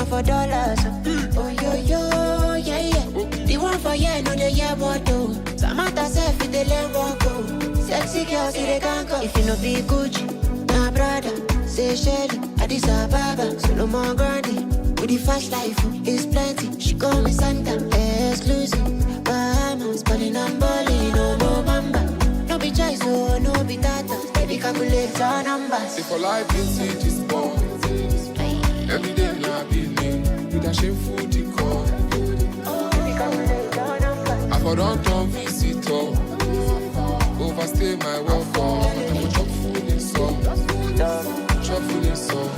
for dollars. Oh, yo, yo, yeah, yeah. The one for yeah, no, the yeah, what do. Samantha said, fit the land walk. Sexy girls, see they can't go. If you no be Gucci, nah, brother. Say Shelly, Addis Ababa. So no more grandy. With the fast life, it's plenty. She call me Santa, exclusive. Bahamas, balling and balling, no more bamba. No be choice, oh, no be data. Baby, calculate your numbers. If I like vintage is born, every day now be me. With a shameful decor. Baby, calculate your numbers. I for don't turn visitor. Overstay my welcome. I'm chop food in song. Chop food in song.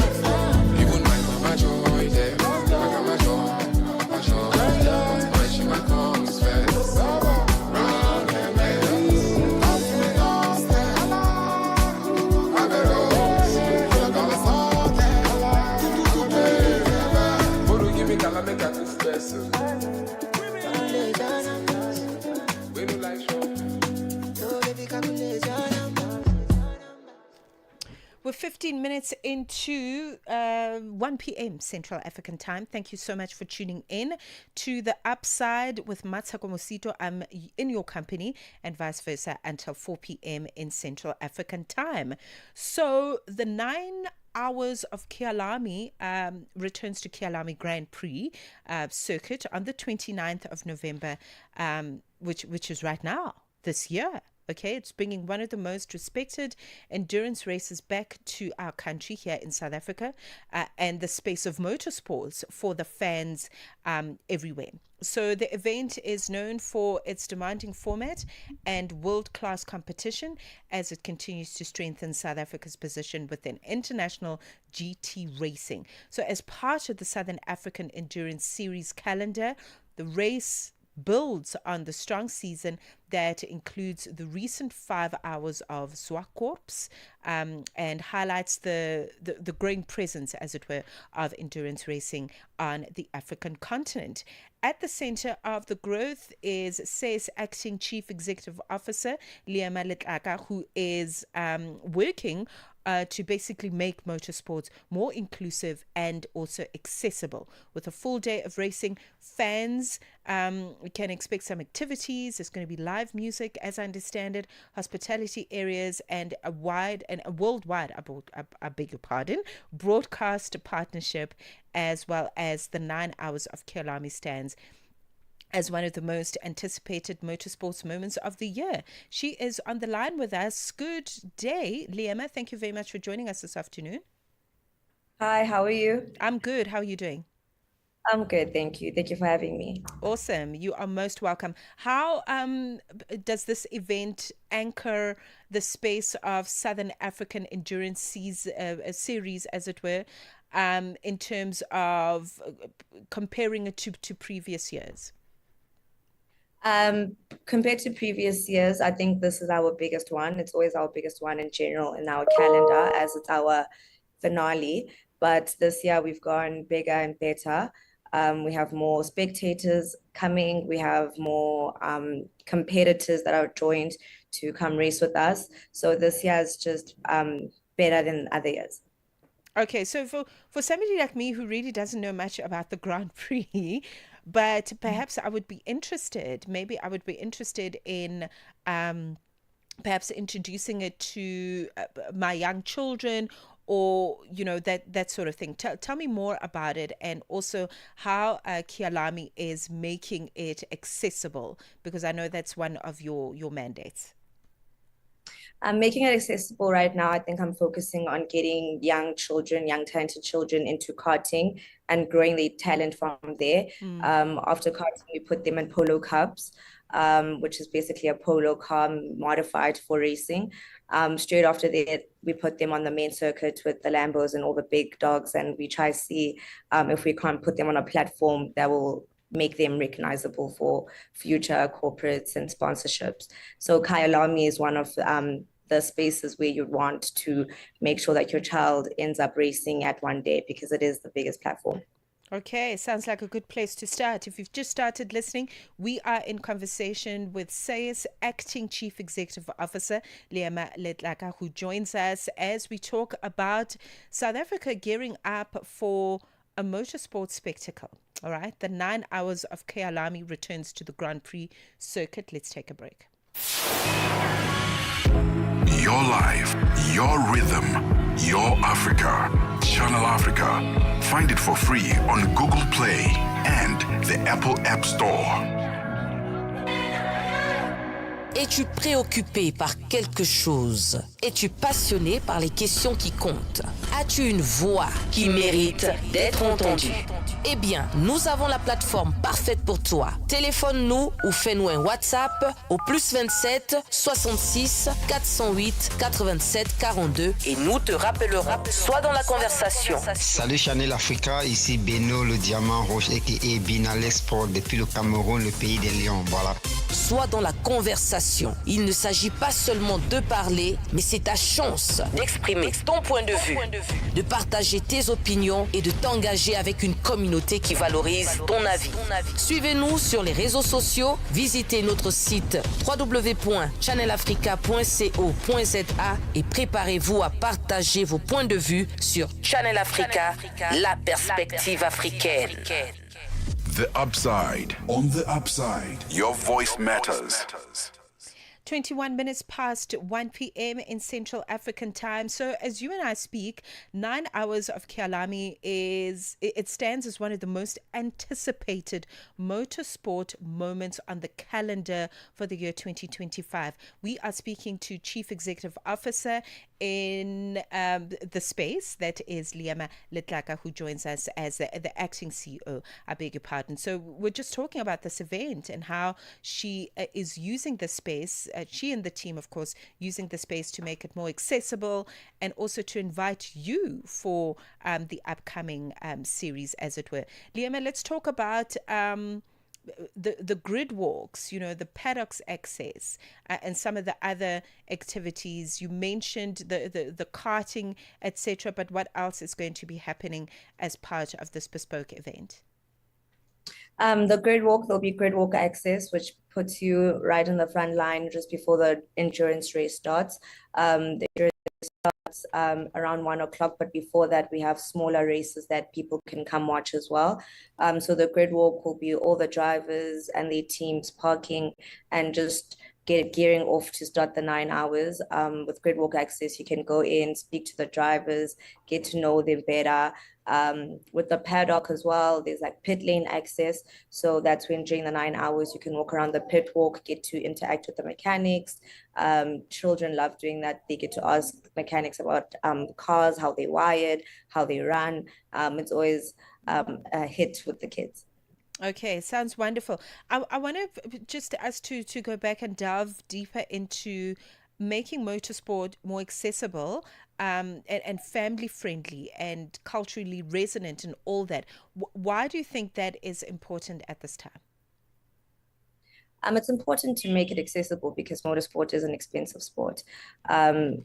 Even my mama joy there. My mama joy. My joy. But my she might comes first. Round and make a good person. We don't like We're 15 minutes into 1 p.m. Central African time. Thank you so much for tuning in to The Upside with Mmatsheko Mosito. I'm in your company and vice versa until 4 p.m. in Central African time. So the 9 hours of Kyalami returns to Kyalami Grand Prix circuit on the 29th of November, which is right now, this year. Okay, it's bringing one of the most respected endurance races back to our country here in South Africa and the space of motorsports for the fans everywhere. So the event is known for its demanding format and world-class competition as it continues to strengthen South Africa's position within international GT racing. So as part of the Southern African Endurance Series calendar, the race builds on the strong season that includes the recent 5 hours of Zwakorps and highlights the growing presence, as it were, of endurance racing on the African continent. At the center of the growth is SAIS Acting Chief Executive Officer Liama Letlaka, who is working to basically make motorsports more inclusive and also accessible. With a full day of racing, fans can expect some activities. There's going to be live music, as I understand it, hospitality areas, and a worldwide, I beg your pardon, broadcast partnership, as well as the 9 hours of Kyalami stands as one of the most anticipated motorsports moments of the year. She is on the line with us. Good day, Liama. Thank you very much for joining us this afternoon. Hi, how are you? I'm good. How are you doing? I'm good, thank you. Thank you for having me. Awesome. You are most welcome. How does this event anchor the space of Southern African Endurance series, as it were, in terms of comparing it to previous years? Compared to previous years, I think this is our biggest one. It's always our biggest one in general in our calendar, as it's our finale. But this year we've gone bigger and better. We have more spectators coming. We have more competitors that are joined to come race with us. So this year is just better than other years. Okay, so for somebody like me who really doesn't know much about the Grand Prix, but perhaps I would be interested, in perhaps introducing it to my young children, or, you know, that sort of thing. Tell me more about it, and also how Kyalami is making it accessible, because I know that's one of your mandates. I'm making it accessible right now. I think I'm focusing on getting young talented children into karting and growing their talent from there. After karting, we put them in polo cups, which is basically a polo car modified for racing. Straight after that, we put them on the main circuit with the Lambos and all the big dogs, and we try to see if we can't put them on a platform that will make them recognizable for future corporates and sponsorships. So Kyalami is one of the spaces where you want to make sure that your child ends up racing at one day, because it is the biggest platform. Okay, sounds like a good place to start. If you've just started listening, we are in conversation with SAIS Acting Chief Executive Officer Liama Letlaka, who joins us as we talk about South Africa gearing up for a motorsport spectacle. All right, the 9 hours of Kyalami returns to the Grand Prix circuit. Let's take a break. Your life, your rhythm, your Africa. Channel Africa. Find it for free on Google Play and the Apple App Store. Es-tu préoccupé par quelque chose? Es-tu passionné par les questions qui comptent? As-tu une voix qui mérite d'être entendue? Eh bien, nous avons la plateforme parfaite pour toi. Téléphone-nous ou fais-nous un WhatsApp au +27 66 408 87 42 et nous te rappellerons. Sois dans la conversation. Salut Channel Africa, ici Beno le diamant rouge aka Binal Sport depuis le Cameroun, le pays des lions. Voilà. Sois dans la conversation. Il ne s'agit pas seulement de parler, mais c'est ta chance d'exprimer ton point de vue, de partager tes opinions et de t'engager avec une communauté qui valorise ton avis. Suivez-nous sur les réseaux sociaux, visitez notre site www.channelafrica.co.za et préparez-vous à partager vos points de vue sur Channel Africa, la perspective africaine. The Upside. On the Upside. Your voice matters. 21 minutes past 1 p.m. in Central African time. So as you and I speak, 9 hours of Kyalami it stands as one of the most anticipated motorsport moments on the calendar for the year 2025. We are speaking to Chief Executive Officer in the space, that is Liema Letlaka, who joins us as the acting CEO. I beg your pardon. So we're just talking about this event and how she is using the space, she and the team, of course, using the space to make it more accessible and also to invite you for the upcoming series, as it were. Liema, let's talk about the grid walks, the paddocks access, and some of the other activities. You mentioned the karting, etc., but what else is going to be happening as part of this bespoke event? The grid walk, there'll be grid walk access, which puts you right in the front line just before the endurance race starts. The endurance starts around 1 o'clock, but before that, we have smaller races that people can come watch as well. So the grid walk will be all the drivers and their teams parking and just gearing off to start the 9 hours. With grid walk access, you can go in, speak to the drivers, get to know them better. With the paddock as well, there's like pit lane access. So that's when during the 9 hours, you can walk around the pit walk, get to interact with the mechanics. Children love doing that. They get to ask mechanics about cars, how they wired, how they run. It's always a hit with the kids. Okay, sounds wonderful. I want to just us to go back and delve deeper into making motorsport more accessible and family friendly and culturally resonant and all that. Why do you think that is important at this time? It's important to make it accessible because motorsport is an expensive sport.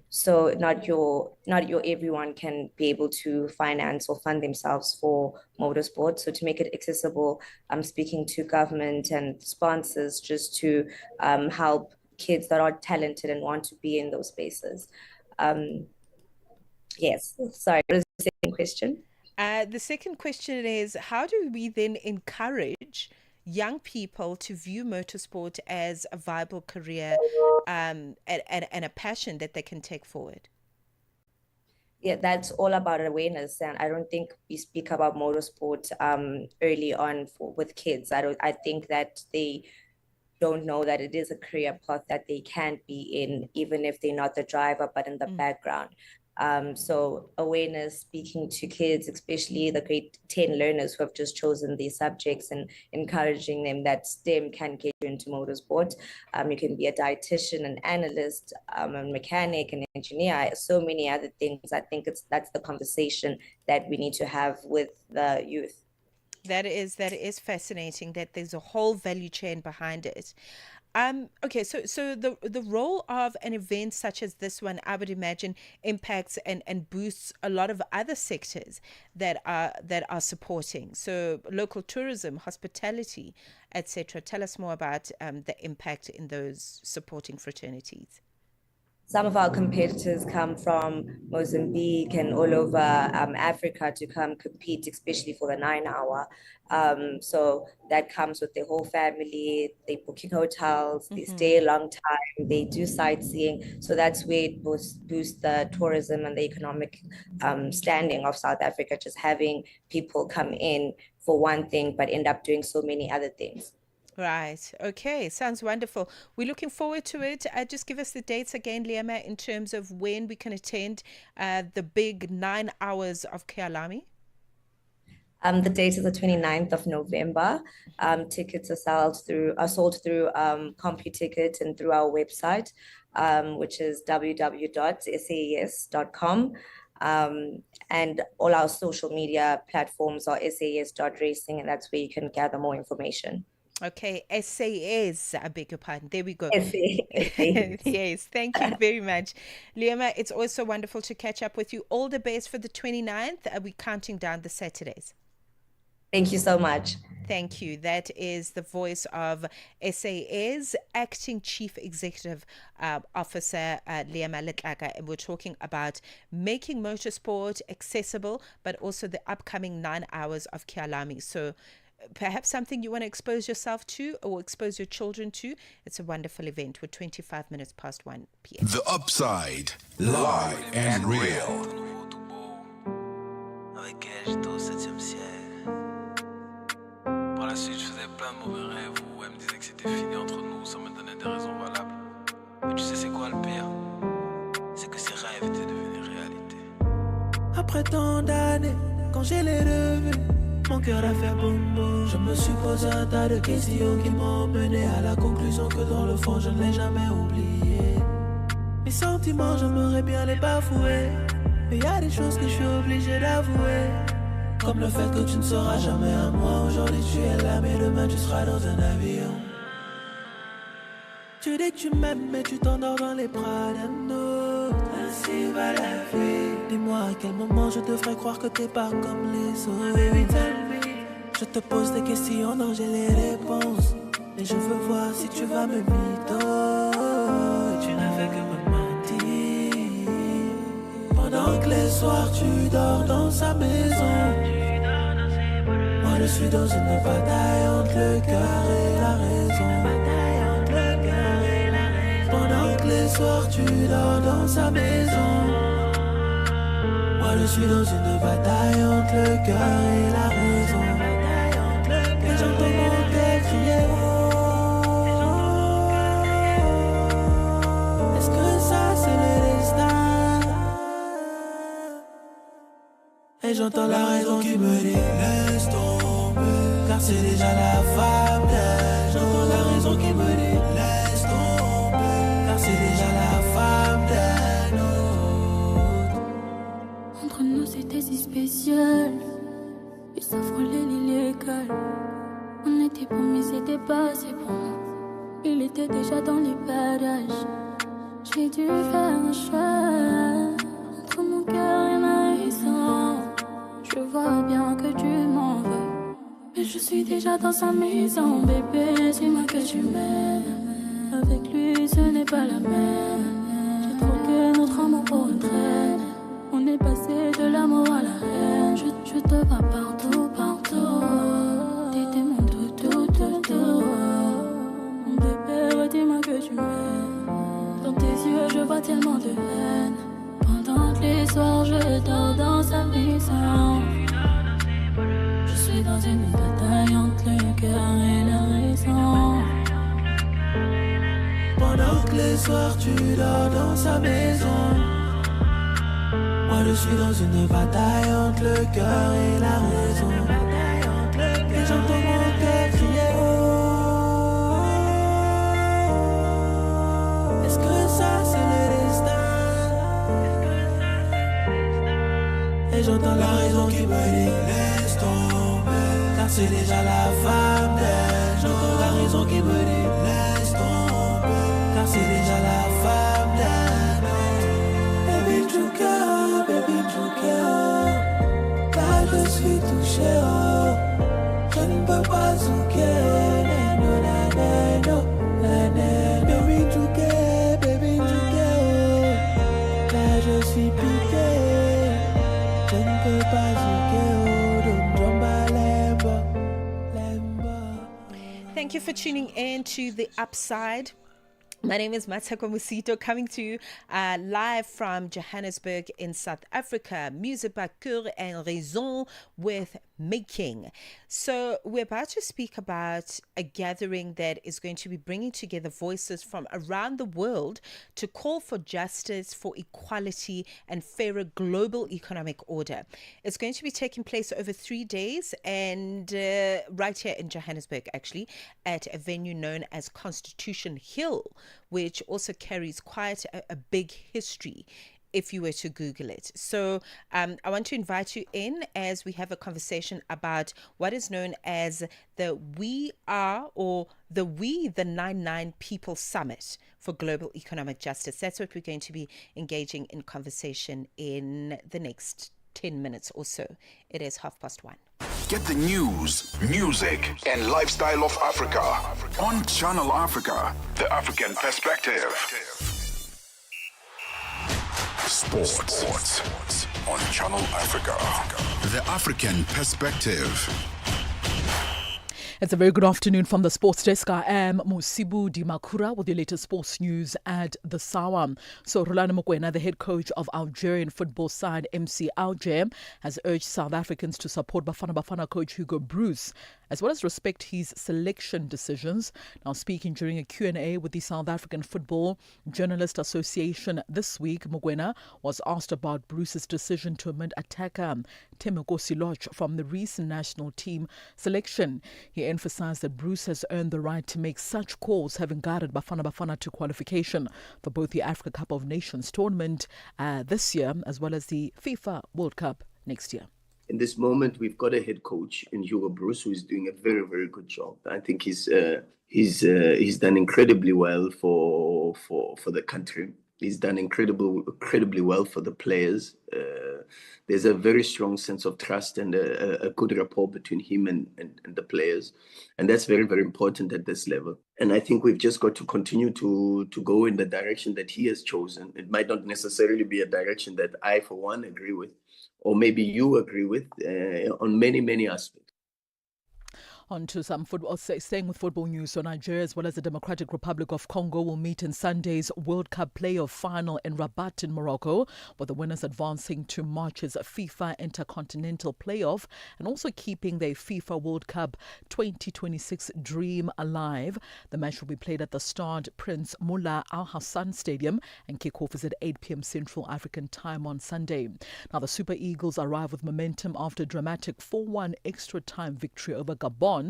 So not your everyone can be able to finance or fund themselves for motorsport. So to make it accessible, I'm speaking to government and sponsors just to help kids that are talented and want to be in those spaces. Yes. Sorry, what is the second question? The second question is, how do we then encourage young people to view motorsport as a viable career and a passion that they can take forward? Yeah, that's all about awareness, and I don't think we speak about motorsport early on with kids. I think that they don't know that it is a career path that they can be in, even if they're not the driver, but in the background. So awareness, speaking to kids, especially the grade 10 learners who have just chosen these subjects, and encouraging them that STEM can get you into motorsport. You can be a dietitian, an analyst, a mechanic, an engineer, so many other things. I think that's the conversation that we need to have with the youth. That is fascinating, that there's a whole value chain behind it. Okay, so the role of an event such as this one, I would imagine, impacts and boosts a lot of other sectors that are supporting. So local tourism, hospitality, etc. Tell us more about the impact in those supporting fraternities. Some of our competitors come from Mozambique and all over Africa to come compete, especially for the 9 hour. So that comes with their whole family. They booking hotels, they stay a long time, they do sightseeing. So that's where it boosts the tourism and the economic standing of South Africa, just having people come in for one thing, but end up doing so many other things. Right. Okay. Sounds wonderful. We're looking forward to it. Just give us the dates again, Liama, in terms of when we can attend the big 9 hours of Kyalami. The date is the 29th of November. Tickets are sold through CompuTicket and through our website, which is www.sas.com. And all our social media platforms are sas.racing, and that's where you can gather more information. Okay, SAS, I beg your pardon. There we go. SAS. Yes, thank you very much. Liama, it's also wonderful to catch up with you. All the best for the 29th. We're counting down the Saturdays. Thank you so much. Thank you. That is the voice of SA's Acting Chief Executive Officer, Liama Letlaka, and we're talking about making motorsport accessible, but also the upcoming 9 hours of Kyalami. So perhaps something you want to expose yourself to or expose your children to. It's a wonderful event. We're 25 minutes past 1 p.m. The Upside, live and real. Avec elle, j'étais au 7e ciel. Par la suite, je faisais plein de mauvais rêves où elle me disait que c'était fini entre nous, ça me donnait des raisons valables. Mais tu sais, c'est quoi le pire? C'est que ces rêves étaient devenus réalité. Après tant d'années, quand je l'ai revu, mon cœur a fait boum boum. Je me suis posé un tas de questions qui m'ont mené à la conclusion que dans le fond, je ne l'ai jamais oublié. Mes sentiments, j'aimerais bien les bafouer, mais y a des choses que je suis obligé d'avouer. Comme le fait que tu ne seras jamais à moi. Aujourd'hui tu es là mais demain tu seras dans un avion. Tu dis que tu m'aimes mais tu t'endors dans les bras d'un autre. Ainsi va la vie. Dis-moi à quel moment je devrais croire que t'es pas comme les autres. Baby tell me. Je te pose des questions dont j'ai les réponses. Et je veux voir si tu vas me mytho. Et tu n'as fait que me mentir. Pendant que les soirs tu dors dans sa maison. Moi je suis dans une bataille entre le cœur et la raison. Pendant que les soirs tu dors dans sa maison. Moi je suis dans une bataille entre le cœur et la raison. Et j'entends mon cœur crier oh. Est-ce que ça c'est le destin? Et j'entends la raison qui me dit laisse tomber, car c'est déjà la femme d'elle. J'entends la raison qui me dit laisse tomber, car c'est déjà la femme d'un autre. Entre nous c'était si spécial, et ça frôlait l'illégal. On était pour mais c'était pas assez pour nous. Il était déjà dans les bagages. J'ai dû faire un choix entre mon cœur et ma raison. Je vois bien que tu m'en veux, mais je suis déjà dans sa maison. Bébé, dis-moi que tu m'aimes. Avec lui, ce n'est pas la même. J'ai troqué notre amour pour une traîne. On est passé de l'amour à la haine. Je te vois partout, partout. T'étais mon tout. Mon bébé, dis-moi que tu m'aimes. Dans tes yeux, je vois tellement de haine. Pendant que les soirs, je dors dans sa maison. Je suis dans une bataille entre le cœur et la raison. Pendant que les soirs, tu dors dans sa maison. Moi je suis dans une bataille entre le cœur et la raison. Et j'entends mon cœur crier oh. Est-ce que ça c'est le destin? Et j'entends la raison qui me dit laisse tomber, car c'est déjà la femme d'elle. J'entends la raison qui me dit laisse tomber, car c'est déjà la femme d'elle. Baby Jouka, là je suis touché oh. Je ne peux pas zouker. Baby Jouka, oh. Thank you for tuning in to The Upside. My name is Mmatsheko Mosito, coming to you live from Johannesburg in South Africa. Musique par cœur et raison with Making. So we're about to speak about a gathering that is going to be bringing together voices from around the world to call for justice, for equality, and fairer global economic order. It's going to be taking place over 3 days and right here in Johannesburg, actually, at a venue known as Constitution Hill, which also carries quite a big history if you were to Google it. So I want to invite you in as we have a conversation about what is known as the We 99 People Summit for Global Economic Justice. That's what we're going to be engaging in conversation in the next 10 minutes or so. It is 1:30. Get the news, music, and lifestyle of Africa on Channel Africa, the African perspective. Sports on Channel Africa, the African perspective. It's a very good afternoon from the sports desk. I am Musibu Dimakura with the latest sports news at the Sawa. So Rolando Mokoena, the head coach of Algerian football side MC Alger, has urged South Africans to support Bafana Bafana coach Hugo Broos, as well as respect his selection decisions. Now, speaking during a Q&A with the South African Football Journalist Association this week, Mokoena was asked about Broos's decision to omit attacker Temeko Siloch from the recent national team selection. He emphasized that Broos has earned the right to make such calls, having guided Bafana Bafana to qualification for both the Africa Cup of Nations tournament this year, as well as the FIFA World Cup next year. In this moment, we've got a head coach in Hugo Broos who is doing a very, very good job. I think he's done incredibly well for the country. He's done incredibly well for the players. There's a very strong sense of trust and a good rapport between him and the players. And that's very, very important at this level. And I think we've just got to continue to go in the direction that he has chosen. It might not necessarily be a direction that I, for one, agree with, or maybe you agree with on many, many aspects. On to some football, staying with football news. So Nigeria, as well as the Democratic Republic of Congo, will meet in Sunday's World Cup playoff final in Rabat in Morocco, with the winners advancing to March's FIFA Intercontinental Playoff and also keeping their FIFA World Cup 2026 dream alive. The match will be played at the Stade Prince Moulay Al Hassan Stadium, and kickoff is at 8 p.m. Central African time on Sunday. Now, the Super Eagles arrive with momentum after a dramatic 4-1 extra time victory over Gabon.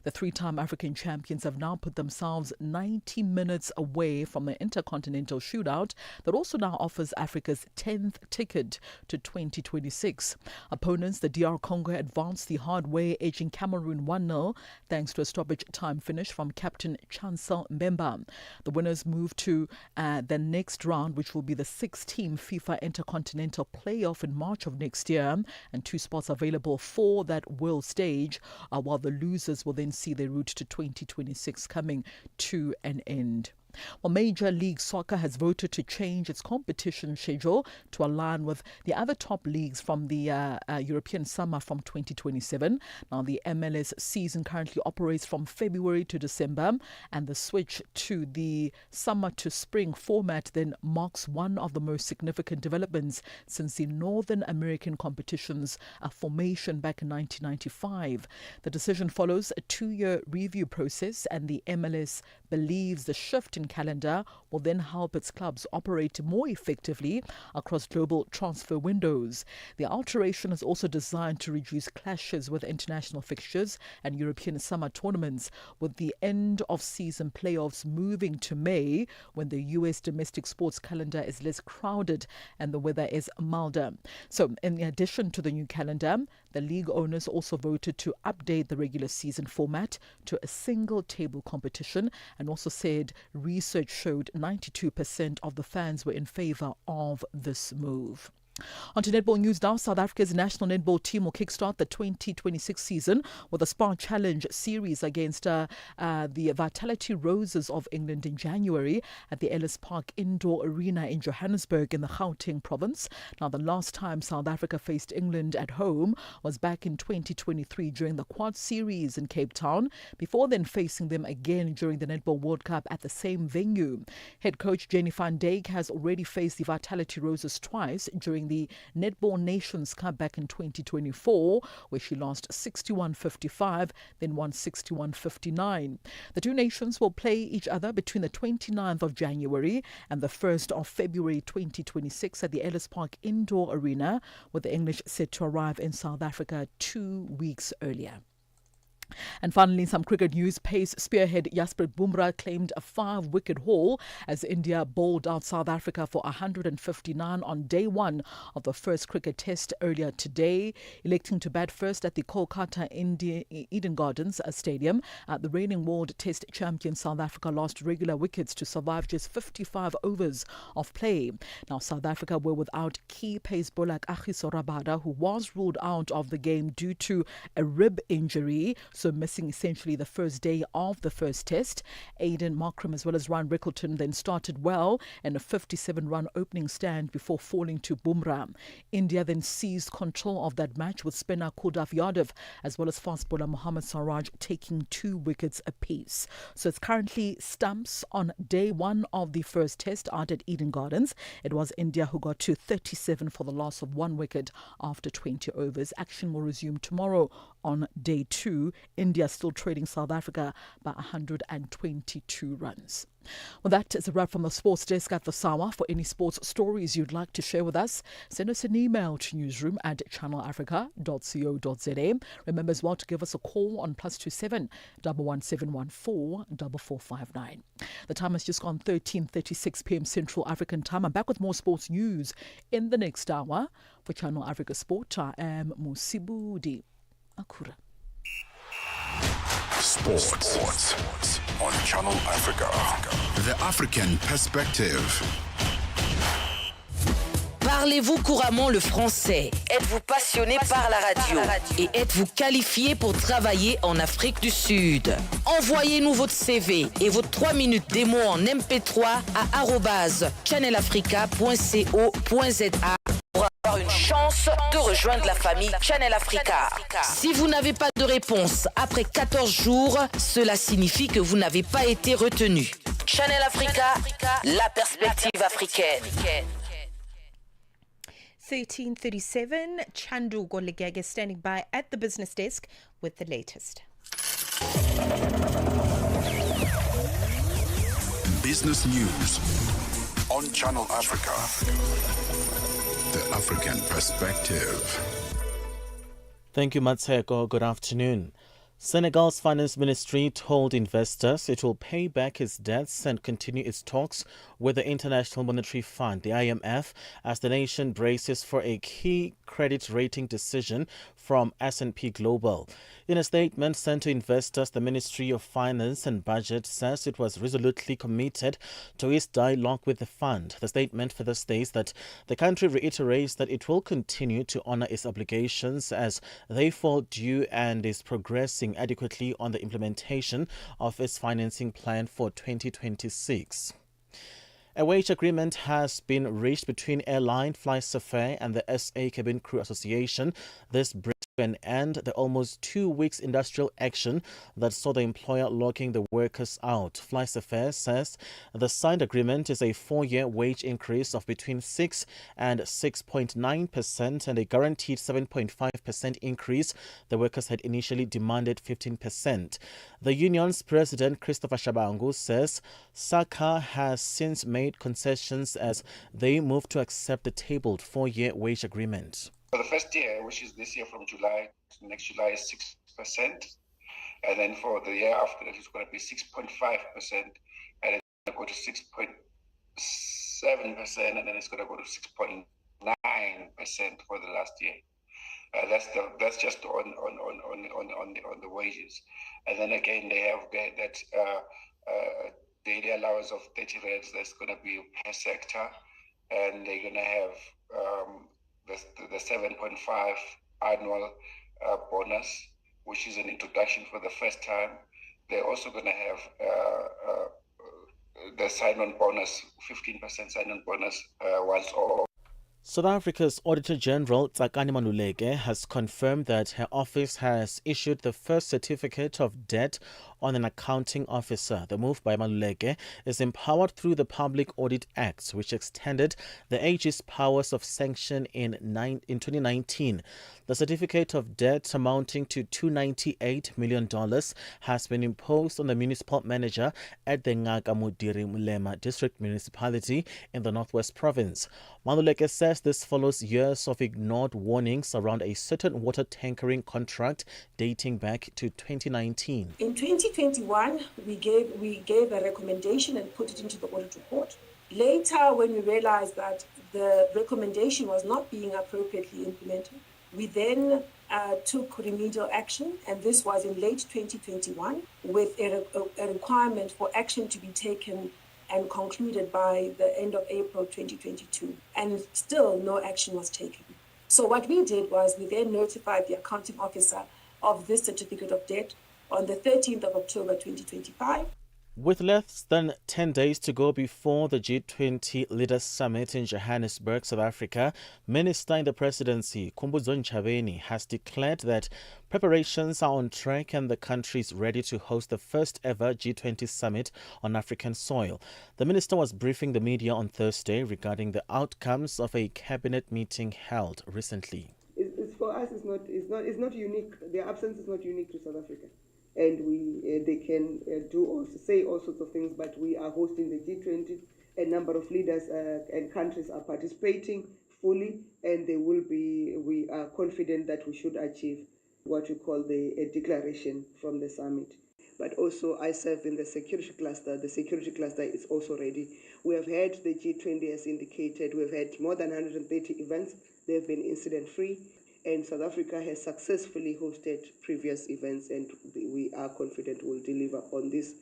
The three-time African champions have now put themselves 90 minutes away from the Intercontinental Shootout that also now offers Africa's 10th ticket to 2026. Opponents, the DR Congo, advanced the hard way, edging Cameroon 1-0 thanks to a stoppage time finish from captain Chancel Mbemba. The winners move to the next round, which will be the 6-team FIFA Intercontinental Playoff in March of next year, and 2 spots available for that world stage, while the losers will then see their route to 2026 coming to an end. Well, Major League Soccer has voted to change its competition schedule to align with the other top leagues from the European summer from 2027. Now, the MLS season currently operates from February to December, and the switch to the summer to spring format then marks one of the most significant developments since the Northern American competition's formation back in 1995. The decision follows a 2-year review process, and the MLS believes the shift in calendar will then help its clubs operate more effectively across global transfer windows. The alteration is also designed to reduce clashes with international fixtures and European summer tournaments, with the end of season playoffs moving to May, when the US domestic sports calendar is less crowded and the weather is milder. So, in addition to the new calendar, the league owners also voted to update the regular season format to a single table competition, and also said research showed 92% of the fans were in favor of this move. On to netball news now. South Africa's national netball team will kickstart the 2026 season with a Spa Challenge series against the Vitality Roses of England in January at the Ellis Park Indoor Arena in Johannesburg in the Gauteng province. Now, the last time South Africa faced England at home was back in 2023 during the Quad Series in Cape Town, before then facing them again during the Netball World Cup at the same venue. Head coach Jenny van Dijk has already faced the Vitality Roses twice during the Netball Nations Cup back in 2024, where she lost 61-55, then won 61-59. The two nations will play each other between the 29th of January and the 1st of February 2026 at the Ellis Park Indoor Arena, with the English set to arrive in South Africa 2 weeks earlier. And finally, some cricket news. Pace spearhead Jasprit Bumrah claimed a 5-wicket haul as India bowled out South Africa for 159 on day one of the first cricket test earlier today. Electing to bat first at the Kolkata Eden Gardens Stadium, the reigning world test champion South Africa lost regular wickets to survive just 55 overs of play. Now, South Africa were without key pace bowler Kagiso Rabada, who was ruled out of the game due to a rib injury, so missing essentially the first day of the first test. Aidan Markram as well as Ryan Rickleton then started well in a 57-run opening stand before falling to Bumrah. India then seized control of that match with spinner Kuldeep Yadav as well as fast bowler Mohammad Siraj taking 2 wickets apiece. So it's currently stumps on day one of the first test out at Eden Gardens. It was India who got to 37 for the loss of 1 wicket after 20 overs. Action will resume tomorrow on day 2. India still trading South Africa by 122 runs. Well, that is a wrap from the sports desk at the Sawa. For any sports stories you'd like to share with us, send us an email to newsroom@channelafrica.co.za. Remember as well to give us a call on +27 11714 4459. The time has just gone 13:36 p.m. Central African time. I'm back with more sports news in the next hour. For Channel Africa Sport, I am Musibudi Akura. Sports on Channel Africa. The African Perspective. Parlez-vous couramment le français? Êtes-vous passionné par la radio? Et êtes-vous qualifié pour travailler en Afrique du Sud? Envoyez-nous votre CV et vos 3 minutes démo en MP3 à @channelafrica.co.za pour avoir une chance de rejoindre la famille Channel Africa. Si vous n'avez pas de réponse après 14 jours, cela signifie que vous n'avez pas été retenu. Channel Africa, la perspective africaine. 13:37, Chandu Goligege standing by at the business desk with the latest. Business news on Channel Africa. The African Perspective. Thank you, Mmatsheko. Good afternoon. Senegal's finance ministry told investors it will pay back its debts and continue its talks with the International Monetary Fund, the IMF, as the nation braces for a key credit rating decision from S&P Global. In a statement sent to investors, the Ministry of Finance and Budget says it was resolutely committed to its dialogue with the fund. The statement further states that the country reiterates that it will continue to honor its obligations as they fall due and is progressing adequately on the implementation of its financing plan for 2026. A wage agreement has been reached between airline FlySafair and the SA Cabin Crew Association. This brings to an end the almost 2 weeks industrial action that saw the employer locking the workers out. FlySafair says the signed agreement is a 4-year wage increase of between 6 and 6.9% and a guaranteed 7.5% increase. The workers had initially demanded 15%. The union's president, Christopher Shabangu, says SACA has since made concessions as they move to accept the tabled 4-year wage agreement. For the first year, which is this year from July to next July, is 6%. And then for the year after that, it's going to be 6.5%. And it's going to go to 6.7%. And then it's going to go to 6.9% for the last year. That's just on the wages. And then again, they have that daily allowance of 30 rands that's going to be per sector. And they're going to have the 7.5 annual bonus, which is an introduction for the first time. They're also going to have the sign-on bonus, 15% sign-on bonus once all. South Africa's Auditor General Tsakani Maluleke has confirmed that her office has issued the first certificate of debt on an accounting officer. The move by Maluleke is empowered through the Public Audit Act, which extended the AG's powers of sanction in 2019. The certificate of debt amounting to $298 million has been imposed on the municipal manager at the Ngaka Mudiri Mulema District Municipality in the Northwest Province. Maluleke says this follows years of ignored warnings around a certain water tankering contract dating back to 2019. In 2021, we gave a recommendation and put it into the audit report. Later, when we realized that the recommendation was not being appropriately implemented, we then took remedial action, and this was in late 2021 with a requirement for action to be taken and concluded by the end of April 2022, and still no action was taken. So what we did was we then notified the accounting officer of this certificate of debt on the 13th of October 2025. With less than 10 days to go before the G20 Leaders Summit in Johannesburg, South Africa, Minister in the Presidency, Khumbudzo Ntshavheni, has declared that preparations are on track and the country is ready to host the first ever G20 Summit on African soil. The minister was briefing the media on Thursday regarding the outcomes of a cabinet meeting held recently. It's for us, it's not unique. Their absence is not unique to South Africa. And they can say all sorts of things, but we are hosting the G20. A number of leaders and countries are participating fully, and we are confident that we should achieve what we call a declaration from the summit. But also I serve in the security cluster. The security cluster is also ready. We have had the G20 as indicated. We've had more than 130 events. They've been incident-free. And South Africa has successfully hosted previous events, and we are confident we'll deliver on this.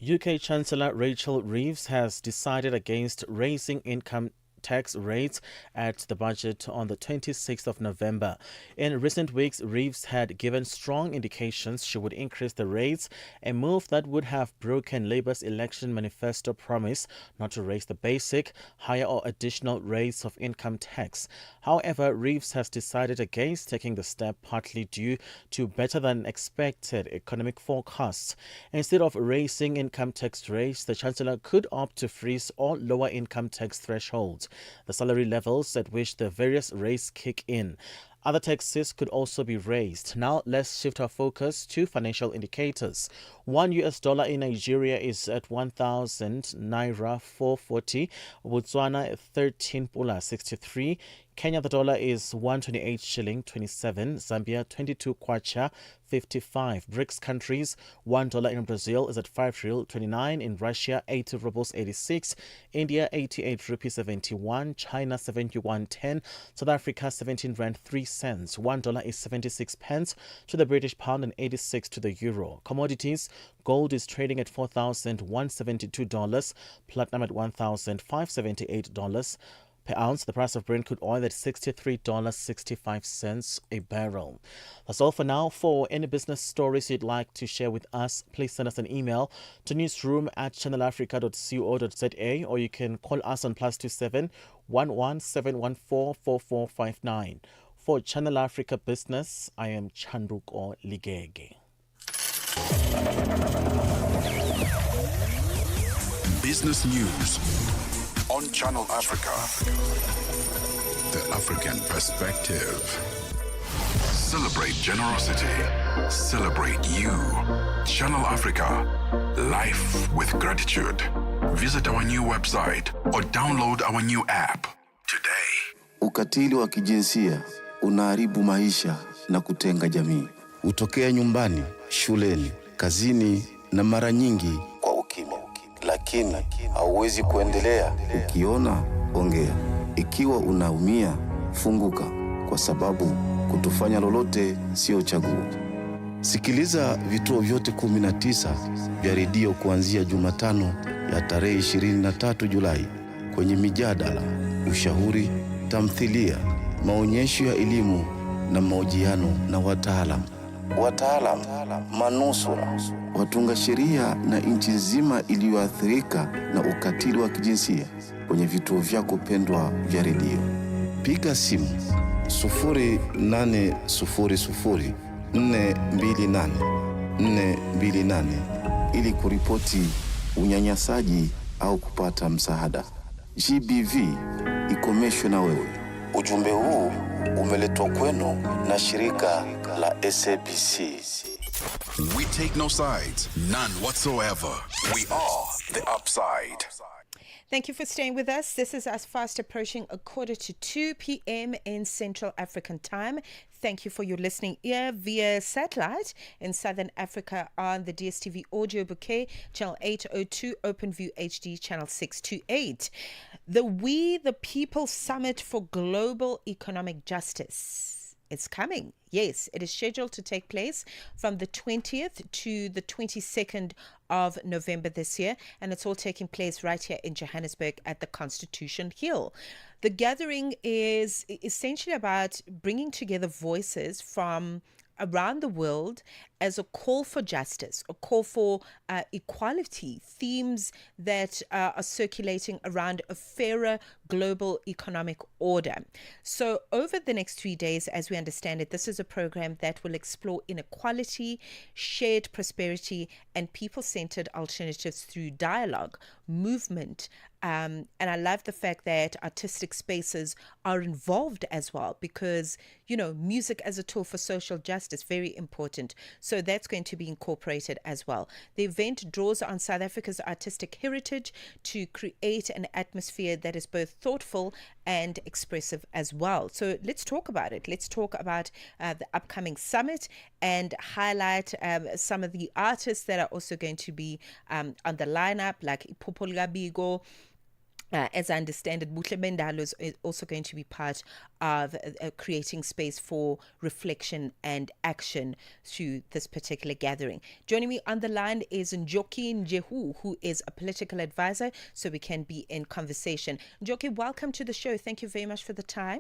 UK Chancellor Rachel Reeves has decided against raising income tax rates at the budget on the 26th of November. In recent weeks, Reeves had given strong indications she would increase the rates, a move that would have broken Labour's election manifesto promise not to raise the basic, higher or additional rates of income tax. However, Reeves has decided against taking the step, partly due to better than expected economic forecasts. Instead of raising income tax rates, the Chancellor could opt to freeze all lower income tax thresholds, the salary levels at which the various rates kick in. Other taxes could also be raised. Now let's shift our focus to financial indicators. $1 in Nigeria is at 1,000 Naira 440, Botswana 13 Pula 63, Kenya the dollar is 128 shilling 27, Zambia 22 kwacha 55. BRICS countries, $1 in Brazil is at 5 real 29, in Russia 80 rubles 86, India 88 rupees 71, China 71.10, South Africa 17 rand 3 cents. $1 is 76 pence to the British pound and 86 to the euro. Commodities, gold is trading at $4,172, platinum at $1,578 per ounce. The price of Brent crude oil at $63.65 a barrel. That's all for now. For any business stories you'd like to share with us, please send us an email to newsroom@channelafrica.co.za, or you can call us on +27 11 714 4459. For Channel Africa Business, I am Chanduko Ligege. Business News on Channel Africa. The African Perspective. Celebrate generosity. Celebrate you. Channel Africa. Life with gratitude. Visit our new website or download our new app today. Ukatili wa kijinsia unaharibu maisha na kutenga jamii. Hutokea nyumbani, shuleni, kazini na mara nyingi kwa ukimya. Lakini hauwezi kuendelea. Ukiona, ongea. Ikiwa unaumia, funguka, kwa sababu kutofanya lolote sio chaguo. Sikiliza vituo vyote 19 vya redio kuanzia Jumatano ya tarehe 23 Julai kwenye mijadala, ushauri tamthilia, maonyesho ya elimu na mahojiano na wataalam, manusura, watunga sheria na nchi nzima iliyoathirika na ukatili wa kijinsia kwenye vituo vyako pendwa vya redio. Piga simu 0800 428 428 ili kuripoti unyanyasaji au kupata msaada. GBV, ikomeshwe na wewe. Ujumbe huu umeletwa kwenu na shirika la SABC. We take no sides, none whatsoever. We are the Upside. Thank you for staying with us. This is us fast approaching 1:45 p.m. in Central African Time. Thank you for your listening ear via satellite in Southern Africa on the DSTV audio bouquet, channel 802, OpenView HD, channel 628. The We the People Summit for Global Economic Justice. It's coming. Yes, it is scheduled to take place from the 20th to the 22nd of November this year, and it's all taking place right here in Johannesburg at the Constitution Hill. The gathering is essentially about bringing together voices from around the world as a call for justice, a call for equality, themes that are circulating around a fairer global economic order. So over the next 3 days, as we understand it, this is a program that will explore inequality, shared prosperity, and people-centered alternatives through dialogue, movement, and I love the fact that artistic spaces are involved as well, because, you know, music as a tool for social justice, very important. So that's going to be incorporated as well. The event draws on South Africa's artistic heritage to create an atmosphere that is both thoughtful and expressive as well. So let's talk about it. Let's talk about the upcoming summit and highlight some of the artists that are also going to be on the lineup, like Ipopol Gabigo. As I understand it, Buhle Bendalo is also going to be part of creating space for reflection and action through this particular gathering. Joining me on the line is Njoki Njehu, who is a political advisor, so we can be in conversation. Njoki, welcome to the show. Thank you very much for the time.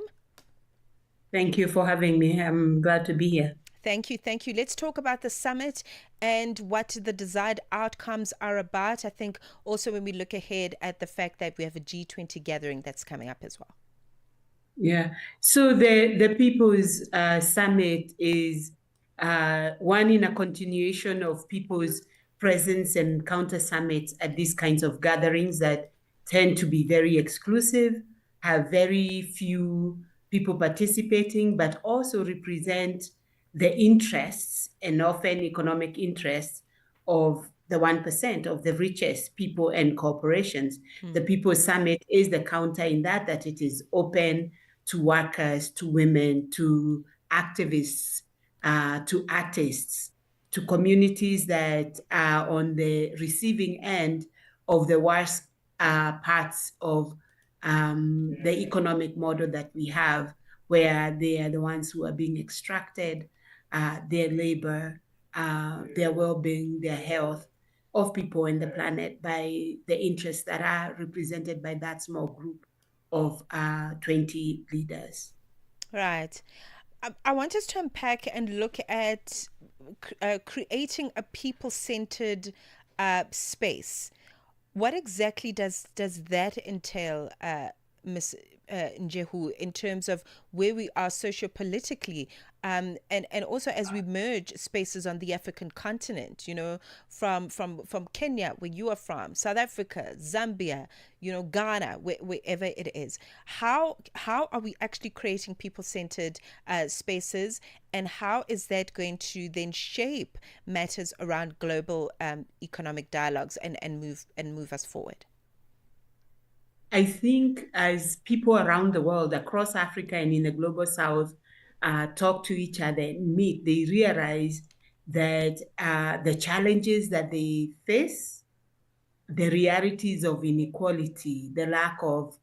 Thank you for having me. I'm glad to be here. Thank you. Thank you. Let's talk about the summit and what the desired outcomes are about. I think also when we look ahead at the fact that we have a G20 gathering that's coming up as well. Yeah. So the People's Summit is one in a continuation of people's presence and counter summits at these kinds of gatherings that tend to be very exclusive, have very few people participating, but also represent the interests and often economic interests of the 1% of the richest people and corporations. The People's Summit is the counter in that it is open to workers, to women, to activists, to artists, to communities that are on the receiving end of the worst parts of the economic model that we have, where they are the ones who are being extracted, their labor, their well-being, their health of people and the planet by the interests that are represented by that small group of 20 leaders. Right. I want us to unpack and look at creating a people-centered space. What exactly does that entail, Ms. Njehu, in terms of where we are sociopolitically, and also as we merge spaces on the African continent, you know, from Kenya, where you are from, South Africa, Zambia, you know, Ghana, wherever it is. How are we actually creating people-centered spaces, and how is that going to then shape matters around global economic dialogues and move us forward? I think as people around the world, across Africa and in the global south, talk to each other and meet, they realize that the challenges that they face, the realities of inequality, the lack of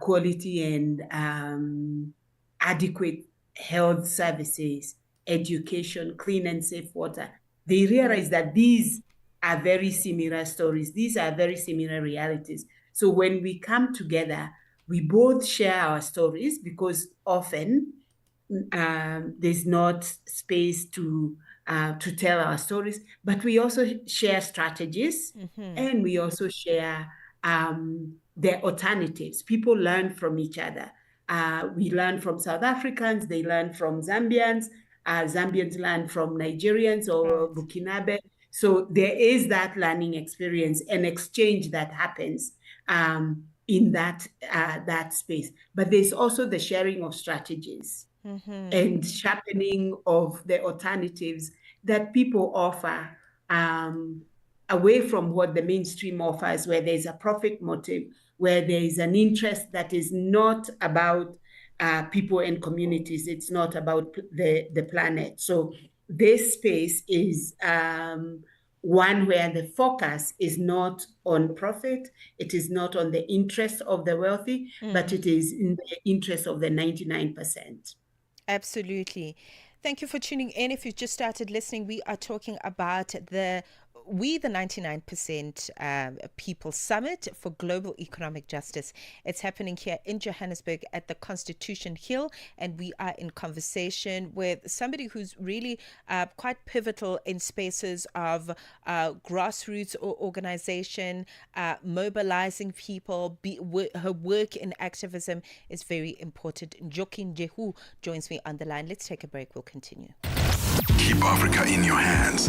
quality and adequate health services, education, clean and safe water, they realize that these are very similar stories. These are very similar realities. So when we come together, we both share our stories because often there's not space to tell our stories, but we also share strategies and we also share their alternatives. People learn from each other. We learn from South Africans, they learn from Zambians, Zambians learn from Nigerians or Burkinabe. So there is that learning experience and exchange that happens in that space. But there's also the sharing of strategies and sharpening of the alternatives that people offer away from what the mainstream offers, where there's a profit motive, where there is an interest that is not about people and communities. It's not about the planet. So this space is one where the focus is not on profit, it is not on the interest of the wealthy, but it is in the interest of the 99%. Absolutely. Thank you for tuning in. If you've just started listening, we are talking about the 99% People Summit for Global Economic Justice. It's happening here in Johannesburg at the Constitution Hill, and we are in conversation with somebody who's really quite pivotal in spaces of grassroots organization, mobilizing people. Her work in activism is very important. Njoki Njehu joins me on the line. Let's take a break. We'll continue. Keep Africa in your hands.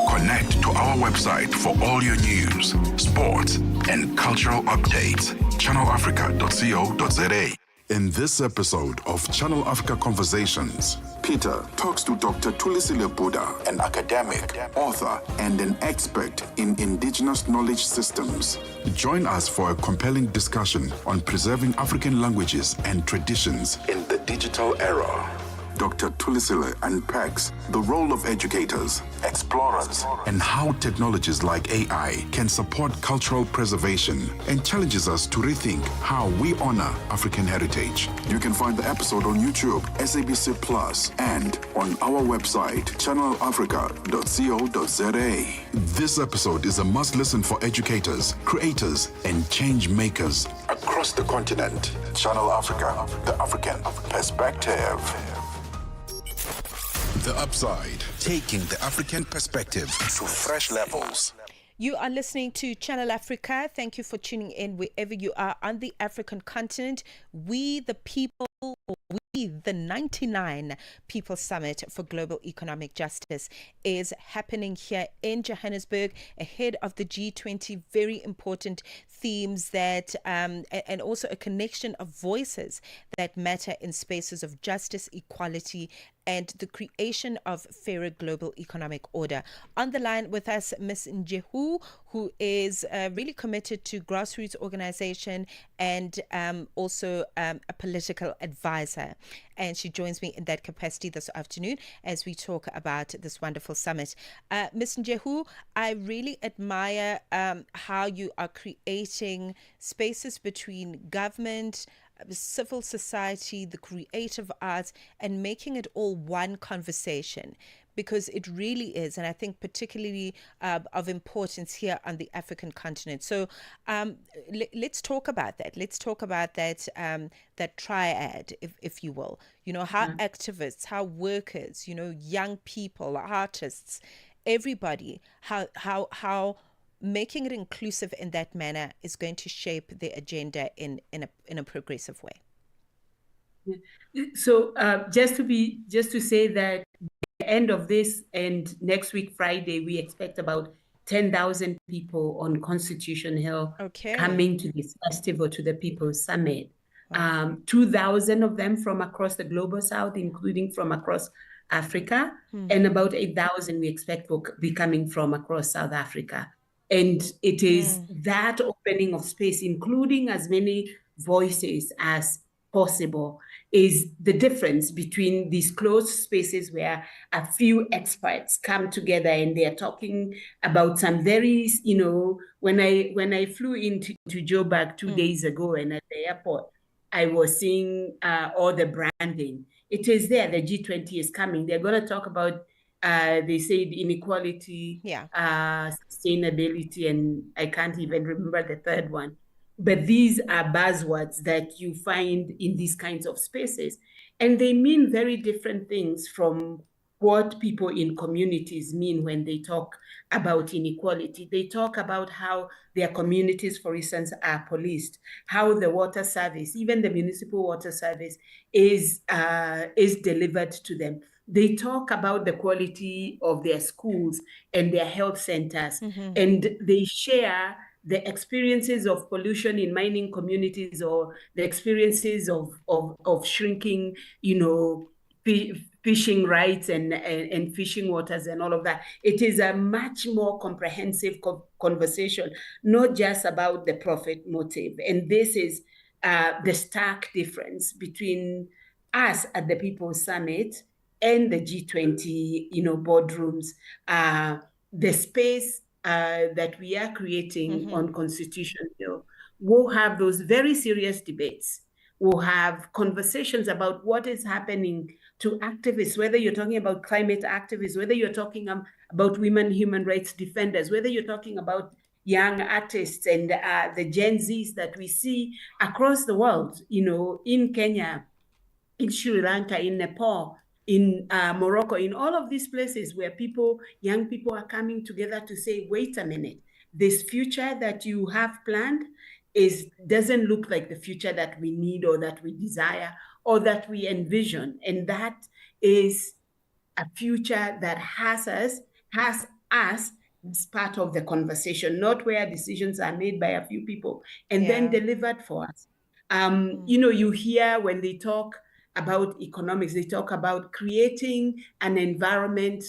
Connect to our website for all your news, sports, and cultural updates. channelafrica.co.za. In this episode of Channel Africa Conversations, Peter talks to Dr. Tulisile Buddha, an academic, author, and an expert in indigenous knowledge systems. Join us for a compelling discussion on preserving African languages and traditions in the digital era. Dr. Tulisile unpacks the role of educators, explorers, and how technologies like AI can support cultural preservation, and challenges us to rethink how we honor African heritage. You can find the episode on YouTube, SABC Plus, and on our website, channelafrica.co.za. This episode is a must-listen for educators, creators, and change makers across the continent. Channel Africa, the African perspective. The Upside, taking the African perspective to fresh levels. You are listening to Channel Africa. Thank you for tuning in wherever you are on the African continent. We the people, the 99 People Summit for Global Economic Justice is happening here in Johannesburg ahead of the G20. Very important themes that and also a connection of voices that matter in spaces of justice, equality, and the creation of fairer global economic order. On the line with us, Ms. Njehu, who is really committed to grassroots organization and also a political advisor. And she joins me in that capacity this afternoon as we talk about this wonderful summit. Ms. Njehu, I really admire how you are creating spaces between government, civil society, the creative arts, and making it all one conversation, because it really is, and I think particularly of importance here on the African continent. So let's talk about that. Let's talk about that that triad, if you will. You know, how activists, how workers, you know, young people, artists, everybody, how making it inclusive in that manner is going to shape the agenda in a progressive way. So just to say that the end of this and next week Friday, we expect about 10,000 people on Constitution Hill coming to this festival, to the People's Summit. 2,000 of them from across the global south, including from across Africa, and about 8,000 we expect will be coming from across South Africa. And it is that opening of space, including as many voices as possible, is the difference between these closed spaces where a few experts come together and they're talking about some very, you know, when I flew into Joburg 2 days ago and at the airport, I was seeing all the branding. It is there, the G20 is coming. They're going to talk about they said inequality, sustainability, and I can't even remember the third one. but these are buzzwords that you find in these kinds of spaces. And they mean very different things from what people in communities mean when they talk about inequality. They talk about how their communities, for instance, are policed, how the water service, even the municipal water service, is delivered to them. They talk about the quality of their schools and their health centers, and they share the experiences of pollution in mining communities, or the experiences of shrinking, fishing rights and fishing waters and all of that. It is a much more comprehensive conversation, not just about the profit motive. And this is the stark difference between us at the People's Summit and the G20, boardrooms. The space that we are creating on Constitution Hill will have those very serious debates. We'll have conversations about what is happening to activists, whether you're talking about climate activists, whether you're talking about women human rights defenders, whether you're talking about young artists and the Gen Zs that we see across the world, in Kenya, in Sri Lanka, in Nepal, in Morocco, in all of these places where young people are coming together to say, wait a minute, this future that you have planned doesn't look like the future that we need or that we desire or that we envision. And that is a future that has us as part of the conversation, not where decisions are made by a few people and then delivered for us. You hear when they talk about economics, they talk about creating an environment,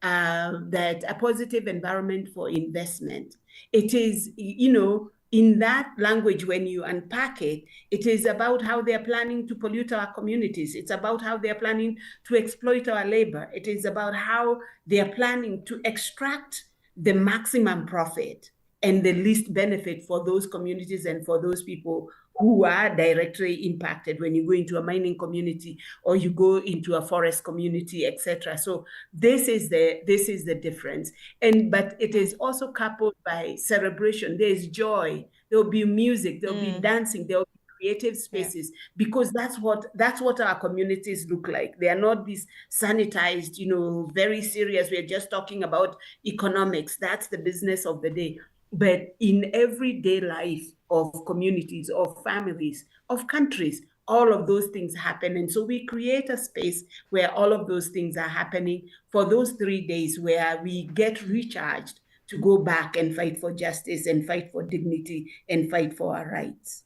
a positive environment for investment. It is, in that language, when you unpack it, it is about how they're planning to pollute our communities. It's about how they're planning to exploit our labor. It is about how they're planning to extract the maximum profit and the least benefit for those communities and for those people who are directly impacted when you go into a mining community or you go into a forest community, etc. So this is the difference. But it is also coupled by celebration. There's joy. There'll be music. There'll be dancing. There'll be creative spaces, because that's what our communities look like. They are not these sanitized, very serious. We're just talking about economics. That's the business of the day. But in everyday life of communities, of families, of countries, all of those things happen. And so we create a space where all of those things are happening for those 3 days, where we get recharged to go back and fight for justice and fight for dignity and fight for our rights.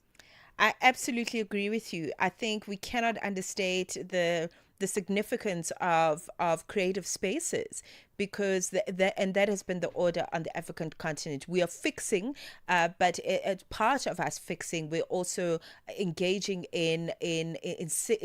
I absolutely agree with you. I think we cannot understate the significance of creative spaces, because and that has been the order on the African continent. We are fixing, but as part of us fixing, we're also engaging in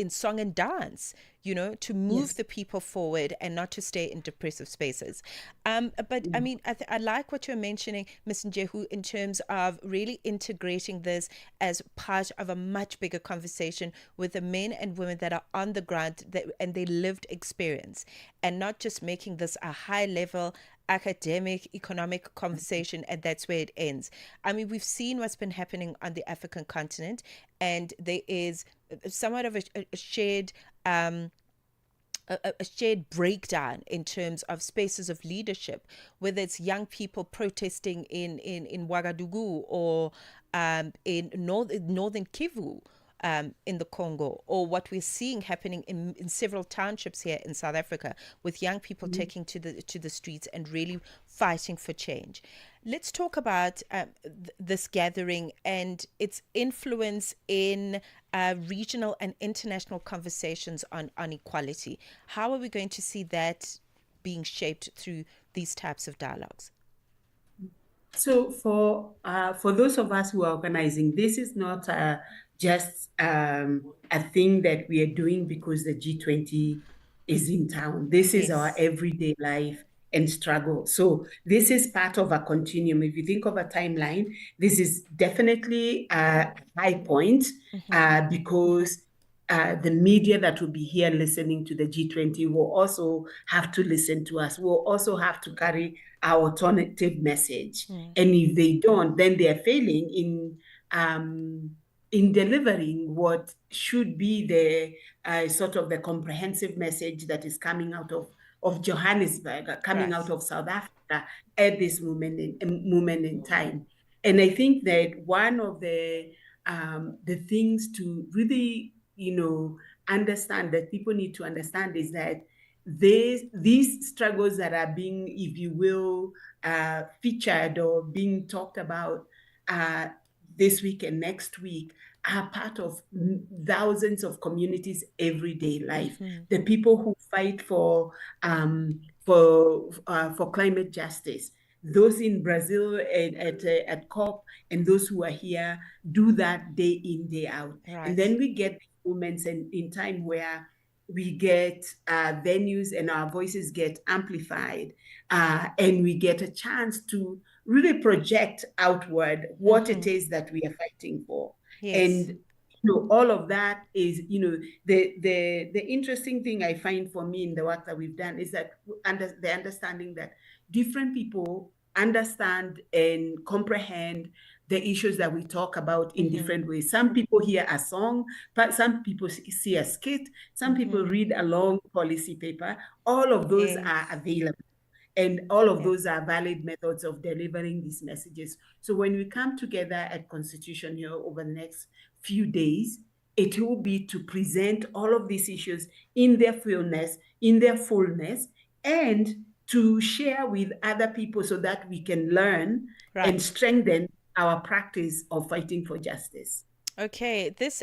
song and dance, to move the people forward and not to stay in depressive spaces. But I mean, I like what you're mentioning, Ms. Njehu, in terms of really integrating this as part of a much bigger conversation with the men and women that are on the ground and their lived experience, and not just making this a high level academic economic conversation and that's where it ends. I mean, we've seen what's been happening on the African continent, and there is somewhat of a shared a shared breakdown in terms of spaces of leadership, whether it's young people protesting in Ouagadougou or in northern Kivu, in the Congo, or what we're seeing happening in several townships here in South Africa, with young people taking to the streets and really fighting for change. Let's talk about this gathering and its influence in regional and international conversations on equality. How are we going to see that being shaped through these types of dialogues? So for those of us who are organizing, this is not just a thing that we are doing because the G20 is in town. This is our everyday life and struggle. So this is part of a continuum. If you think of a timeline, this is definitely a high point because the media that will be here listening to the G20 will also have to listen to us, will also have to carry our alternative message. And if they don't, then they are failing in in delivering what should be the sort of the comprehensive message that is coming out of Johannesburg, coming out of South Africa at this moment in time. And I think that one of the things to really, understand, that people need to understand, is that these struggles that are being, if you will, featured or being talked about this week and next week are part of thousands of communities' everyday life. The people who fight for climate justice, those in Brazil at COP, and those who are here do that day in, day out. Right. And then we get moments in time where we get venues and our voices get amplified, and we get a chance to really project outward what it is that we are fighting for. Yes. And all of that is, the interesting thing I find for me in the work that we've done is that the understanding that different people understand and comprehend the issues that we talk about in different ways. Some people hear a song, but some people see a skit, some people read a long policy paper. All of those are available. And all of those are valid methods of delivering these messages. So when we come together at Constitution Hill over the next few days, it will be to present all of these issues in their fullness, and to share with other people so that we can learn and strengthen our practice of fighting for justice. Okay, this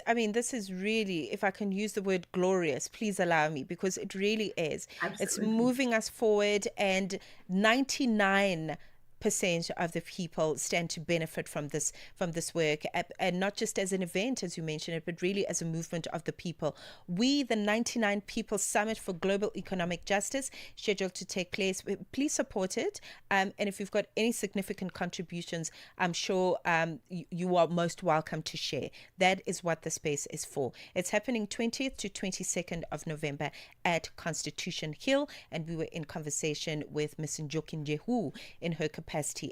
is really, if I can use the word glorious, please allow me, because it really is. Absolutely. It's moving us forward, and 99% of the people stand to benefit from this work, and not just as an event, as you mentioned it, but really as a movement of the people. We, the 99 People Summit for Global Economic Justice, scheduled to take place. Please support it, and if you've got any significant contributions, I'm sure you are most welcome to share. That is what the space is for. It's happening 20th to 22nd of November at Constitution Hill, and we were in conversation with Ms. Njoki Njehu in her capacity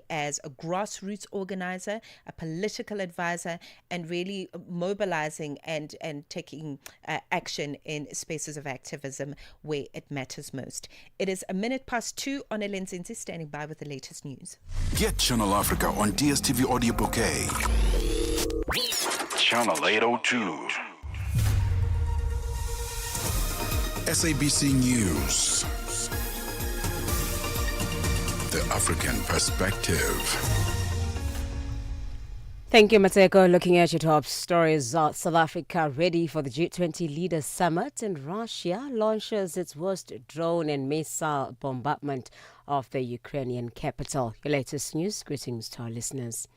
as a grassroots organizer, a political advisor, and really mobilizing and taking action in spaces of activism where it matters most. It is 2:01 on Elenzinzi, standing by with the latest news. Get Channel Africa on DSTV Audio Bouquet. Channel 802. SABC News. The African Perspective. Thank you, Mmatsheko. Looking at your top stories, South Africa ready for the G20 Leaders Summit, and Russia launches its worst drone and missile bombardment of the Ukrainian capital. Your latest news. Greetings to our listeners.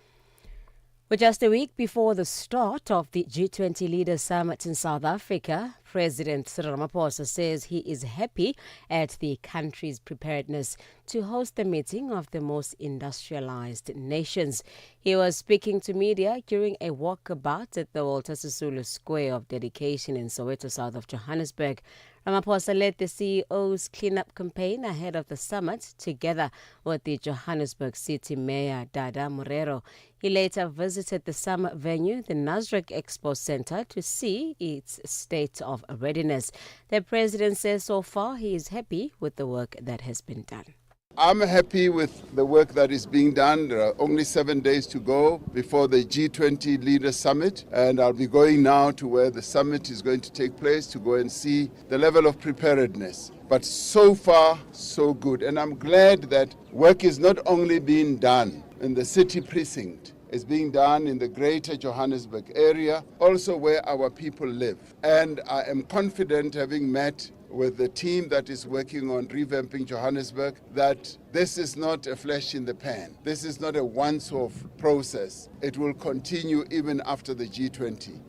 Well, just a week before the start of the G20 Leaders Summit in South Africa, President Cyril Ramaphosa says he is happy at the country's preparedness to host the meeting of the most industrialized nations. He was speaking to media during a walkabout at the Walter Sisulu Square of Dedication in Soweto, south of Johannesburg. Ramaphosa led the CEO's cleanup campaign ahead of the summit, together with the Johannesburg City Mayor Dada Morero. He later visited the summit venue, the Nasrec Expo Center, to see its state of readiness. The president says so far he is happy with the work that has been done. I'm happy with the work that is being done. There are only 7 days to go before the G20 Leaders Summit, and I'll be going now to where the summit is going to take place to go and see the level of preparedness. But so far, so good. And I'm glad that work is not only being done in the city precinct, it's being done in the greater Johannesburg area, also where our people live. And I am confident, having met with the team that is working on revamping Johannesburg, that this is not a flash in the pan. This is not a once-off process. It will continue even after the G20.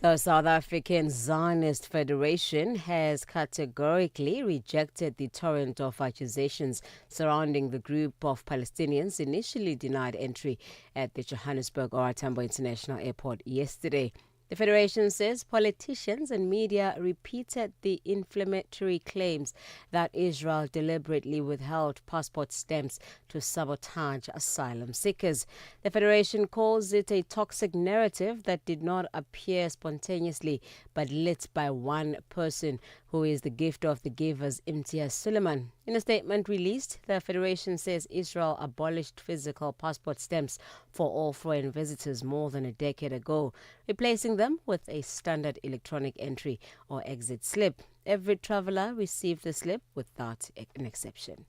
The South African Zionist Federation has categorically rejected the torrent of accusations surrounding the group of Palestinians initially denied entry at the Johannesburg OR Tambo International Airport yesterday. The Federation says politicians and media repeated the inflammatory claims that Israel deliberately withheld passport stamps to sabotage asylum seekers. The Federation calls it a toxic narrative that did not appear spontaneously but lit by one person, who is the gift of the givers, Imtiaz Suleiman. In a statement released, the Federation says Israel abolished physical passport stamps for all foreign visitors more than a decade ago, replacing them with a standard electronic entry or exit slip. Every traveller received the slip without an exception.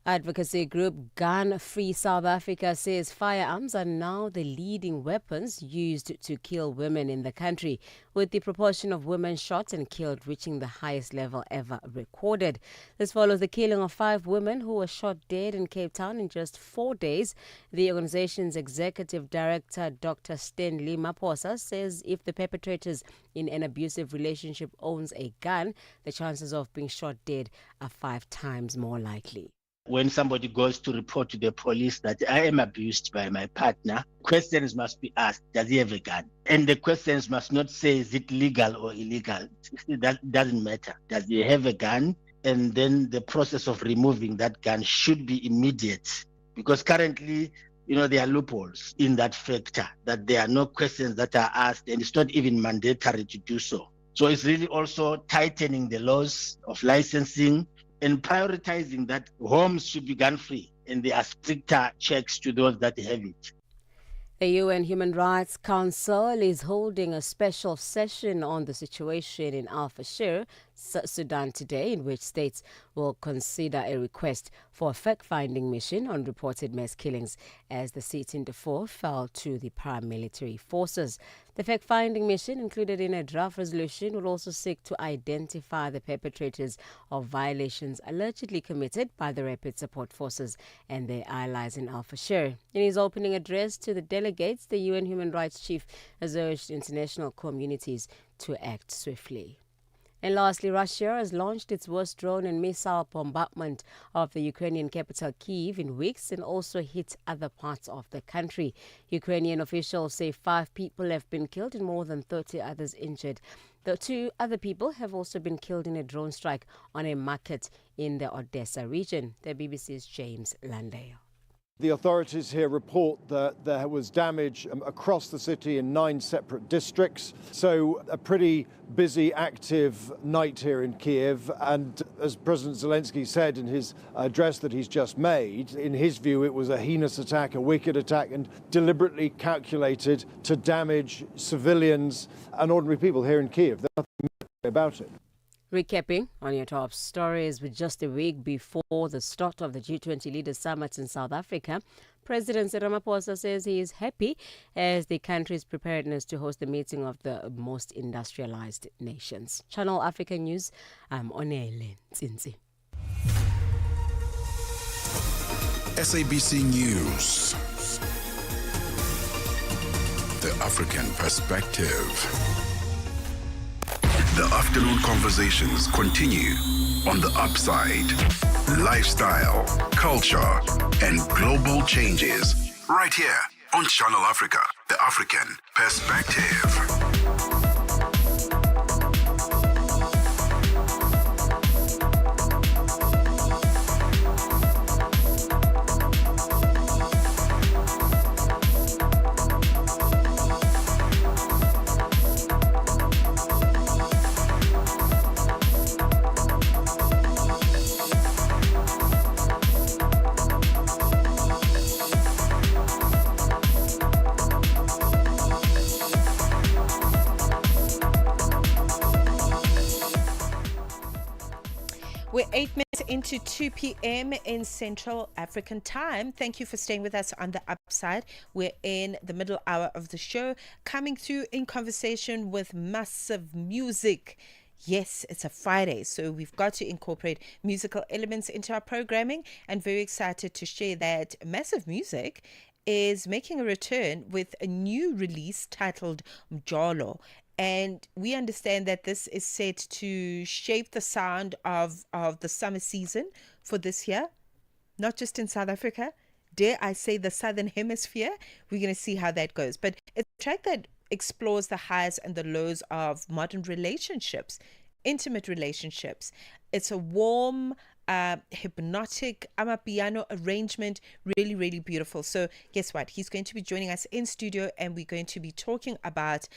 Advocacy group Gun Free South Africa says firearms are now the leading weapons used to kill women in the country, with the proportion of women shot and killed reaching the highest level ever recorded. This follows the killing of 5 women who were shot dead in Cape Town in just 4 days. The organization's executive director, Dr. Stanley Maposa, says if the perpetrators in an abusive relationship owns a gun, the chances of being shot dead are 5 times more likely. When somebody goes to report to the police that I am abused by my partner, questions must be asked, does he have a gun? And the questions must not say, is it legal or illegal? That doesn't matter. Does he have a gun? And then the process of removing that gun should be immediate. Because currently, there are loopholes in that factor, that there are no questions that are asked, and it's not even mandatory to do so. So it's really also tightening the laws of licensing and prioritizing that homes should be gun-free, and there are stricter checks to those that have it. The UN Human Rights Council is holding a special session on the situation in Al Fashir, Sudan today, in which states will consider a request for a fact-finding mission on reported mass killings as the sit in Darfur fell to the paramilitary forces. The fact-finding mission, included in a draft resolution, will also seek to identify the perpetrators of violations allegedly committed by the Rapid Support Forces and their allies in Al Fashir. In his opening address to the delegates, the UN Human Rights Chief has urged international communities to act swiftly. And lastly, Russia has launched its worst drone and missile bombardment of the Ukrainian capital Kyiv in weeks and also hit other parts of the country. Ukrainian officials say 5 people have been killed and more than 30 others injured. The 2 other people have also been killed in a drone strike on a market in the Odessa region. The BBC's James Landale. The authorities here report that there was damage across the city in 9 separate districts. So a pretty busy, active night here in Kiev. And as President Zelensky said in his address that he's just made, in his view, it was a heinous attack, a wicked attack, and deliberately calculated to damage civilians and ordinary people here in Kiev. There's nothing about it. Recapping on your top stories, with just a week before the start of the G20 Leaders Summit in South Africa, President Cyril Ramaphosa says he is happy as the country's preparedness to host the meeting of the most industrialized nations. Channel Africa News, I'm Onele Nzinzi. SABC News. The African Perspective. The afternoon conversations continue on The Upside. Lifestyle, culture, and global changes. Right here on Channel Africa, The African Perspective. We're 8 minutes into 2 p.m. in Central African time. Thank you for staying with us on The Upside. We're in the middle hour of the show, coming through in conversation with massive music. Yes, it's a Friday, so we've got to incorporate musical elements into our programming, and very excited to share that Massive Music is making a return with a new release titled Mjolo. And we understand that this is set to shape the sound of the summer season for this year, not just in South Africa, dare I say the Southern Hemisphere. We're going to see how that goes. But it's a track that explores the highs and the lows of modern relationships, intimate relationships. It's a warm, hypnotic amapiano arrangement, really, really beautiful. So guess what? He's going to be joining us in studio, and we're going to be talking about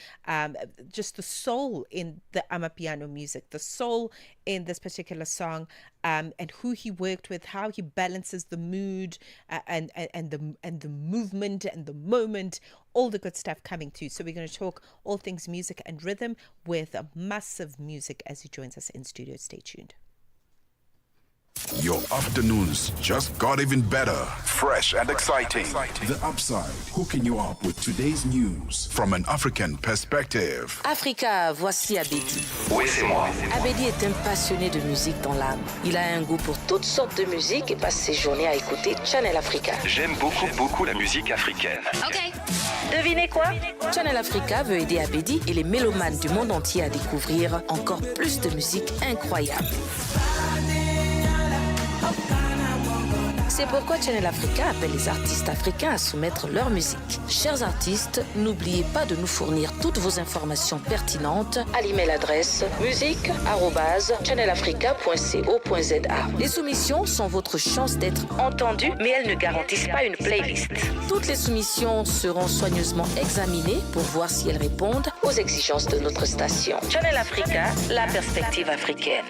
just the soul in the amapiano music, the soul in this particular song, and who he worked with, how he balances the mood and the movement and the moment, all the good stuff coming through. So we're going to talk all things music and rhythm with Massive Music as he joins us in studio. Stay tuned. Your afternoons just got even better. Fresh and exciting. The Upside, hooking you up with today's news from an African perspective. Africa, voici Abedi. Oui, c'est moi. Abedi est un passionné de musique dans l'âme. Il a un goût pour toutes sortes de musique et passe ses journées à écouter Channel Africa. J'aime beaucoup la musique africaine. Ok. Devinez quoi? Channel Africa veut aider Abedi et les mélomanes du monde entier à découvrir encore plus de musique incroyable. C'est pourquoi Channel Africa appelle les artistes africains à soumettre leur musique. Chers artistes, n'oubliez pas de nous fournir toutes vos informations pertinentes à l'email adresse musique@channelafrica.co.za. Les soumissions sont votre chance d'être entendues, mais elles ne garantissent pas une playlist. Toutes les soumissions seront soigneusement examinées pour voir si elles répondent aux exigences de notre station. Channel Africa, la perspective africaine.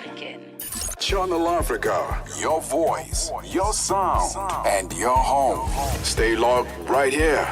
Channel Africa, your voice, your sound, and your home. Stay logged right here.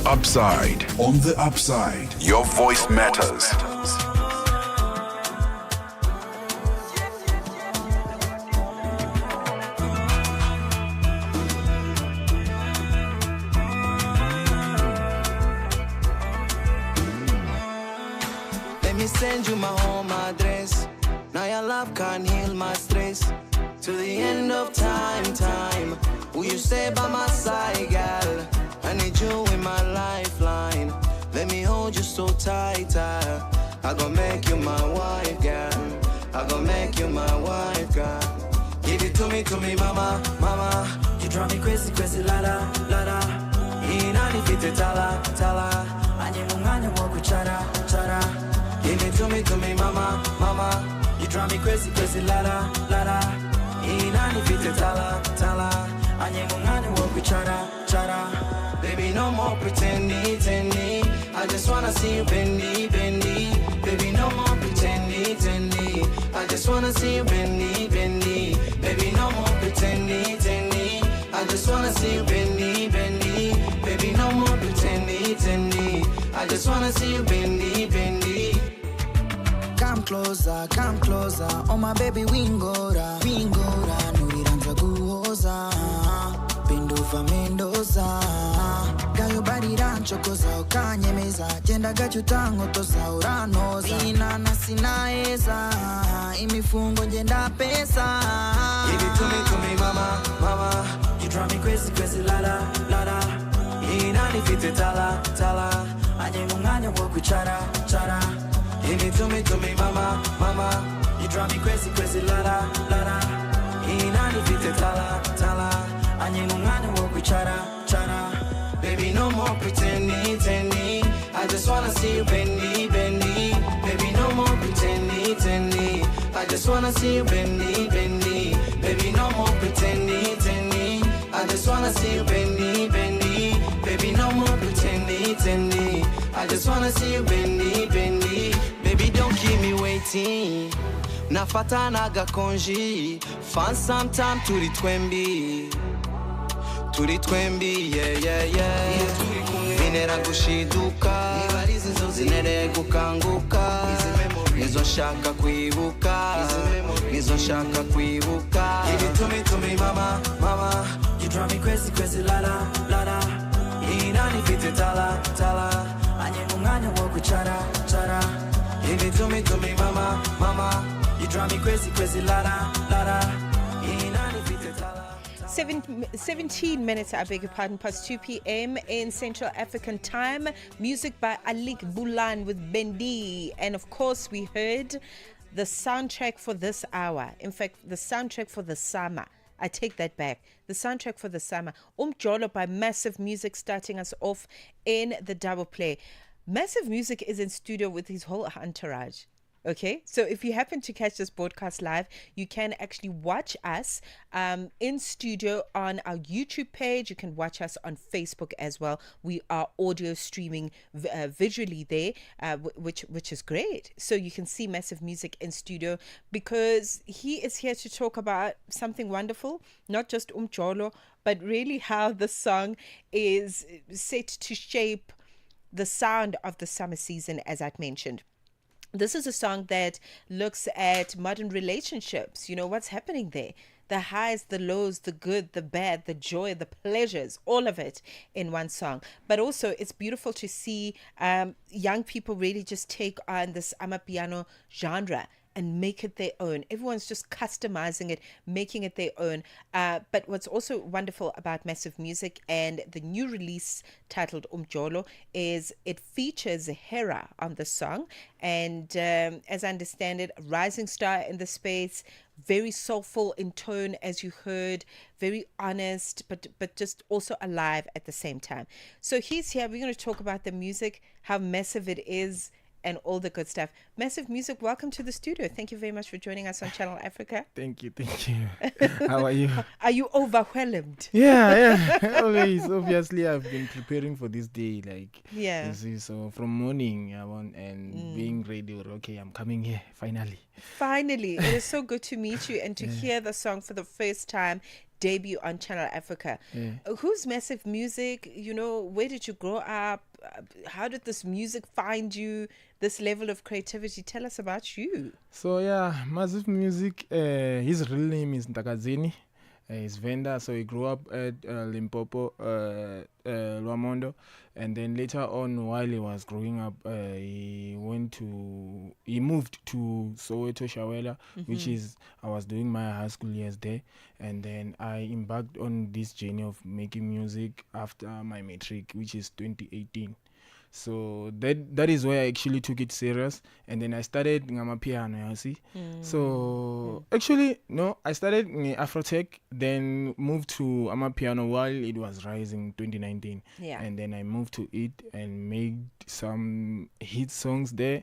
Upside. On the Upside, your voice matters. Let me send you my home address. Now your love can heal my stress. To the end of time. Will you stay by my side, girl? I need you in my lifeline. Let me hold you so tight. I gon' make you my wife, girl. I gon' make you my wife, girl. Give it to me, mama. You drive me crazy, la. Inani fite tala. Anyemunganya woku chara. Give it to me, mama. You drive me crazy, la. Inani fite tala. Anyemunganya woku chara. Baby, no more pretending. I just wanna see you bendy. Baby, no more pretending. I just wanna see you bendy. Baby, no more pretending. I just wanna see you bendy. Baby, no more pretending. I just wanna see you bendy. Come closer. Oh my baby, wingora. Nuriranza guhoza. Penduva Mendoza. Gayo bari rancho koza ukanyemeza. Jenda gachutango tosa uranoza. Inana sinaeza. Imifungo jenda pesa. Give it to me, mama. You drive me crazy, la. Inani fite tala. Anyemunganya woku chara. Give it to me, mama. You drive me crazy, la. Inani fite tala. Anyemunganya woku chara. Baby, no more pretending. I just wanna see you bendy. Baby, no more pretending. I just wanna see you bendy. Baby, no more pretending. I just wanna see you bendy. Baby, no more pretending. I just wanna see you bendy. Baby, don't keep me waiting. Nafata naga konji. Find some time to the twembi, yeah. Binera gushiduka, zinere gukanguka, nizo shaka kwibuka. Give it to me, mama. You drive me crazy, la. Inani fite tala. Anyemunganya woku chara. Give it to me, mama. You drive me crazy, la. Inani fite tala. 17 minutes, I beg your pardon, past 2 p.m. in Central African time. Music by Alik Bulan with Bendi. And of course, we heard the soundtrack for this hour. In fact, the soundtrack for the summer. I take that back. The soundtrack for the summer. Jolo by Massive Music, starting us off in the double play. Massive Music is in studio with his whole entourage. Okay, so if you happen to catch this broadcast live, you can actually watch us in studio on our YouTube page. You can watch us on Facebook as well. We are audio streaming visually there, which is great. So you can see Massive Music in studio because he is here to talk about something wonderful, not just Jolo, but really how the song is set to shape the sound of the summer season, as I'd mentioned. This is a song that looks at modern relationships, what's happening there. The highs, the lows, the good, the bad, the joy, the pleasures, all of it in one song. But also it's beautiful to see young people really just take on this amapiano genre and make it their own. Everyone's just customizing it, making it their own. But what's also wonderful about Massive Music and the new release titled Jolo is it features Hera on the song. And as I understand it, a rising star in the space, very soulful in tone, as you heard, very honest, but just also alive at the same time. So he's here. We're going to talk about the music, how massive it is, and all the good stuff. Massive Music, welcome to the studio. Thank you very much for joining us on Channel Africa. Thank you. How are you? Are you overwhelmed? Yeah. Always. Obviously, I've been preparing for this day. Yeah. You see, so from morning, being ready. Okay, I'm coming here finally. Finally, it is so good to meet you and to hear the song for the first time. debut on Channel Africa. Who's Massive Music? Where did you grow up? How did this music find you? This level of creativity. Tell us about you. So Massive Music, his real name is Ntakazini. He's Venda, so he grew up at Limpopo, Lwamondo, and then later on, while he was growing up, he moved to Soweto, Shawela, which is, I was doing my high school years there, and then I embarked on this journey of making music after my matric, which is 2018. So that is where I actually took it serious, and then I started ngama piano, you see. So actually no, I started in Afrotech, then moved to Amapiano while it was rising 2019. And then I moved to it and made some hit songs there,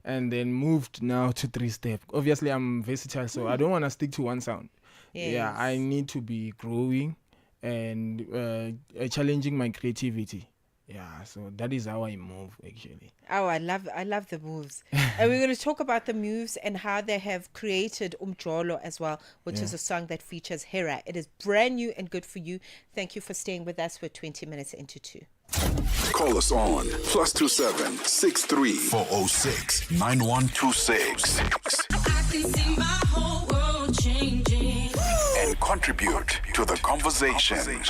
and then moved now to 3-step. Obviously I'm versatile, so I don't want to stick to one sound. Yeah, I need to be growing and challenging my creativity. Yeah, so that is how I move actually. Oh, I love the moves. And we're going to talk about the moves and how they have created Umjolo as well, which is a song that features Hera. It is brand new and good for you. Thank you for staying with us. We're 20 minutes into 2. Call us on +27 63 406 9126 and contribute to the conversation.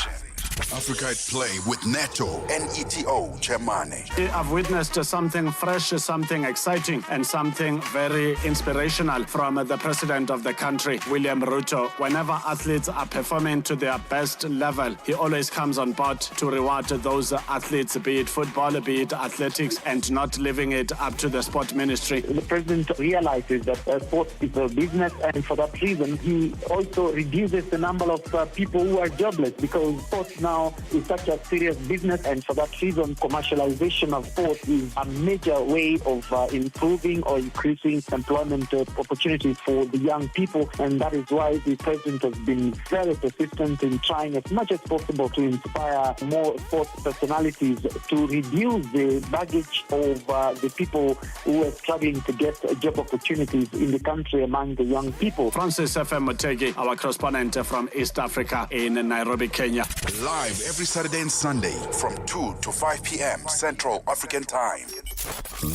Africa at Play with Neto and ETO Chemane. I've witnessed something fresh, something exciting, and something very inspirational from the president of the country, William Ruto. Whenever athletes are performing to their best level, he always comes on board to reward those athletes, be it football, be it athletics, and not leaving it up to the sport ministry. The president realizes that sports is a business, and for that reason, he also reduces the number of people who are jobless, because sports now is such a serious business, and for that reason, commercialization of sport is a major way of improving or increasing employment opportunities for the young people, and that is why the president has been very persistent in trying as much as possible to inspire more sports personalities to reduce the baggage of the people who are struggling to get job opportunities in the country among the young people. Francis FM Mutegi, our correspondent from East Africa in Nairobi, Kenya. Live every Saturday and Sunday from 2 to 5 p.m. Central African Time.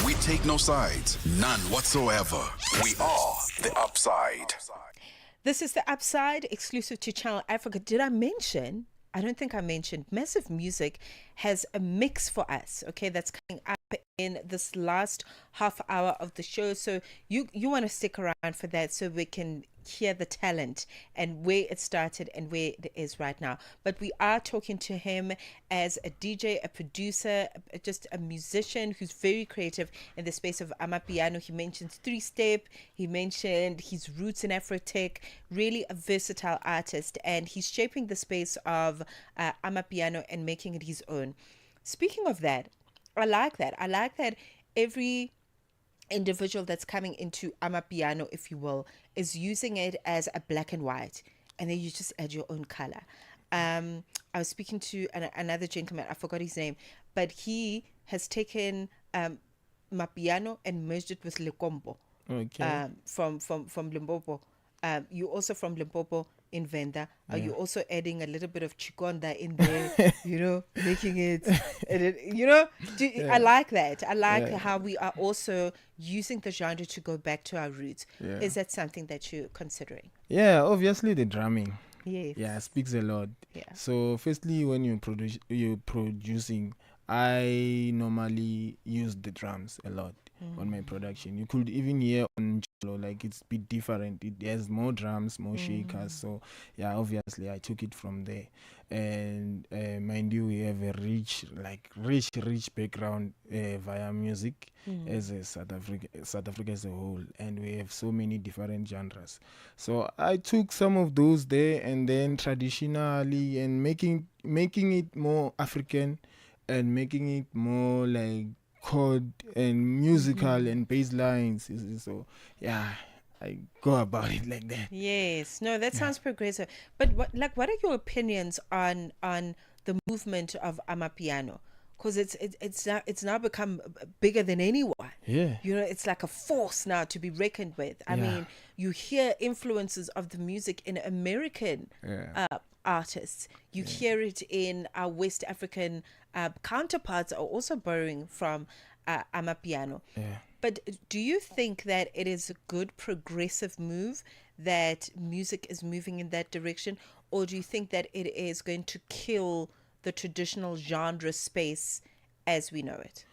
We take no sides, none whatsoever. We are the Upside. This is the Upside, exclusive to Channel Africa. Did I mention? I don't think I mentioned. Massive Music has a mix for us, okay, that's coming up in this last half hour of the show. So you want to stick around for that so we can hear the talent and where it started and where it is right now. But we are talking to him as a DJ, a producer, just a musician who's very creative in the space of Amapiano. He mentions 3-step, he mentioned his roots in Afrotech, really a versatile artist, and he's shaping the space of Amapiano and making it his own. Speaking of that, I like that every individual that's coming into Amapiano, if you will, is using it as a black and white, and then you just add your own color. I was speaking to another gentleman, I forgot his name, but he has taken Mapiano and merged it with Lekombo. Okay. From Limpopo. You also from Limpopo in Venda. Are you also adding a little bit of Chikonda in there, making it, I like that. I like how we are also using the genre to go back to our roots. Yeah. Is that something that you're considering? Yeah, obviously the drumming. Yes. Yeah, speaks a lot. Yeah. So firstly, when you're producing, I normally use the drums a lot on my production. You could even hear on Jolo, like it's a bit different. It has more drums, more shakers. So yeah, obviously I took it from there. And mind you, we have a rich background via music as a South Africa as a whole, and we have so many different genres. So I took some of those there, and then traditionally, and making it more African, and making it more like chord and musical and bass lines. So yeah, I go about it like that. Yes, no, that sounds progressive. But what are your opinions on the movement of Amapiano? Because it's now become bigger than anyone. Yeah. It's like a force now to be reckoned with. I mean, you hear influences of the music in American artists. You hear it in our West African counterparts are also borrowing from Amapiano. Yeah. But do you think that it is a good progressive move that music is moving in that direction, or do you think that it is going to kill the traditional genre space as we know it?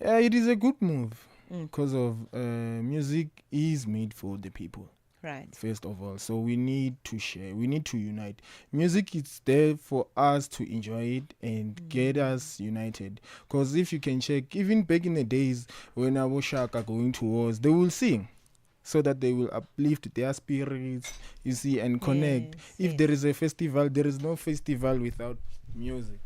Yeah, it is a good move because of music is made for the people. Right. First of all, so we need to share, we need to unite. Music is there for us to enjoy it and get us united. Because if you can check, even back in the days when our Shaka are going to wars, they will sing so that they will uplift their spirits, you see, and connect. If there is a festival, there is no festival without music.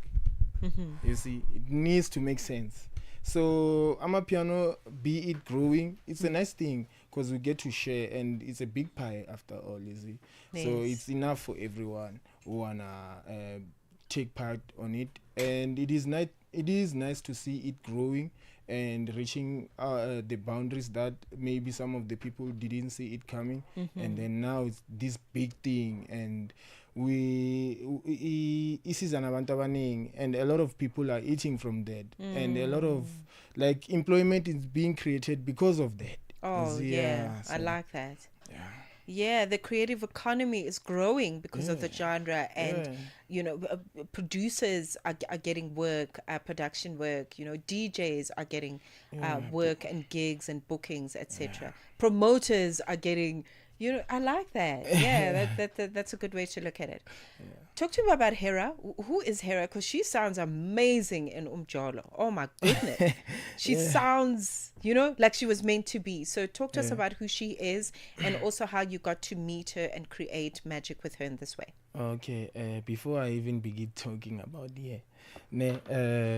You see, it needs to make sense. So Amapiano, be it growing, it's a nice thing because we get to share, and it's a big pie after all, you see. So Yes. it's enough for everyone who wanna take part on it, and it is nice. It is nice to see it growing and reaching the boundaries that maybe some of the people didn't see it coming, and then now it's this big thing, and isizana abantu abaningi, and a lot of people are eating from that, and a lot of like employment is being created because of that. Oh, yeah. I like that. Yeah, the creative economy is growing because of the genre, and you know, producers are getting work, production work. You know, DJs are getting work and gigs and bookings, etc. Promoters are getting. You know, I like that. Yeah, that's a good way to look at it. Talk to me about Hera. Who is Hera? Because she sounds amazing in Umjolo. Oh my goodness. She sounds, you know, like she was meant to be. So talk to us about who she is and also how you got to meet her and create magic with her in this way. Okay, before I even begin talking about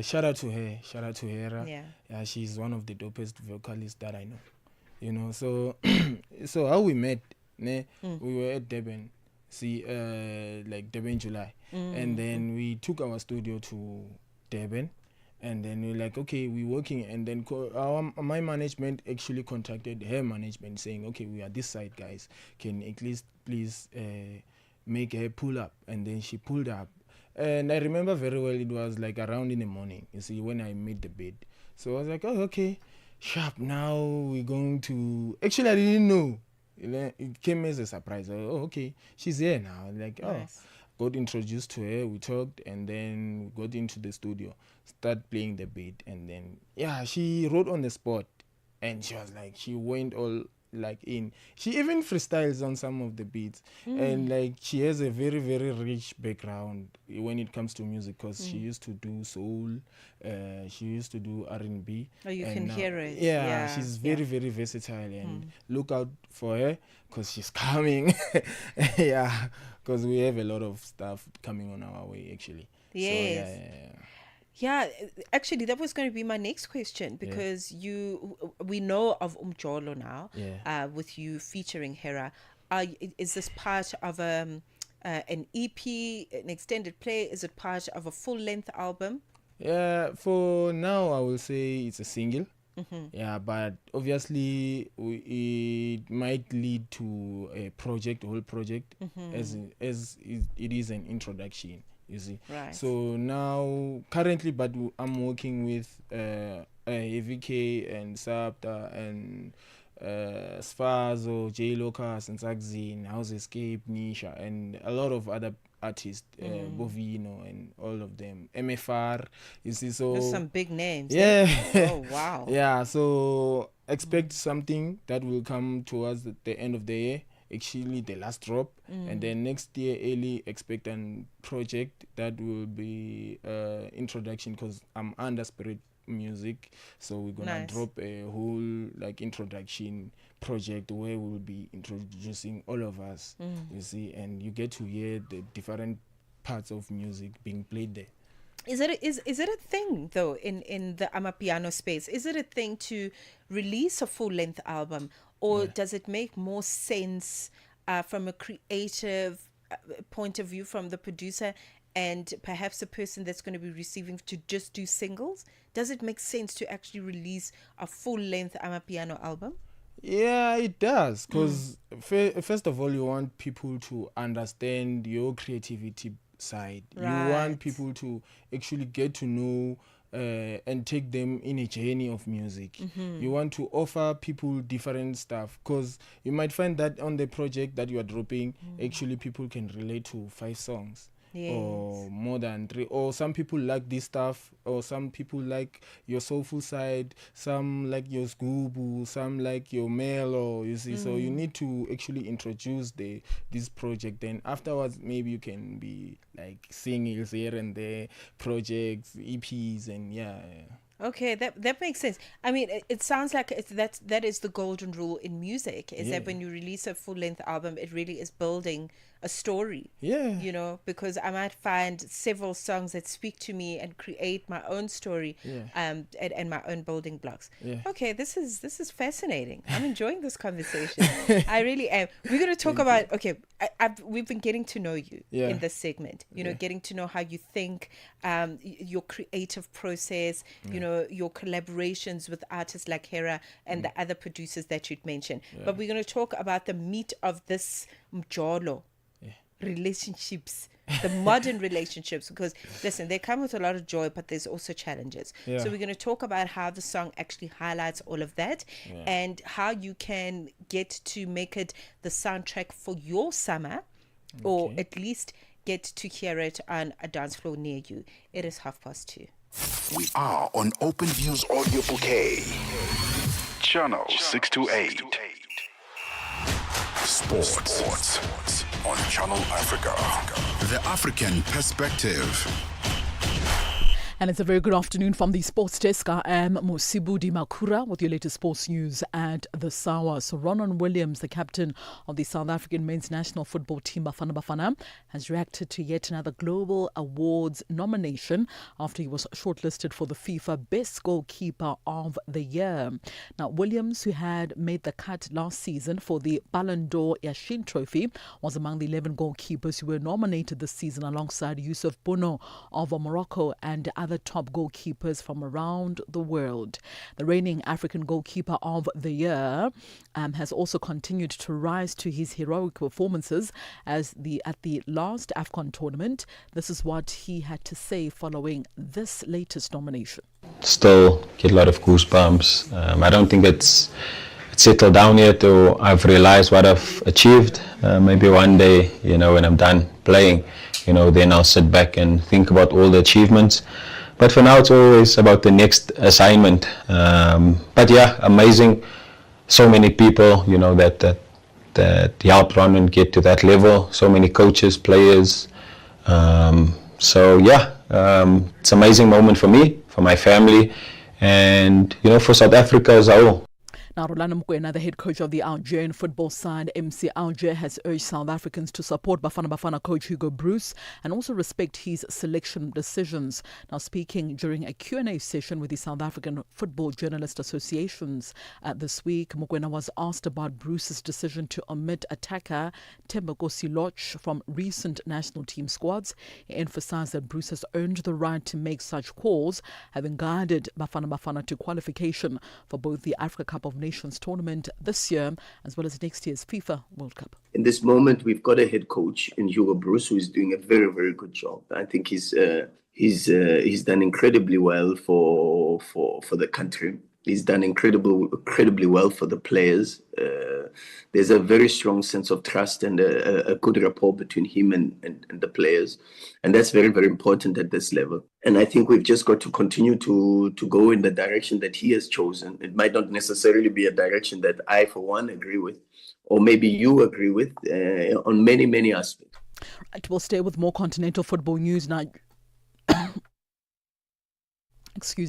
shout out to her. Shout out to Hera. Yeah, she's one of the dopest vocalists that I know. You know, so so how we met, we were at Durban, like Durban July, and then we took our studio to Durban, and then we're like, okay, we're working, and then my management actually contacted her management saying, okay, we are this side, guys, can at least please make her pull up, and then she pulled up. And I remember very well, it was like around in the morning, you see, when I made the bed. So I was like, oh, okay, sharp, now we're going to... Actually, I didn't know. It came as a surprise. Oh, okay, she's here now. Like, Nice. got introduced to her, we talked, and then we got into the studio, start playing the beat, and then, she wrote on the spot, and she was like, she went all like in. She even freestyles on some of the beats, and like she has a very, very rich background when it comes to music, because she used to do soul, she used to do R&B. Oh, you can hear it. Yeah, she's very, very versatile, and look out for her because she's coming. Because we have a lot of stuff coming on our way, actually. Yes. So, yeah, actually, that was going to be my next question, because we know of Umjolo now, with you featuring Hera. Is this part of an EP, an extended play? Is it part of a full-length album? Yeah, for now, I will say it's a single. Yeah, but obviously it might lead to a whole project, as it is an introduction. You see, right? So now, currently, but I'm working with AVK and Sapta and Sfazo, J Locas and Saxin, House Escape, Nisha, and a lot of other artists, Bovino and all of them, MFR. You see, so there's some big names. Yeah. Oh wow. Yeah. So expect something that will come towards the end of the year. Actually, the last drop, and then next year early expect an project that will be introduction, because I'm under Spirit Music, so we're gonna drop a whole like introduction project where we'll be introducing all of us. You see, and you get to hear the different parts of music being played there. Is it a thing though in the Amapiano space? Is it a thing to release a full length album, or does it make more sense from a creative point of view from the producer and perhaps the person that's going to be receiving to just do singles? Does it make sense to actually release a full length Amapiano album? Yeah, it does. Because first of all, you want people to understand your creativity side. You want people to actually get to know and take them in a journey of music. You want to offer people different stuff, because you might find that on the project that you are dropping, actually people can relate to 5 songs. Or more than 3, or some people like this stuff, or some people like your soulful side, some like your scubu, some like your mellow, you see. So you need to actually introduce this project, then afterwards maybe you can be like singles here and there, projects, EPs, and yeah. Okay, that makes sense. I mean, it sounds like that is the golden rule in music, is that when you release a full-length album, it really is building a story. Yeah. You know, because I might find several songs that speak to me and create my own story, and my own building blocks. Yeah. Okay, this is fascinating. I'm enjoying this conversation. I really am. We're going to talk about, we've been getting to know you in this segment, you know, getting to know how you think, your creative process, you know, your collaborations with artists like Hera and the other producers that you'd mentioned. But we're going to talk about the meat of this mjolo relationships, the modern relationships, because listen, they come with a lot of joy, but there's also challenges. So we're going to talk about how the song actually highlights all of that, and how you can get to make it the soundtrack for your summer, or at least get to hear it on a dance floor near you. It is 2:30. We are on Open Views Audio Bouquet. Channel 628. Sports on Channel Africa. The African Perspective. And it's a very good afternoon from the sports desk. I am Mosibudi Makura with your latest sports news at the Sawa. So Ronan Williams, the captain of the South African men's national football team Bafana Bafana, has reacted to yet another Global Awards nomination after he was shortlisted for the FIFA Best Goalkeeper of the Year. Now, Williams, who had made the cut last season for the Ballon d'Or Yashin Trophy, was among the 11 goalkeepers who were nominated this season alongside Yusuf Bono of Morocco and other top goalkeepers from around the world. The reigning African goalkeeper of the year has also continued to rise to his heroic performances at the last AFCON tournament. This is what he had to say following this latest nomination. Still get a lot of goosebumps. I don't think it's settled down yet, or I've realized what I've achieved. Maybe one day, you know, when I'm done playing, you know, then I'll sit back and think about all the achievements. But for now, it's always about the next assignment. But yeah, amazing. So many people, you know, that helped Ronan get to that level. So many coaches, players. So yeah, it's an amazing moment for me, for my family, and, you know, for South Africa as a whole. Now, Rolando Mokoena, the head coach of the Algerian football side, MC Alger, has urged South Africans to support Bafana Bafana coach Hugo Bruce and also respect his selection decisions. Now, speaking during a Q&A session with the South African Football Journalist Associations this week, Mokoena was asked about Bruce's decision to omit attacker Thembeko Siloch from recent national team squads. He emphasized that Bruce has earned the right to make such calls, having guided Bafana Bafana to qualification for both the Africa Cup of Nations tournament this year as well as next year's FIFA World Cup. In this moment, we've got a head coach in Hugo Bruce who is doing a very, very good job. I think he's done incredibly well for the country. He's done incredibly well for the players. There's a very strong sense of trust and a good rapport between him and the players. And that's very, very important at this level. And I think we've just got to continue to go in the direction that he has chosen. It might not necessarily be a direction that I, for one, agree with, or maybe you agree with on many, many aspects. Right, we'll stay with more continental football news now.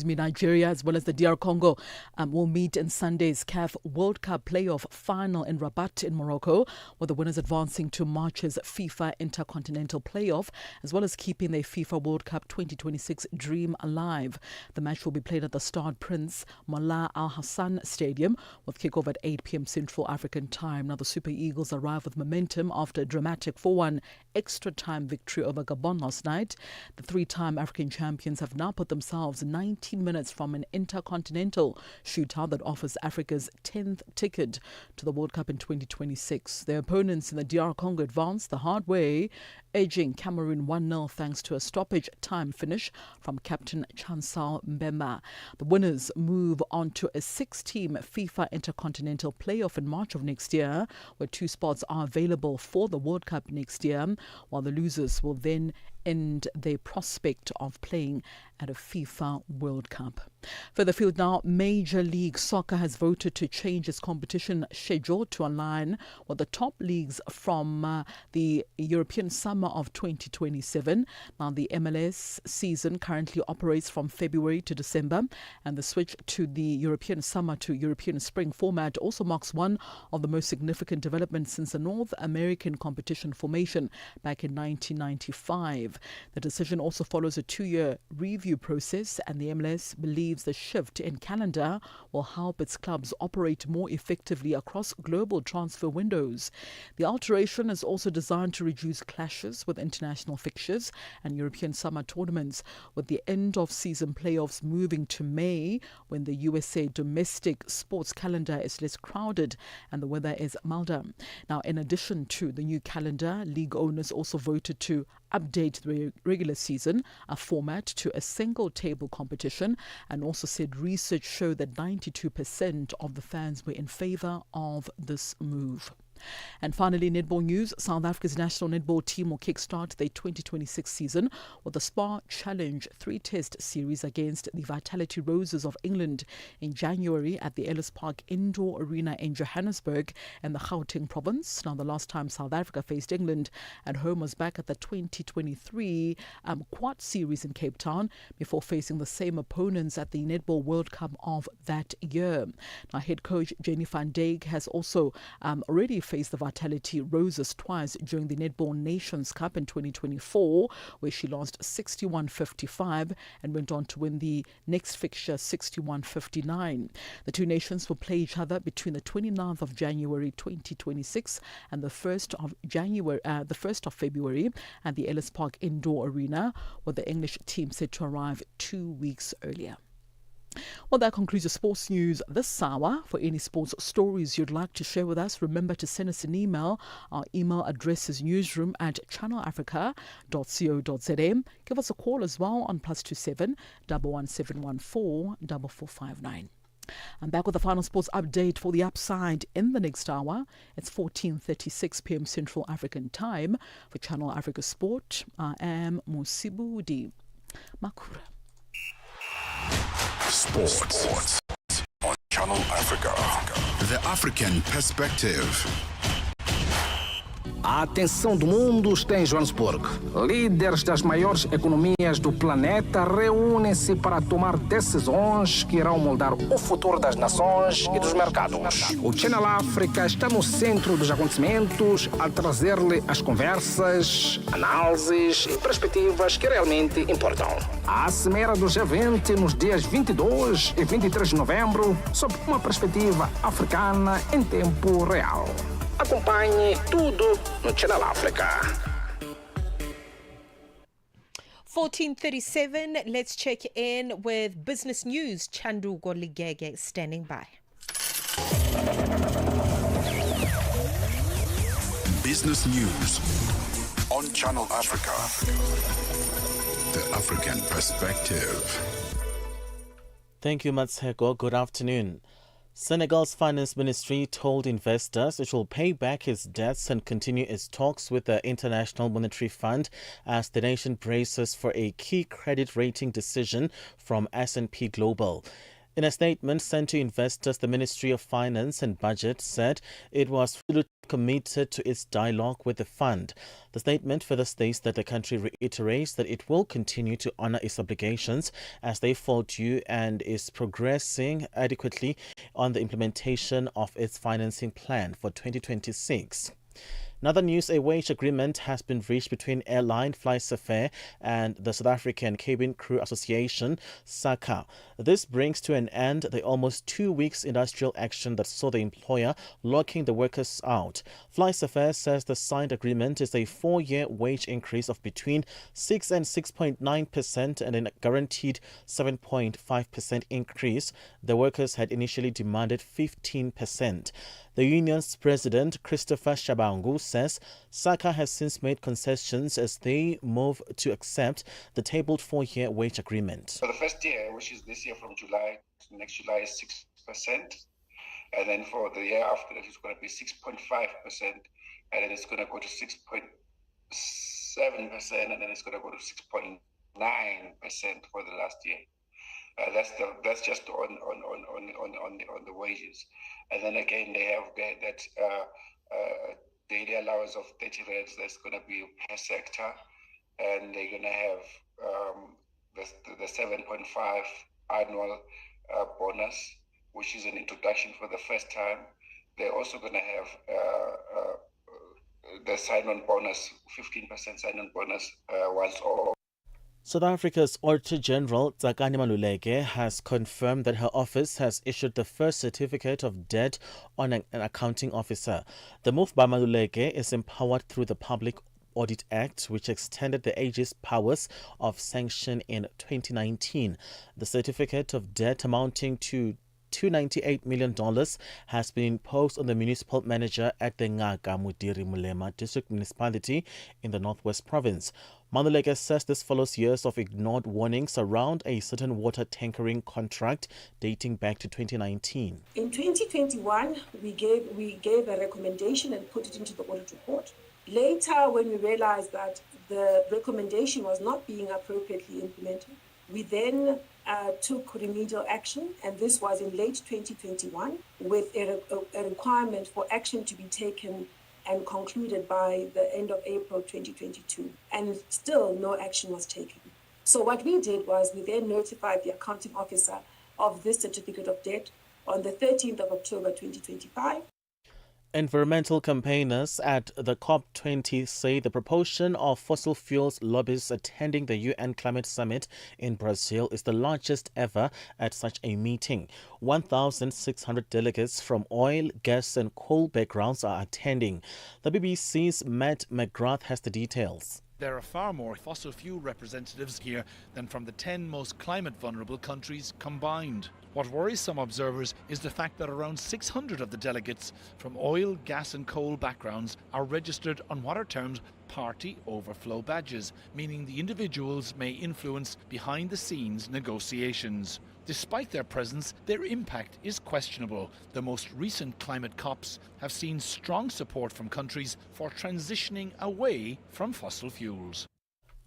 Nigeria as well as the DR Congo will meet in Sunday's CAF World Cup playoff final in Rabat in Morocco, with the winners advancing to March's FIFA Intercontinental Playoff, as well as keeping their FIFA World Cup 2026 dream alive. The match will be played at the Stade Prince Mullah Al Hassan Stadium, with kickoff at 8 p.m. Central African time. Now, the Super Eagles arrive with momentum after a dramatic 4-1 extra time victory over Gabon last night. The three-time African champions have now put themselves 9 19 minutes from an intercontinental shootout that offers Africa's 10th ticket to the World Cup in 2026. Their opponents in the DR Congo advanced the hard way, edging Cameroon 1-0 thanks to a stoppage time finish from captain Chancel Mbemba. The winners move on to a 6-team FIFA Intercontinental playoff in March of next year, where 2 spots are available for the World Cup next year, while the losers will then end their prospect of playing at a FIFA World Cup. Further afield now, Major League Soccer has voted to change its competition schedule to align with the top leagues from the European summer of 2027. Now, the MLS season currently operates from February to December, and the switch to the European summer to European spring format also marks one of the most significant developments since the North American competition formation back in 1995. The decision also follows a 2-year review process, and the MLS believes the shift in calendar will help its clubs operate more effectively across global transfer windows. The alteration is also designed to reduce clashes with international fixtures and European summer tournaments, with the end of season playoffs moving to May, when the USA domestic sports calendar is less crowded and the weather is milder. Now, in addition to the new calendar, league owners also voted to update the regular season, a format, to a single table competition, and also said research showed that 92% of the fans were in favour of this move. And finally, netball news. South Africa's national netball team will kickstart their 2026 season with the Spa Challenge 3-test series against the Vitality Roses of England in January at the Ellis Park Indoor Arena in Johannesburg in the Gauteng province. Now, the last time South Africa faced England at home was back at the 2023 Quad Series in Cape Town, before facing the same opponents at the Netball World Cup of that year. Now, head coach Jenny van Dijk has also already faced the Vitality Roses twice during the Netball Nations Cup in 2024, where she lost 61-55 and went on to win the next fixture 61-59. The two nations will play each other between the 29th of January 2026 and the 1st of February at the Ellis Park Indoor Arena, with the English team set to arrive 2 weeks earlier. Well, that concludes the sports news this hour. For any sports stories you'd like to share with us, remember to send us an email. Our email address is newsroom@channelafrica.co.za. Give us a call as well on +27 11714 4459. I'm back with the final sports update for the Upside in the next hour. It's 14:36 p.m. Central African Time. For Channel Africa Sport, I am Musibudi Makura. Sports on Channel Africa. The African Perspective. A atenção do mundo está em Joanesburgo. Líderes das maiores economias do planeta reúnem-se para tomar decisões que irão moldar o futuro das nações e dos mercados. O Channel África está no centro dos acontecimentos, a trazer-lhe as conversas, análises e perspectivas que realmente importam. A cimeira do G20 nos dias 22 e 23 de novembro, sob uma perspectiva africana em tempo real. Acompanhe tudo no Channel Africa. 14:37. Let's check in with business news. Chandu Goligege standing by. Business news on Channel Africa. The African Perspective. Thank you, Mmatsheko. Good afternoon. Senegal's finance ministry told investors it will pay back its debts and continue its talks with the International Monetary Fund as the nation braces for a key credit rating decision from S&P Global. In a statement sent to investors, the Ministry of Finance and Budget said it was fully committed to its dialogue with the fund. The statement further states that the country reiterates that it will continue to honor its obligations as they fall due and is progressing adequately on the implementation of its financing plan for 2026. Another news, a wage agreement has been reached between airline FlySafair and the South African Cabin Crew Association, SACA. This brings to an end the almost 2 weeks industrial action that saw the employer locking the workers out. FlySafair says the signed agreement is a 4-year wage increase of between 6 and 6.9% and a guaranteed 7.5% increase. The workers had initially demanded 15%. The union's president, Christopher Shabangu, says SACA has since made concessions as they move to accept the tabled 4-year wage agreement. For the first year, which is this year from July to next July, is 6%. And then for the year after that, it's going to be 6.5%. And then it's going to go to 6.7%. And then it's going to go to 6.9% for the last year. That's just on the wages, and then again they have that daily allowance of 30 rands that's going to be per sector, and they're going to have the 7.5 annual bonus, which is an introduction for the first time. They're also going to have the sign-on bonus, 15% sign-on bonus once all. South Africa's Auditor General Tsakani Maluleke has confirmed that her office has issued the first certificate of debt on an accounting officer. The move by Maluleke is empowered through the Public Audit Act, which extended the AG's powers of sanction in 2019. The certificate of debt amounting to $298 million has been imposed on the municipal manager at the Ngaka Mudiri Mulema District Municipality in the Northwest Province. Maluleke says this follows years of ignored warnings around a certain water tankering contract dating back to 2019. In 2021, we gave a recommendation and put it into the audit report. Later, when we realized that the recommendation was not being appropriately implemented, we then took remedial action, and this was in late 2021 with a requirement for action to be taken and concluded by the end of April 2022, and still no action was taken. So what we did was we then notified the accounting officer of this certificate of debt on the 13th of October 2025. Environmental campaigners at the COP20 say the proportion of fossil fuels lobbyists attending the UN Climate Summit in Brazil is the largest ever at such a meeting. 1,600 delegates from oil, gas and coal backgrounds are attending. The BBC's Matt McGrath has the details. There are far more fossil fuel representatives here than from the 10 most climate vulnerable countries combined. What worries some observers is the fact that around 600 of the delegates from oil, gas and coal backgrounds are registered on what are termed party overflow badges, meaning the individuals may influence behind-the-scenes negotiations. Despite their presence, their impact is questionable. The most recent climate COPs have seen strong support from countries for transitioning away from fossil fuels.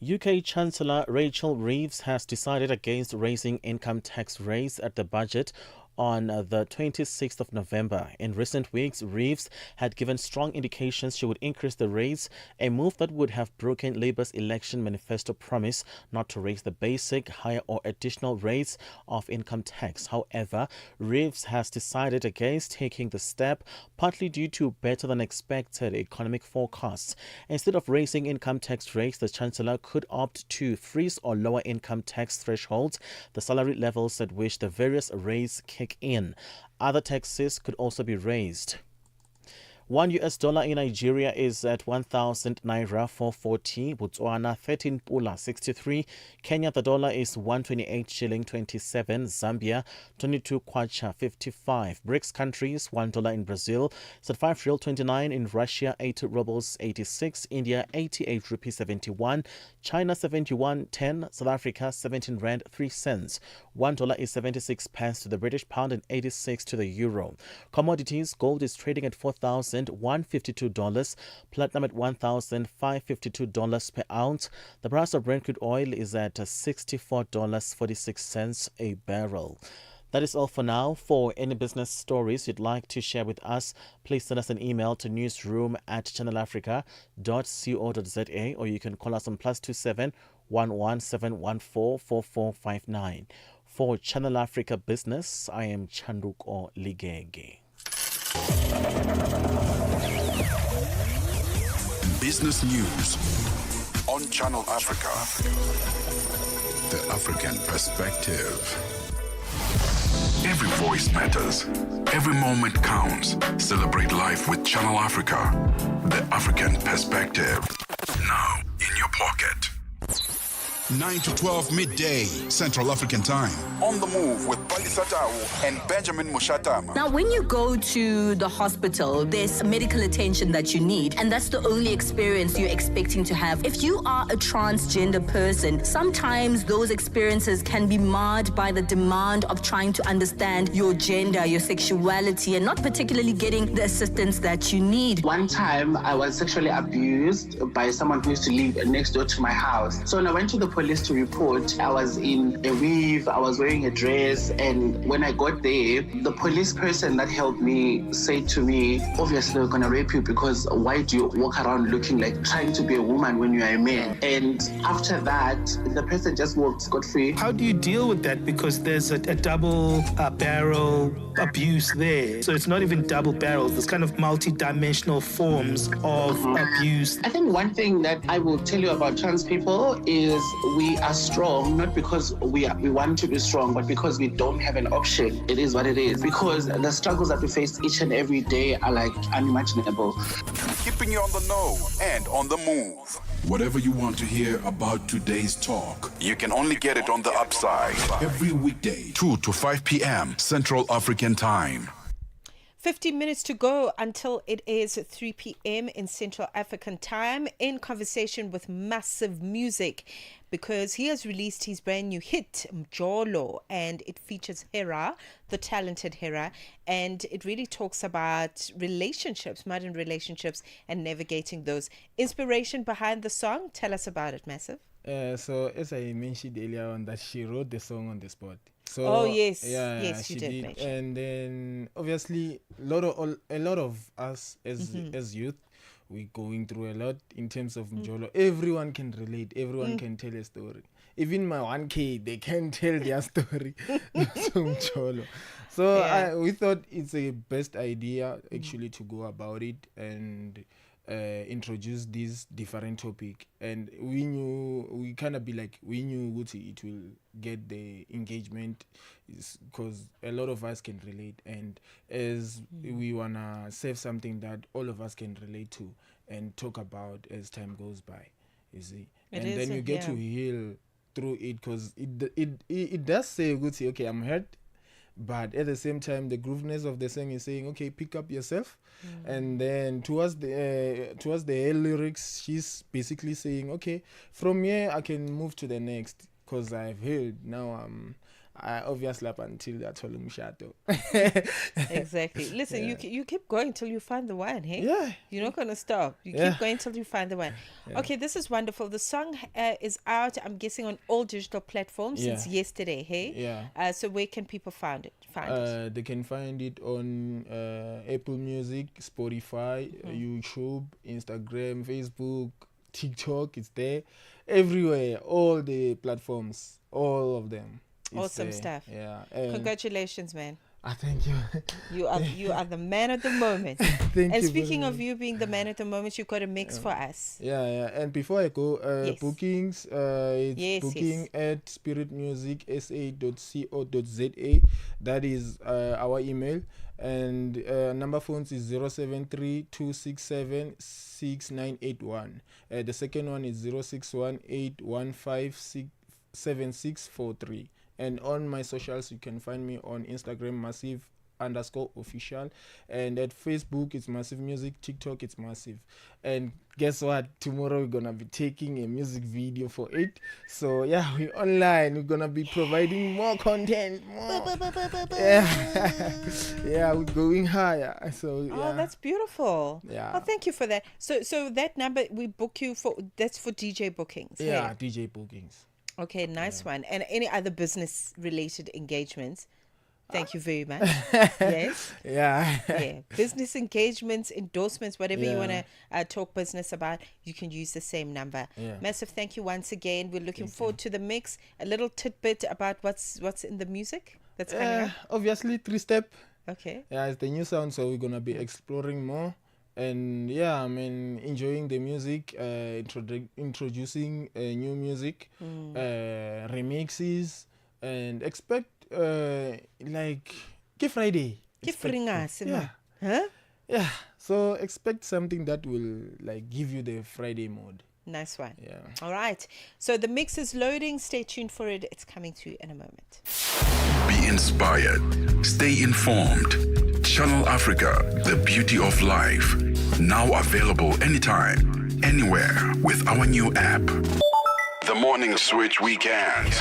UK Chancellor Rachel Reeves has decided against raising income tax rates at the budget on the 26th of November. In recent weeks, Reeves had given strong indications she would increase the rates, a move that would have broken Labour's election manifesto promise not to raise the basic, higher or additional rates of income tax. However, Reeves has decided against taking the step, partly due to better than expected economic forecasts. Instead of raising income tax rates, the Chancellor could opt to freeze or lower income tax thresholds, the salary levels at which the various rates kick in. Other taxes could also be raised. $1 in Nigeria is at 1,000 naira 440, Botswana 13 pula 63, Kenya the dollar is 128 shilling 27, Zambia 22 kwacha 55, BRICS countries $1 in Brazil is at 5 real 29, in Russia 8 rubles 86, India 88 rupees 71, China 71.10, South Africa 17 rand 3 cents. $1 is 76 pence to the British pound and 86 to the euro. Commodities: gold is trading at $4,152, platinum at $1,552 per ounce. The price of Brent crude oil is at $64.46 a barrel. That is all for now. For any business stories you'd like to share with us, please send us an email to newsroom@channelafrica.co.za, or you can call us on +27 11714 4459. For Channel Africa Business, I am Chanduko Ligege. Business news on Channel Africa. The African perspective. Every voice matters. Every moment counts. Celebrate life with Channel Africa. The African perspective. Now in your pocket. 9 to 12 midday, Central African Time. On the move with Palisa Tau and Benjamin Mushatama. Now, when you go to the hospital, there's medical attention that you need, and that's the only experience you're expecting to have. If you are a transgender person, sometimes those experiences can be marred by the demand of trying to understand your gender, your sexuality, and not particularly getting the assistance that you need. One time, I was sexually abused by someone who used to live next door to my house. So when I went to the police to report, I was in a weave, I was wearing a dress, and when I got there, the police person that helped me said to me, obviously we're gonna rape you because why do you walk around looking like trying to be a woman when you are a man? And after that, the person just walked scot-free. How do you deal with that? Because there's a double barrel abuse there. So it's not even double barrel, there's kind of multi-dimensional forms of abuse. I think one thing that I will tell you about trans people is we are strong, not because we want to be strong, but because we don't have an option. It is what it is. Because the struggles that we face each and every day are like unimaginable. Keeping you on the know and on the move. Whatever you want to hear about today's talk, you can only get it on the Upside. Every weekday, 2 to 5 p.m. Central African Time. 15 minutes to go until it is 3 p.m. in Central African Time, in conversation with Massive Music, because he has released his brand new hit, Mjolo, and it features Hera, the talented Hera, and it really talks about relationships, modern relationships, and navigating those. Inspiration behind the song, tell us about it, Massive. So as I mentioned earlier on, that she wrote the song on the spot. So oh yes, yes, you did mention. And then obviously a lot of us as youth, we're going through a lot in terms of Mjolo. Everyone can relate. Everyone can tell a story. Even my 1K, they can tell their story. Mjolo. So we thought it's a best idea actually to go about it and introduce this different topic, and we knew it will get the engagement because a lot of us can relate, and as we wanna save something that all of us can relate to and talk about as time goes by, you see, and then you get to heal through it, because it does say okay, I'm hurt, but at the same time the grooveness of the song is saying okay, pick up yourself. And then towards the lyrics, she's basically saying okay, from here I can move to the next because I've healed. Now I obviously up until that Mshato. Exactly. Listen, you keep going till you find the one, hey? Yeah. You're not gonna stop. You keep going till you find the one. Yeah. Okay, this is wonderful. The song is out, I'm guessing, on all digital platforms since yesterday, hey? Yeah. So where can people find it? They can find it on Apple Music, Spotify, YouTube, Instagram, Facebook, TikTok. It's there. Everywhere. All the platforms. All of them. Awesome stuff. Yeah. Congratulations, man. Thank you. You are the man at the moment. Thank and you. speaking of you being the man at the moment, you got a mix for us. Yeah. And before I go, bookings, it's booking at spiritmusicsa.co.za. That is our email. And number phones is 073-267-6981. The second one is 061-815-7643. And on my socials, you can find me on Instagram, massive_official, and at Facebook it's Massive Music, TikTok it's Massive. And guess what? Tomorrow we're gonna be taking a music video for it. So yeah, we're online. We're gonna be providing more content. Yeah, we're going higher. So yeah. Oh, that's beautiful. Yeah. Oh, thank you for that. So that number we book you for, that's for DJ bookings. Yeah, hey? DJ bookings. Okay, nice one. And any other business related engagements? Thank you very much. Yes. Yeah. Business engagements, endorsements, whatever you want to talk business about, you can use the same number. Yeah. Massive thank you once again. We're looking forward to the mix. A little tidbit about what's in the music that's coming up. Obviously, 3-step. Okay. Yeah, it's the new sound, so we're gonna be exploring more. And yeah, I mean, enjoying the music, introducing new music, remixes, and expect like Friday. Yeah. Huh? Yeah. So expect something that will like give you the Friday mood. Nice one. Yeah. All right. So the mix is loading. Stay tuned for it. It's coming to you in a moment. Be inspired. Stay informed. Channel Africa, the beauty of life. Now available anytime, anywhere with our new app. The Morning Switch Weekend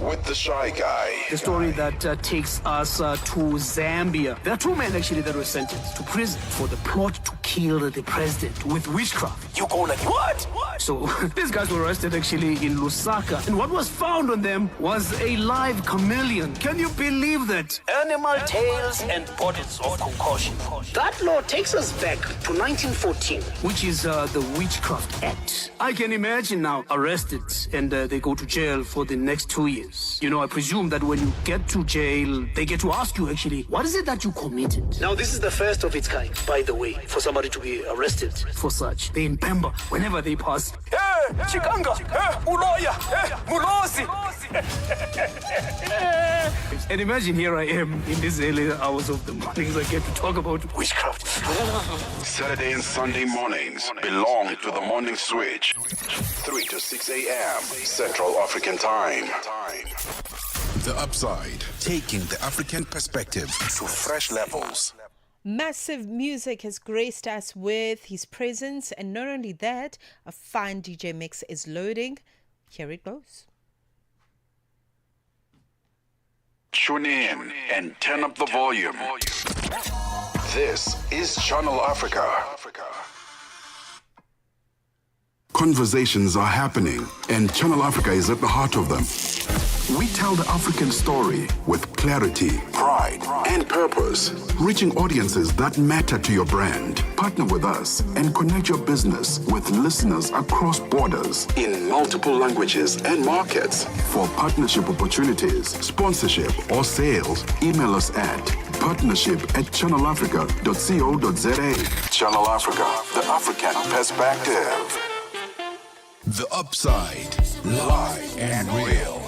with the Shy Guy. The story that takes us to Zambia. There are two men actually that were sentenced to prison for the plot to kill the president with witchcraft. You go like, what? So these guys were arrested actually in Lusaka. And what was found on them was a live chameleon. Can you believe that? Animal tails and bottles of concoction. That law takes us back to 1914, which is the Witchcraft Act. I can imagine now arrested and they go to jail for the next 2 years. You know, I presume that when you get to jail, they get to ask you actually, what is it that you committed? Now, this is the first of its kind, by the way, for somebody to be arrested for such. They in Pemba, whenever they pass, hey, Chikanga, hey, Uloya, hey, Mulosi. And imagine here I am in these early hours of the mornings, I get to talk about witchcraft. Saturday and Sunday mornings belong to the Morning Switch. 3 to 6 a.m. Central African Time. The Upside, taking the African perspective to fresh levels. Massive Music has graced us with his presence, and not only that, a fine DJ mix is loading. Here it goes. Tune in and turn up the volume. This is Channel Africa. Conversations are happening, and Channel Africa is at the heart of them. We tell the African story with clarity, pride, and purpose, reaching audiences that matter to your brand. Partner with us and connect your business with listeners across borders in multiple languages and markets. For partnership opportunities, sponsorship, or sales, email us at partnership@channelafrica.co.za. Channel Africa, the African perspective. The Upside, live and real.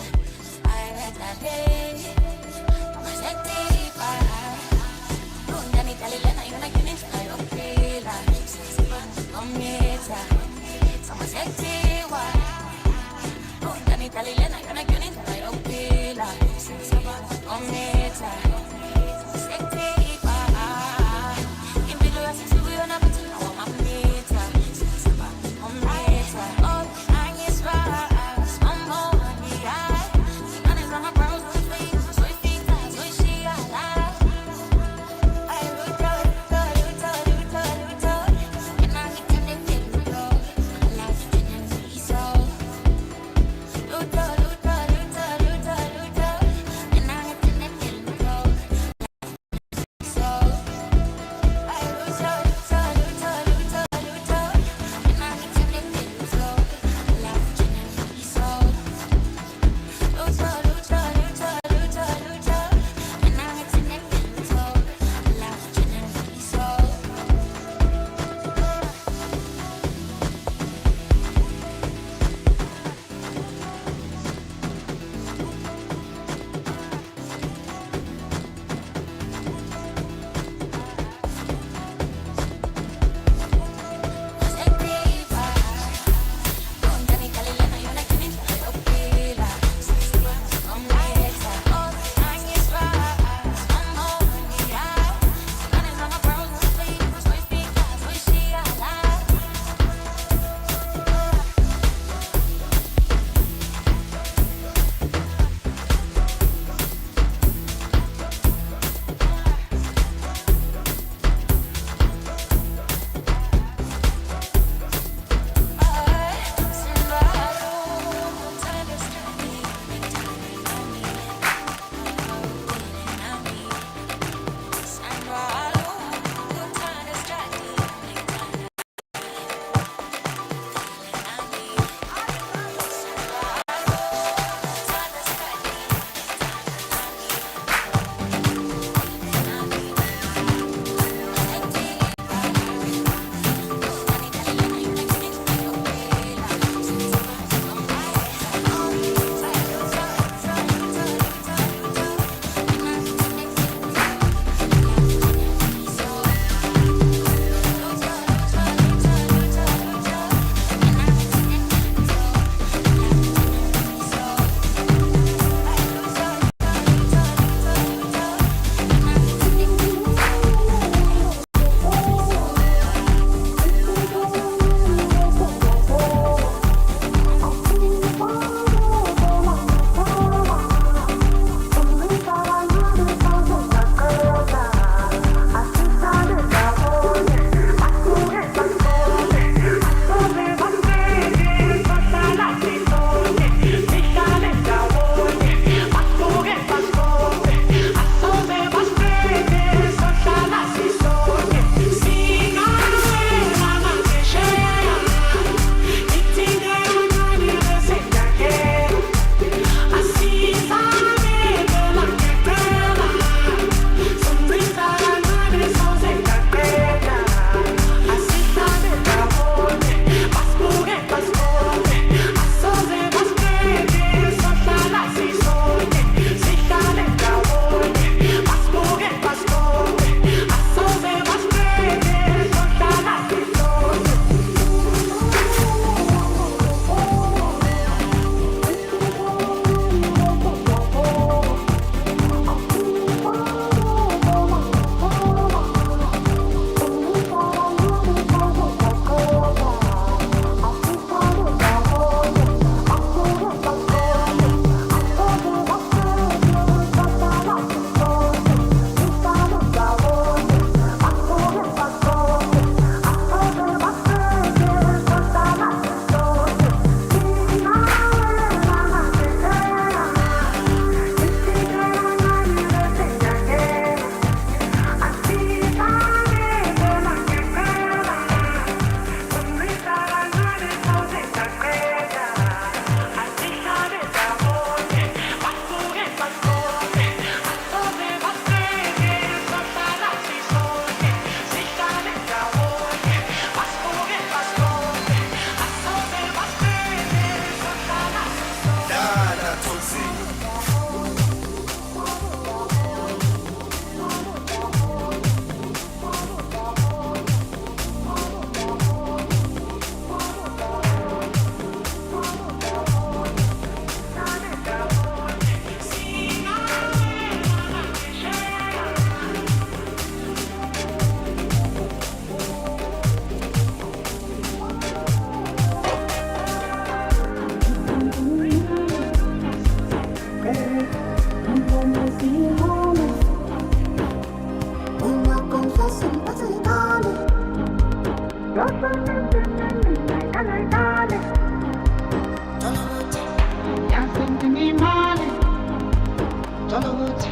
Tolobuti,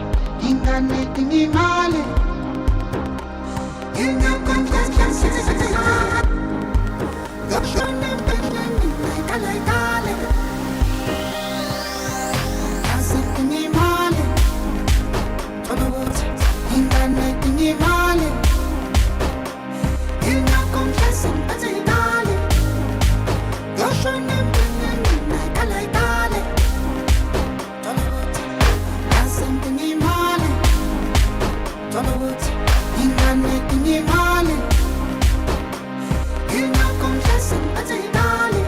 ingane tinimale. Ingakontansi. Yoshone benani, kalaitale. Asa tinimale. Tolobuti, ingane tinimale. Ingakontansi, kalaitale. Yoshone benani, kalaitale. Tolobuti, asa tinimale. Tolobuti, ingane tinimale. Ingakontansi, kalaitale.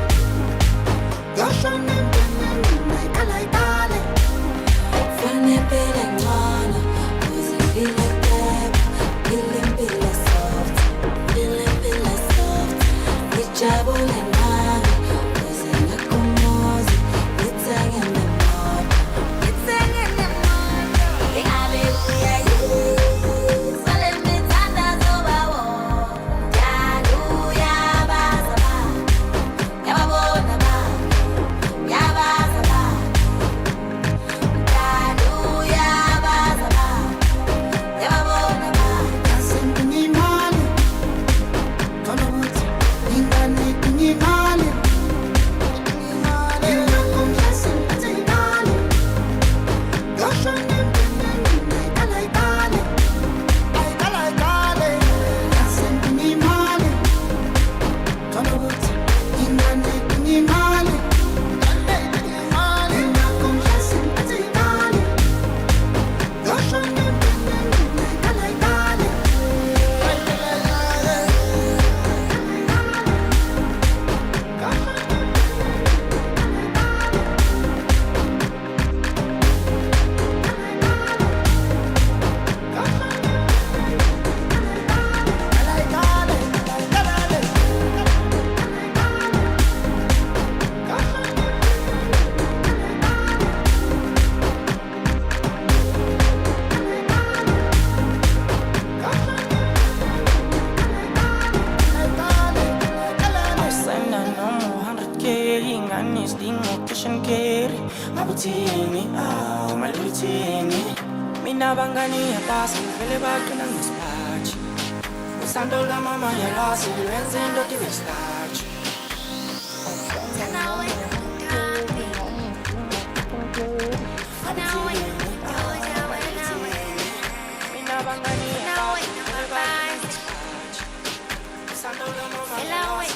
Yoshone benani, kalaitale. Fane pele ngwana, uze feel like feeling soft, feeling soft. Ijabule ngani, uze nakumozi, itsangene moto. Hallelujah, swale mitanda zobawo, hallelujah, bazaba, yababona ba, yabazaba, hallelujah, bazaba, yababona ba. Asentinimale. Tolobuti, ingane tinimale. Ingakontansi, kalaitale. Yoshone benani, kalaitale. Kalaitale. Asentinimale. Tolobuti, ingane tinimale. Ingakontansi, kalaitale. Yoshone benani, kalaitale. Awusenda noma 100K ingane isidingo cash and carry mabuthini maluthini mina bangani yabasi vele baqina ngesiphathi usando lamama yalasi lwenze indoda ibe starch mina bangani yabasi vele baqina ngesiphathi usando lamama yalasi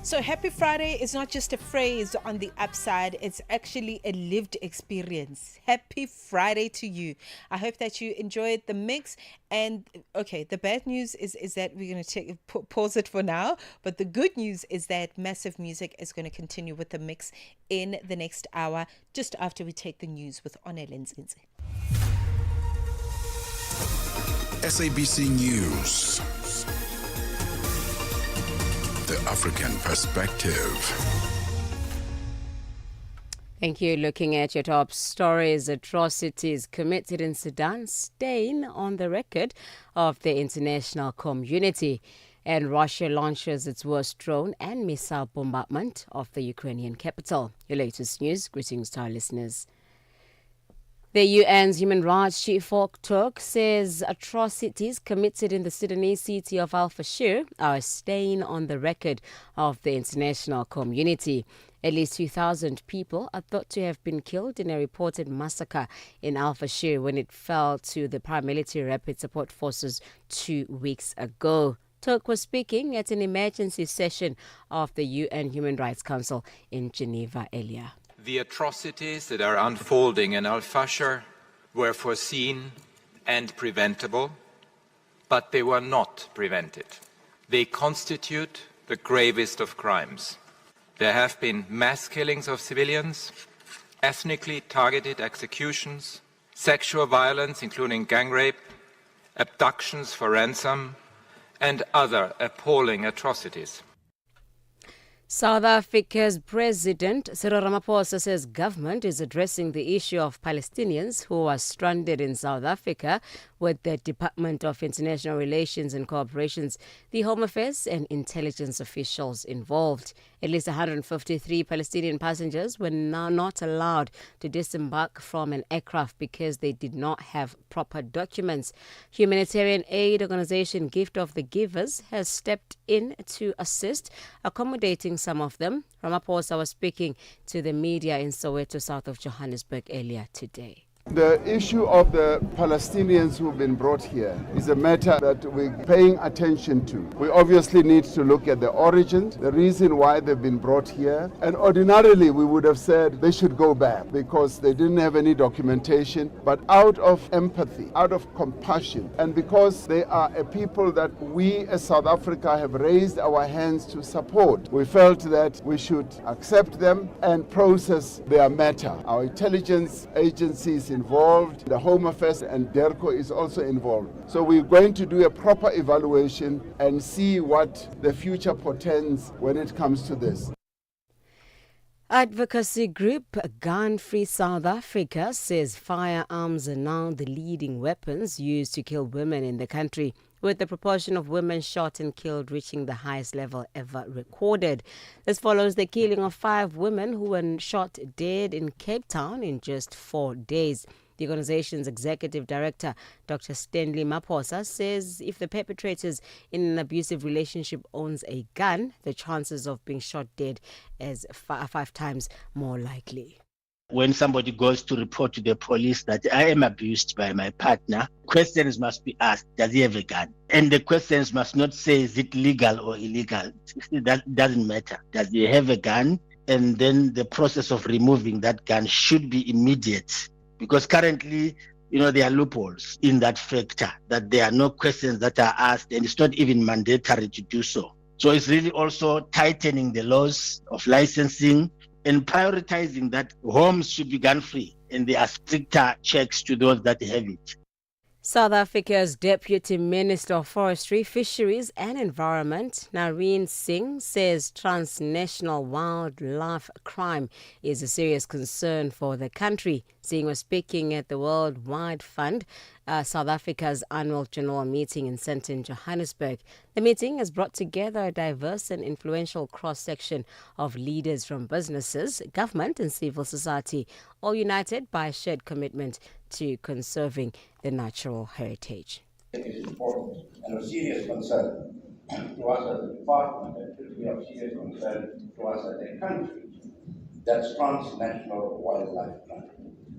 So Happy Friday is not just a phrase on the upside, it's actually a lived experience. Happy Friday to you. I hope that you enjoyed the mix. And okay, the bad news is that we're going to pause it for now. But the good news is that Massive Music is going to continue with the mix in the next hour, just after we take the news with Onele Nzinzi. SABC News. The African Perspective. Thank you. Looking at your top stories, atrocities committed in Sudan stain on the record of the international community. And Russia launches its worst drone and missile bombardment of the Ukrainian capital. Your latest news. Greetings to our listeners. The UN's Human Rights Chief Volker Turk says atrocities committed in the Sudanese city of Al-Fashir are a stain on the record of the international community. At least 2,000 people are thought to have been killed in a reported massacre in Al-Fashir when it fell to the paramilitary rapid support forces 2 weeks ago. Turk was speaking at an emergency session of the UN Human Rights Council in Geneva earlier. The atrocities that are unfolding in Al-Fashir were foreseen and preventable, but they were not prevented. They constitute the gravest of crimes. There have been mass killings of civilians, ethnically targeted executions, sexual violence, including gang rape, abductions for ransom, and other appalling atrocities. South Africa's President Cyril Ramaphosa says government is addressing the issue of Palestinians who are stranded in South Africa with the Department of International Relations and Cooperations, the Home Affairs and intelligence officials involved. At least 153 Palestinian passengers were now not allowed to disembark from an aircraft because they did not have proper documents. Humanitarian aid organization Gift of the Givers has stepped in to assist, accommodating some of them. Ramaphosa was speaking to the media in Soweto, south of Johannesburg, earlier today. The issue of the Palestinians who've been brought here is a matter that we're paying attention to. We obviously need to look at the origins, the reason why they've been brought here. And ordinarily we would have said they should go back because they didn't have any documentation. But out of empathy, out of compassion, and because they are a people that we as South Africa have raised our hands to support, we felt that we should accept them and process their matter. Our intelligence agencies involved, the Home Affairs and DERCO is also involved. So we're going to do a proper evaluation and see what the future portends when it comes to this. Advocacy group Gun Free South Africa says firearms are now the leading weapons used to kill women in the country, with the proportion of women shot and killed reaching the highest level ever recorded. This follows the killing of 5 women who were shot dead in Cape Town in just 4 days. The organization's executive director, Dr. Stanley Maphosa, says if the perpetrators in an abusive relationship owns a gun, the chances of being shot dead is 5 times more likely. When somebody goes to report to the police that I am abused by my partner, questions must be asked, does he have a gun? And the questions must not say, is it legal or illegal? That doesn't matter. Does he have a gun? And then the process of removing that gun should be immediate. Because currently, there are loopholes in that factor, that there are no questions that are asked, and it's not even mandatory to do so. So it's really also tightening the laws of licensing and prioritizing that homes should be gun-free, and there are stricter checks to those that have it. South Africa's Deputy Minister of Forestry, Fisheries and Environment, Nareen Singh, says transnational wildlife crime is a serious concern for the country. Singh was speaking at the World Wide Fund, South Africa's annual general meeting in Sandton, Johannesburg. The meeting has brought together a diverse and influential cross-section of leaders from businesses, government and civil society, all united by a shared commitment to conserving the natural heritage. It is important and of serious concern to us as a department, and should be of serious concern to us as a country, that's transnational wildlife crime.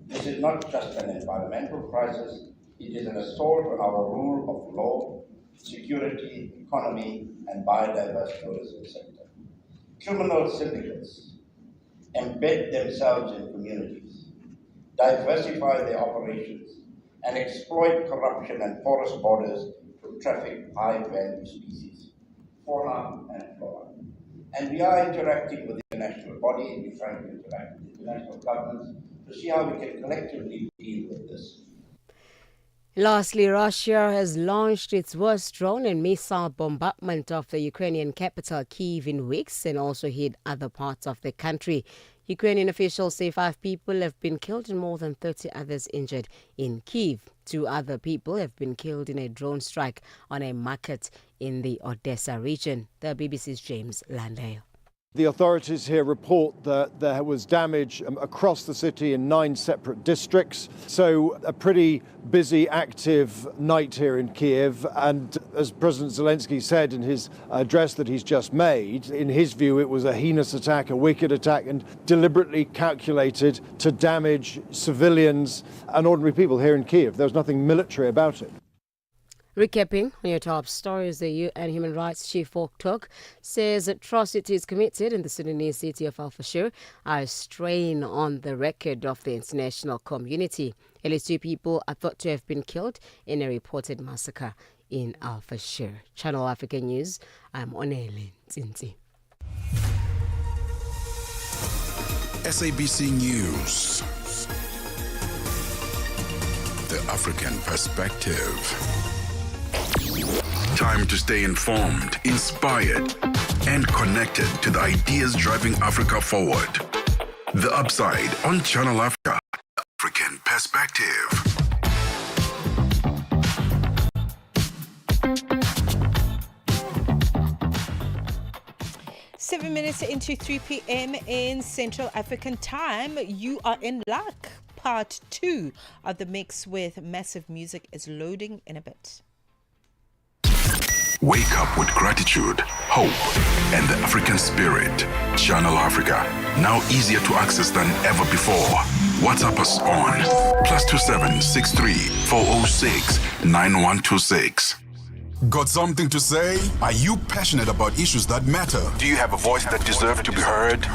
This is not just an environmental crisis, it is an assault on our rule of law, security, economy, and biodiverse tourism sector. Criminal syndicates embed themselves in communities, diversify their operations, and exploit corruption and porous borders to traffic high-value species, fauna and flora. And we are interacting with the international body, and we're trying to interact with international governments to see how we can collectively deal with this. Lastly, Russia has launched its worst drone and missile bombardment of the Ukrainian capital Kyiv in weeks and also hit other parts of the country. Ukrainian officials say 5 people have been killed and more than 30 others injured in Kyiv. 2 other people have been killed in a drone strike on a market in the Odessa region. The BBC's James Landale. The authorities here report that there was damage across the city in 9 separate districts. So a pretty busy, active night here in Kiev. And as President Zelensky said in his address that he's just made, in his view, it was a heinous attack, a wicked attack, and deliberately calculated to damage civilians and ordinary people here in Kiev. There was nothing military about it. Recapping on your top stories, the UN Human Rights Chief Volker Turk says atrocities committed in the Sudanese city of Al Fashir are a strain on the record of the international community. At least 2 people are thought to have been killed in a reported massacre in Al Fashir. Channel Africa News, I'm Onele Ntinti. SABC News. The African perspective. Time to stay informed, inspired, and connected to the ideas driving Africa forward. The Upside on Channel Africa, African Perspective. 7 minutes into 3 p.m. in Central African Time. You are in luck. Part 2 of the mix with Massive Music is loading in a bit. Wake up with gratitude, hope, and the African spirit. Channel Africa, now easier to access than ever before. WhatsApp us on +27 63 406 9126. Got something to say? Are you passionate about issues that matter? Do you have a voice that deserves to be heard?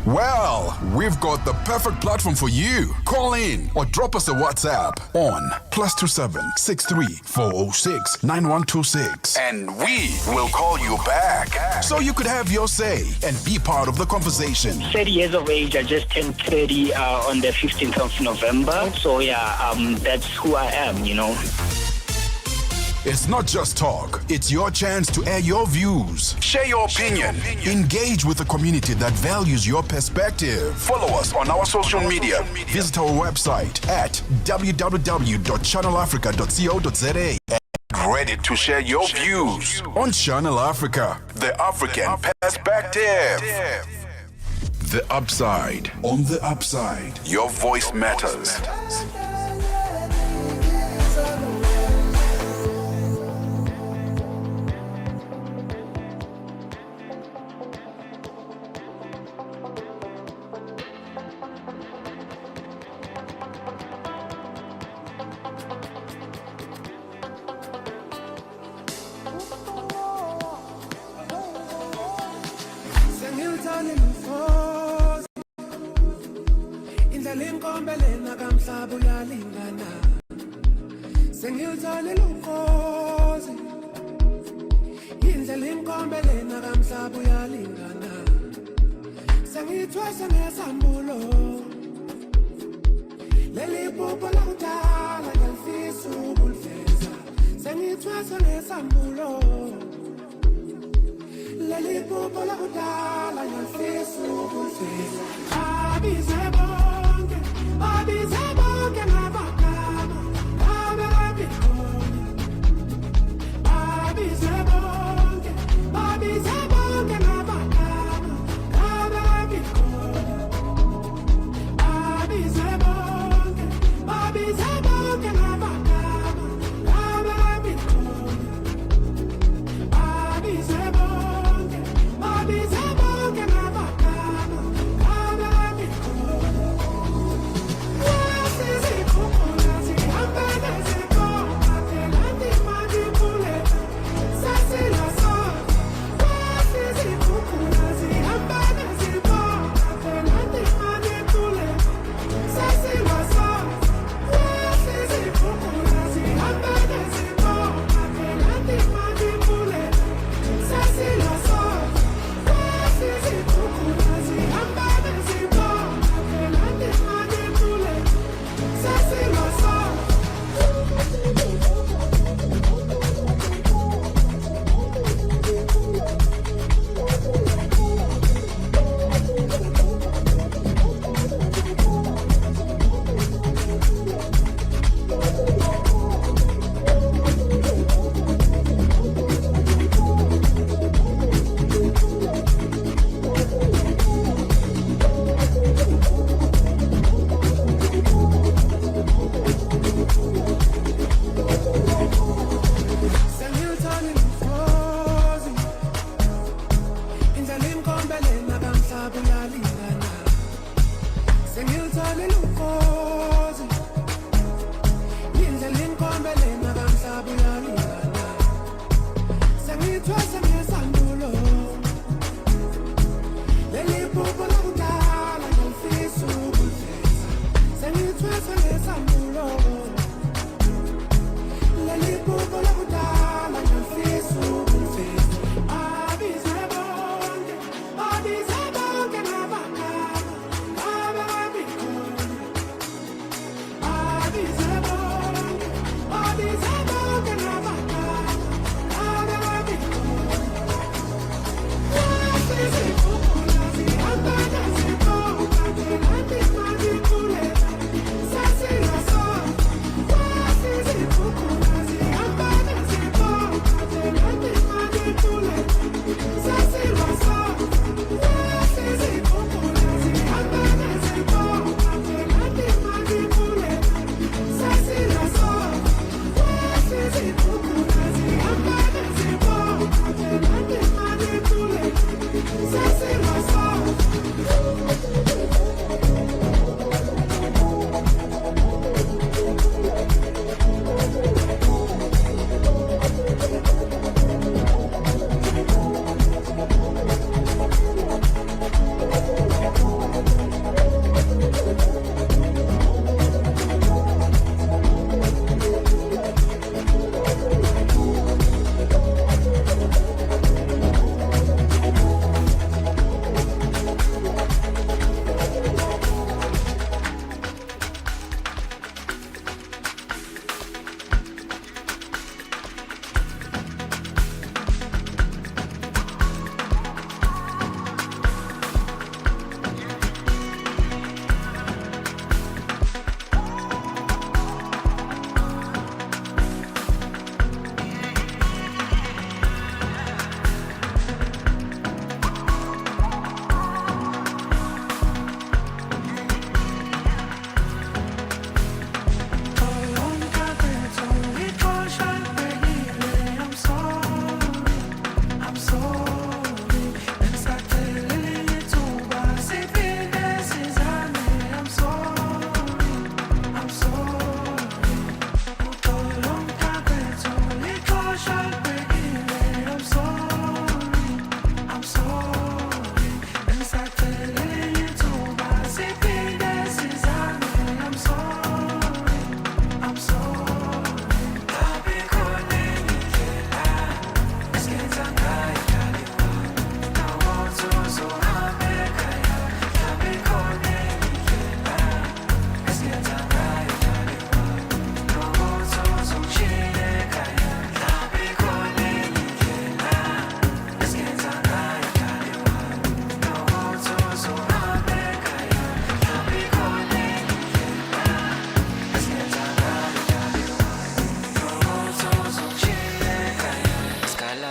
Well, we've got the perfect platform for you. Call in or drop us a WhatsApp on +27 63 406 9126. And we will call you back. So you could have your say and be part of the conversation. 30 years of age. I just turned 30 on the 15th of November. So yeah, that's who I am, you know. It's not just talk, it's your chance to air your views. Share your opinion. Engage with a community that values your perspective. Follow us on our social media. Visit our website at www.channelafrica.co.za. Ready to share your views on Channel Africa, the African Perspective. The Upside. On the Upside, your voice matters.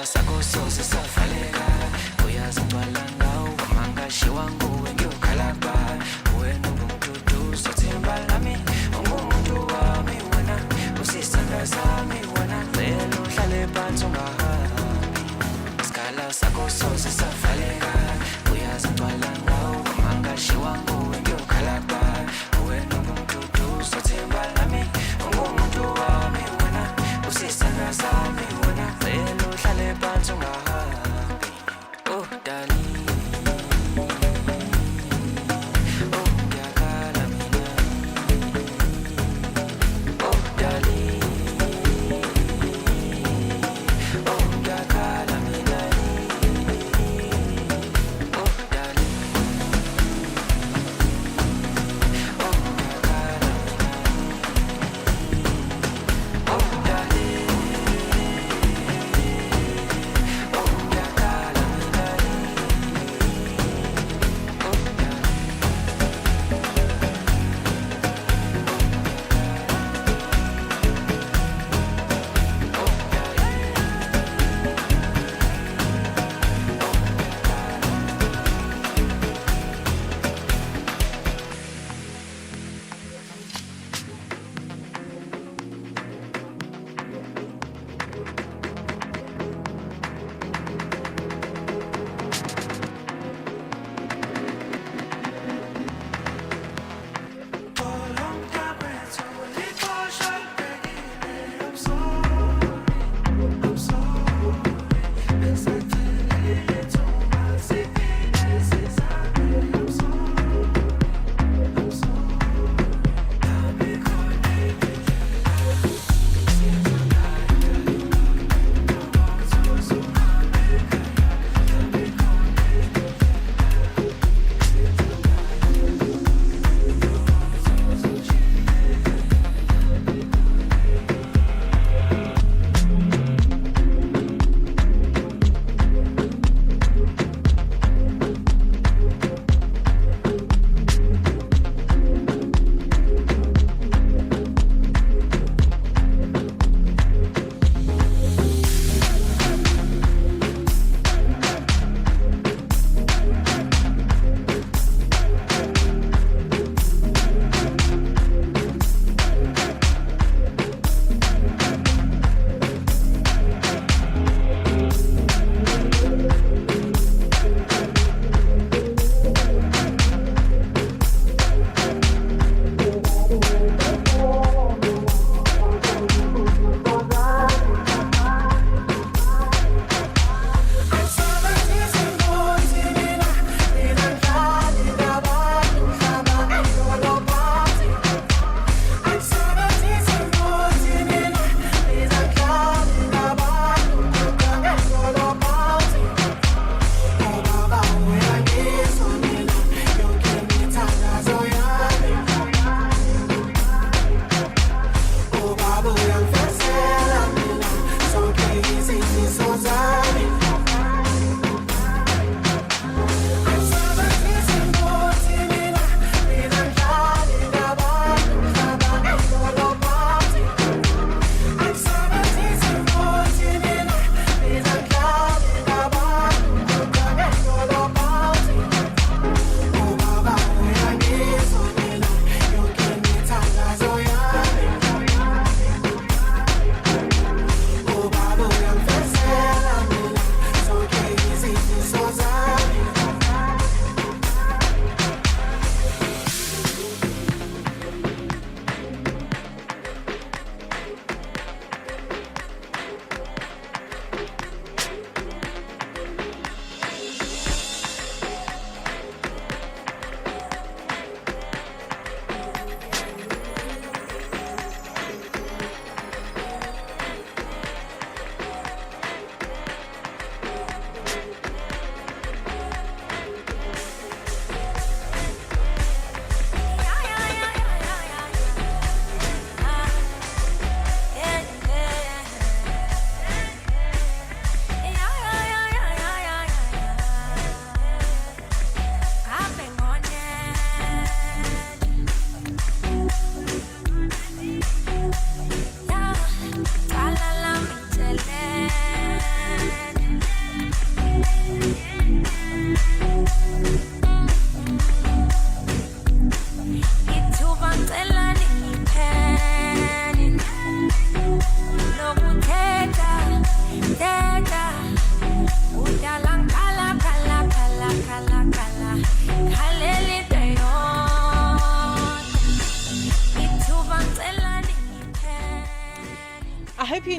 sakho soze savaleka uyazithwala ngawo mangashiwa nguwe ngiyokhalaba wena ungumuntu sothemba lami ungumuntu wami wena usisithandwa sami wena vele uhlale phansi ungahambi isikhala sakho soze savaleka uyazithwala ngawo mangashiwa nguwe ngiyokhalaba wena ungumuntu sothemba lami ungumuntu wami wena usisithandwa sami wena vele uhlale phansi ungahambi oh darling oh ngiyakhala mina oh darling oh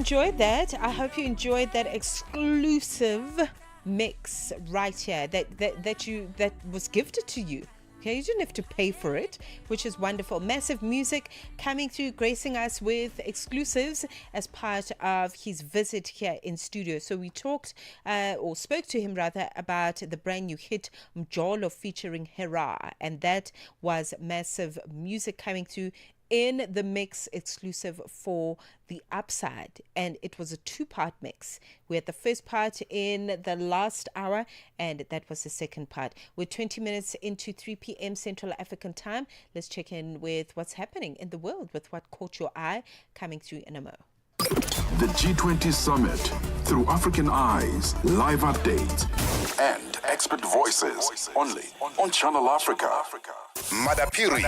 enjoyed that. I hope you enjoyed that exclusive mix right here that was gifted to you. Okay, you didn't have to pay for it, which is wonderful. Massive music coming through, gracing us with exclusives as part of his visit here in studio. So we talked, or spoke to him rather, about the brand new hit Mjolo featuring Hera, and that was massive music coming through in the mix exclusive for the Upside, and it was a two-part mix. We had the first part in the last hour, and that was the second part. We're 20 minutes into 3 p.m. Central African time. Let's check in with what's happening in the world with what caught your eye, coming through in a mo. The G20 Summit through African eyes, live updates, and expert voices only on Channel Africa. Madapiri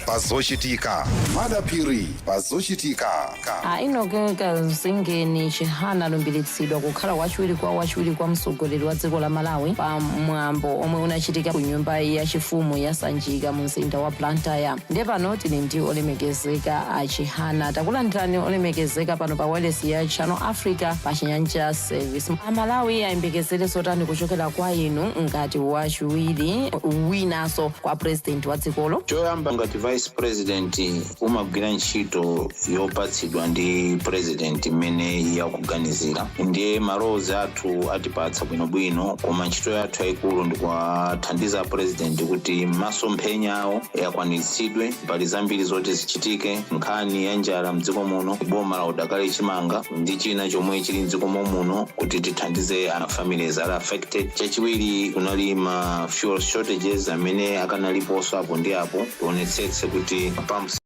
bazoshitika. Madapiri bazoshitika. Inogeka zingeni chihana lumbiritsidwa kukhala wachiwiri kwa mtsogoleri wa dziko la Malawi pa mwambo omwe unachitika ku nyumba ya chifumu ya Sanjika mu mzinda wa Blantyre. Ndiye pano tili ndi olemekezeka a chihana. Takulandirani olemekezeka pano pa wireless ya Channel Africa pa Chinyanja Service. Malawi ayembekezere zotani kuchokera kwa inu ngati wachiwiri winanso kwa president wa dzikolo? Choyamba ngati vice president umagwira ntchito yopatsidwa ndi president imene yakuganizira. Ndiye malowozi athu atipatsa bwinobwino, koma ntchito yathu yayikulu ndi kuwathandiza president kuti masomphenya awo yakwanitsidwe, mbali zambiri zoti zichitike, nkhani ya njala mdziko muno, boma la udakali chimanga ndi china chomwe chili mdziko muno kuti tithandize families are affected. Chachiwiri kunali ma fuel shortages amene akanaliponso apo ndi apo, tionetsetse kuti pumps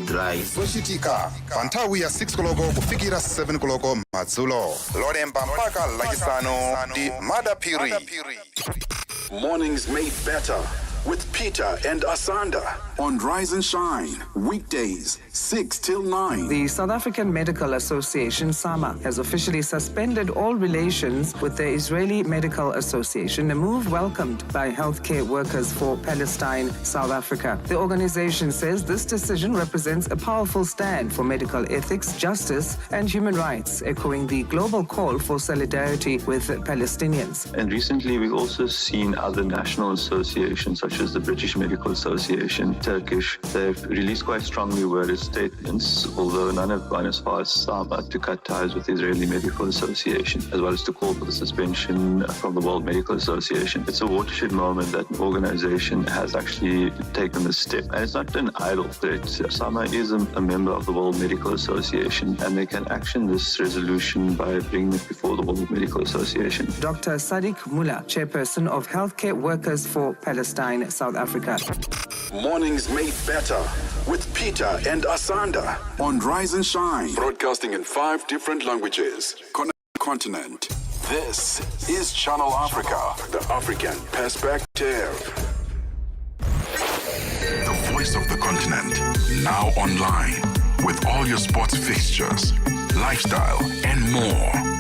dry. Zochitika pa nthawi ya 6 koloko kufikira 7 koloko madzulo. Lolemba mpaka lachisanu ndi Madapiri. Mornings made better with Peter and Asanda on Rise and Shine, weekdays 6 till 9. The South African Medical Association, SAMA, has officially suspended all relations with the Israeli Medical Association, a move welcomed by healthcare workers for Palestine, South Africa. The organization says this decision represents a powerful stand for medical ethics, justice, and human rights, echoing the global call for solidarity with Palestinians. And recently, we've also seen other national associations, such as the British Medical Association, Turkish. They've released quite strongly worded statements, although none have gone as far as SAMA to cut ties with the Israeli Medical Association, as well as to call for the suspension from the World Medical Association. It's a watershed moment that an organization has actually taken this step. And it's not an idle threat. SAMA is a member of the World Medical Association, and they can action this resolution by bringing it before the World Medical Association. Dr. Sadiq Mullah, chairperson of Healthcare Workers for Palestine, South Africa. Mornings made better with Peter and Asanda on Rise and Shine, broadcasting in 5 different languages. Continent. This is Channel Africa, the African perspective. The voice of the continent, now online with all your sports fixtures, lifestyle, and more.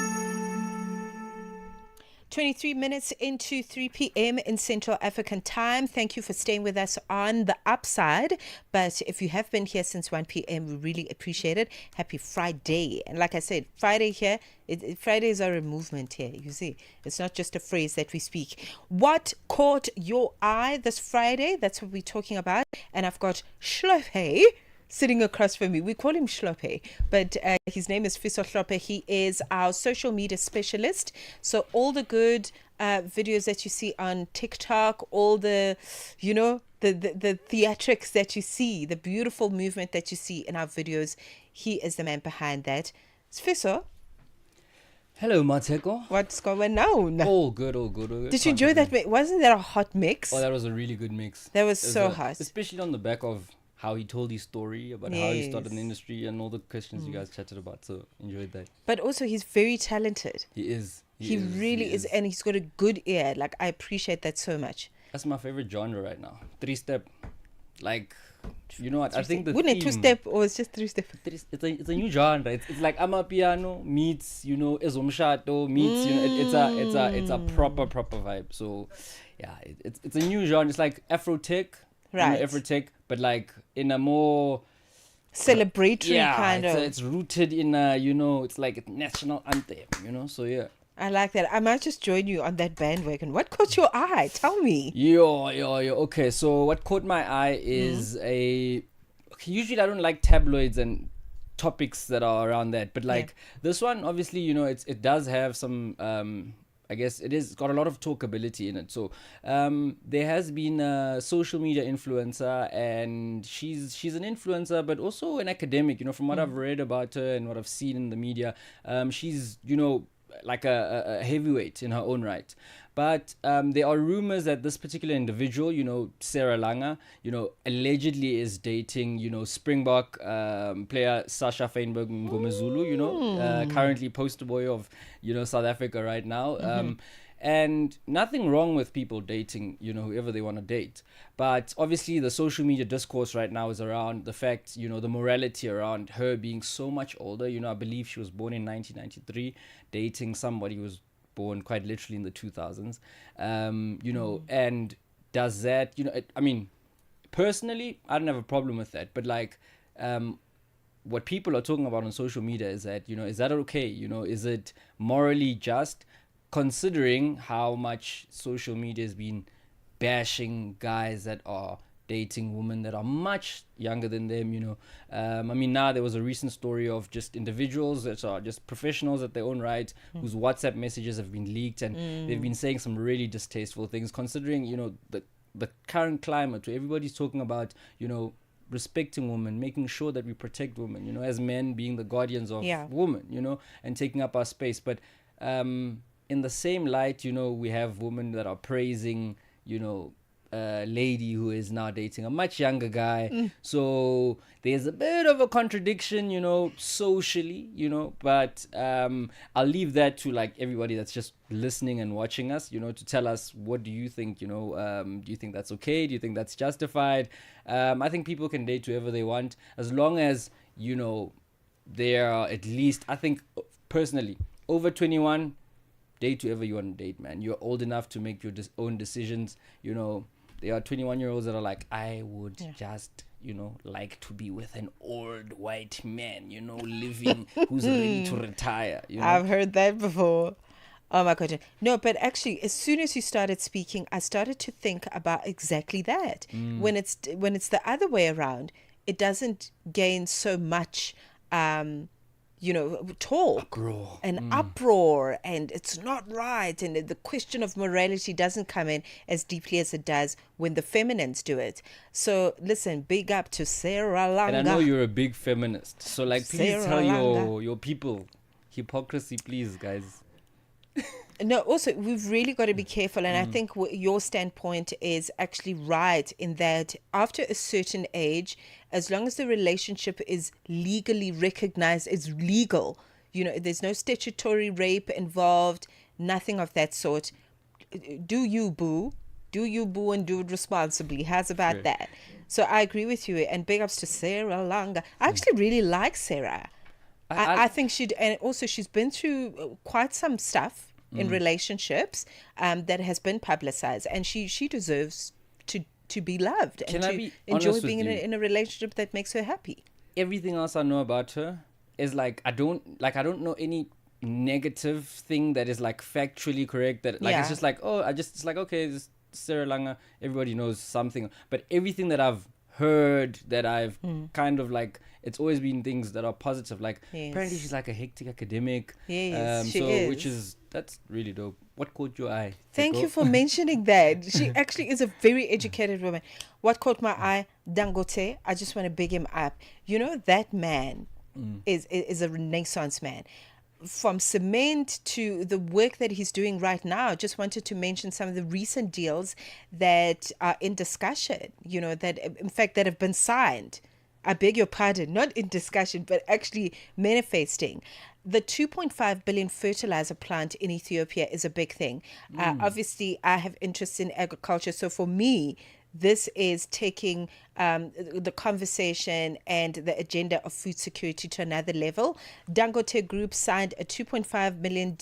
23 minutes into 3 p.m. in Central African time. Thank you for staying with us on the Upside. But if you have been here since 1 p.m., we really appreciate it. Happy Friday. And like I said, Friday here, Fridays are a movement here, you see. It's not just a phrase that we speak. What caught your eye this Friday? That's what we're talking about. And I've got Shlope sitting across from me. We call him Shlope, but his name is Fiso Shlope. He is our social media specialist. So all the good videos that you see on TikTok, all the, the theatrics that you see, the beautiful movement that you see in our videos, he is the man behind that. It's Fiso. Hello, Mmatsheko. What's going on? All good, all good. All good. Did you enjoy that mix? Wasn't that a hot mix? Oh, that was a really good mix. That was so hot. Especially on the back of how he told his story about how he started in the industry and all the questions you guys chatted about. So enjoyed that. But also he's very talented. He is. He really is. And he's got a good ear. Like, I appreciate that so much. That's my favorite genre right now. 3-step. Like, you know what? I think the wouldn't it 2-step or it's just 3-step? It's a new genre. It's like Amapiano meets, Ezomshato meets, it's a proper vibe. So yeah, it's a new genre. It's like Afro tech. Right. Afro tech, but like in a more celebratory kind of. It's rooted in it's like a national anthem, so yeah. I like that. I might just join you on that bandwagon. What caught your eye? Tell me. Yo. Okay, so what caught my eye is usually I don't like tabloids and topics that are around that, but like this one, obviously, it does have some I guess it's got a lot of talkability in it. So there has been a social media influencer, and she's an influencer, but also an academic. From what I've read about her and what I've seen in the media, she's like a heavyweight in her own right. But there are rumors that this particular individual, Sarah Langa, allegedly is dating, Springbok player Sasha Feinberg Ngomezulu, currently poster boy of, South Africa right now. And nothing wrong with people dating, whoever they want to date. But obviously the social media discourse right now is around the fact, the morality around her being so much older. I believe she was born in 1993, dating somebody who was born quite literally in the 2000s. And does that, I mean, personally, I don't have a problem with that. But like, what people are talking about on social media is that, is that okay? Is it morally just, considering how much social media has been bashing guys that are dating women that are much younger than them, I mean, now there was a recent story of just individuals that are just professionals at their own right, whose WhatsApp messages have been leaked, and they've been saying some really distasteful things, considering, the current climate where everybody's talking about, respecting women, making sure that we protect women, as men being the guardians of women, and taking up our space. But in the same light, we have women that are praising, a lady who is now dating a much younger guy. So there's a bit of a contradiction, socially, but I'll leave that to like everybody that's just listening and watching us, to tell us, what do you think, do you think that's okay? Do you think that's justified? I think people can date whoever they want, as long as, they are at least, I think personally, over 21, date whoever you want to date, man. You're old enough to make your own decisions. There are 21-year-olds that are like, I would just, like to be with an old white man, living, who's ready to retire. I've heard that before. Oh my God. No, but actually, as soon as you started speaking, I started to think about exactly that. When it's the other way around, it doesn't gain so much talk and uproar, and it's not right, and the question of morality doesn't come in as deeply as it does when the feminines do it. So listen, big up to Sarah Langa. And I know you're a big feminist, so like, please Sarah tell Langa. your people hypocrisy, please, guys. No, also, we've really got to be careful. And I think your standpoint is actually right in that after a certain age, as long as the relationship is legally recognized as legal, there's no statutory rape involved, nothing of that sort. Do you, boo? Do you, boo, and do it responsibly? How's about that? So I agree with you. And big ups to Sarah Langa. I actually really like Sarah. I think and also she's been through quite some stuff in relationships that has been publicized, and she deserves to be loved and to enjoy being in a relationship that makes her happy. Everything else I know about her is like, I don't know any negative thing that is like factually correct, that like it's just like, it's like, okay, this Sarah Langa, everybody knows something, but everything that I've heard, that I've kind of like, it's always been things that are positive. Like apparently she's like a hectic academic. Yes, she is. That's really dope. What caught your eye? Thank you for mentioning that. She actually is a very educated woman. What caught my eye? Dangote. I just want to big him up. That man is a Renaissance man. From cement to the work that he's doing right now, just wanted to mention some of the recent deals that are in discussion, that in fact that have been signed. I beg your pardon, not in discussion, but actually manifesting. The 2.5 billion fertilizer plant in Ethiopia is a big thing. Obviously, I have interest in agriculture. So for me, this is taking the conversation and the agenda of food security to another level. Dangote Group signed a $2.5 billion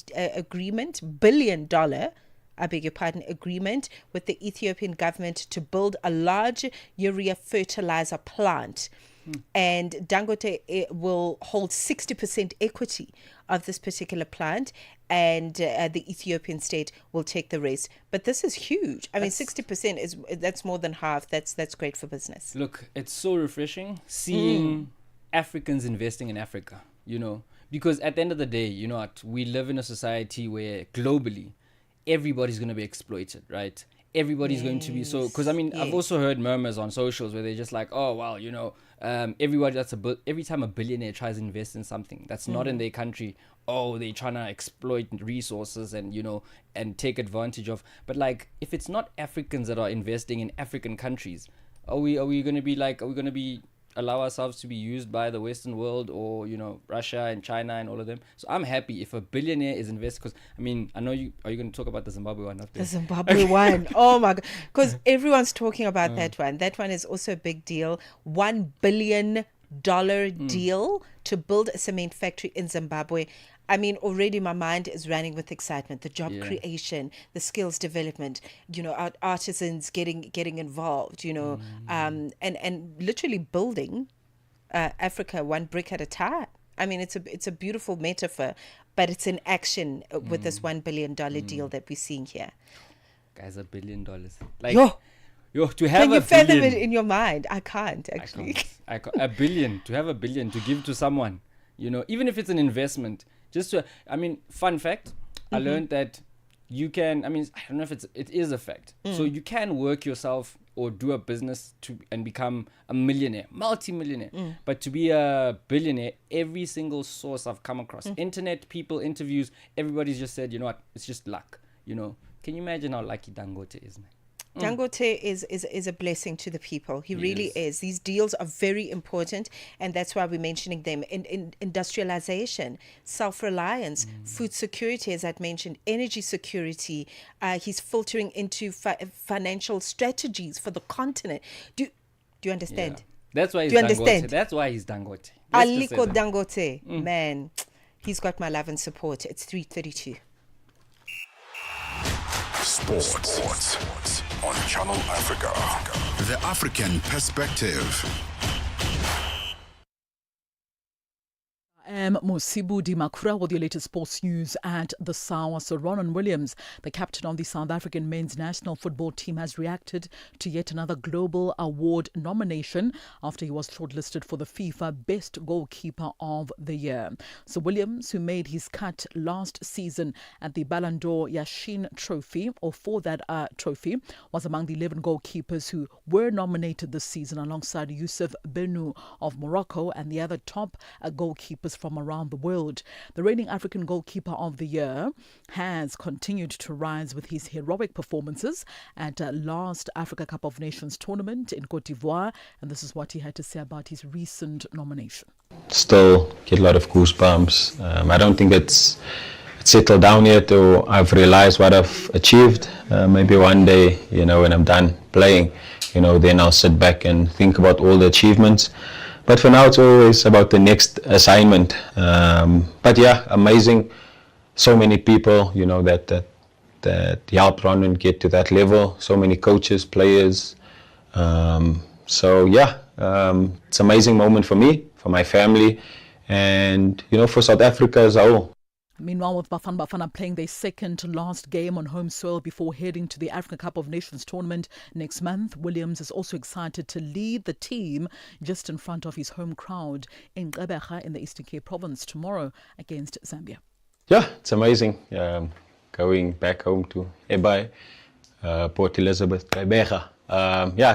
agreement with the Ethiopian government to build a large urea fertilizer plant. and Dangote will hold 60% equity of this particular plant, and the Ethiopian state will take the rest. But this is huge. I mean, 60% that's more than half. That's great for business. Look, it's so refreshing seeing Africans investing in Africa, because at the end of the day, we live in a society where globally everybody's going to be exploited, right? Everybody's going to be because I've also heard murmurs on socials where they're just like, oh well, everybody every time a billionaire tries to invest in something that's not in their country, they're trying to exploit resources and and take advantage of. But like, if it's not Africans that are investing in African countries, are we going to be allow ourselves to be used by the Western world or Russia and China and all of them? So I'm happy if a billionaire is invested, because I know are you going to talk about the Zimbabwe one after? The Zimbabwe one, oh my god, because everyone's talking about that one. That one is also a big deal. $1 billion deal to build a cement factory in Zimbabwe. I mean, already my mind is running with excitement. The job creation, the skills development, our artisans getting involved, and literally building Africa one brick at a time. I mean, it's a beautiful metaphor, but it's in action with this $1 billion deal that we're seeing here. Guys, $1 billion. Yo, to have can you a fathom billion, it in your mind? I can't actually. I can't. $1 billion, to have $1 billion to give to someone, even if it's an investment. Fun fact, I learned that you can, I don't know if it is a fact. So you can work yourself or do a business and become a millionaire, multi-millionaire. But to be a billionaire, every single source I've come across, internet, people, interviews, everybody's just said, it's just luck. Can you imagine how lucky Dangote is, man? Dangote is a blessing to the people. He really is. These deals are very important, and that's why we're mentioning them. In industrialization, self-reliance, food security, as I'd mentioned, energy security. He's filtering into financial strategies for the continent. Do you understand? Yeah. That's why he's Do you Dangote. understand? That's why he's Dangote. Aliko Dangote, man, he's got my love and support. It's 3:32. Sports on Channel Africa. The African perspective. Mosibu Dimakura with your latest sports news at the Sawa. So Ronan Williams, the captain of the South African men's national football team, has reacted to yet another global award nomination after he was shortlisted for the FIFA Best Goalkeeper of the Year. So Williams, who made his cut last season at the Ballon d'Or Yashin Trophy, or for that trophy, was among the 11 goalkeepers who were nominated this season, alongside Youssef Benou of Morocco and the other top goalkeepers from around the world. The reigning African goalkeeper of the year has continued to rise with his heroic performances at last Africa Cup of Nations tournament in Cote d'Ivoire, and this is what he had to say about his recent nomination. Still get a lot of goosebumps. I don't think it's settled down yet, or I've realized what I've achieved. Maybe one day, when I'm done playing, then I'll sit back and think about all the achievements. But for now, it's always about the next assignment. But yeah, amazing. So many people, that helped Ronan get to that level. So many coaches, players. So yeah, it's an amazing moment for me, for my family, and for South Africa as a whole. Meanwhile, with Bafana playing their second to last game on home soil before heading to the Africa Cup of Nations tournament next month, Williams is also excited to lead the team just in front of his home crowd in Gqeberha in the Eastern Cape province tomorrow against Zambia. Yeah, it's amazing. Going back home to Ebai, Port Elizabeth, Gqeberha.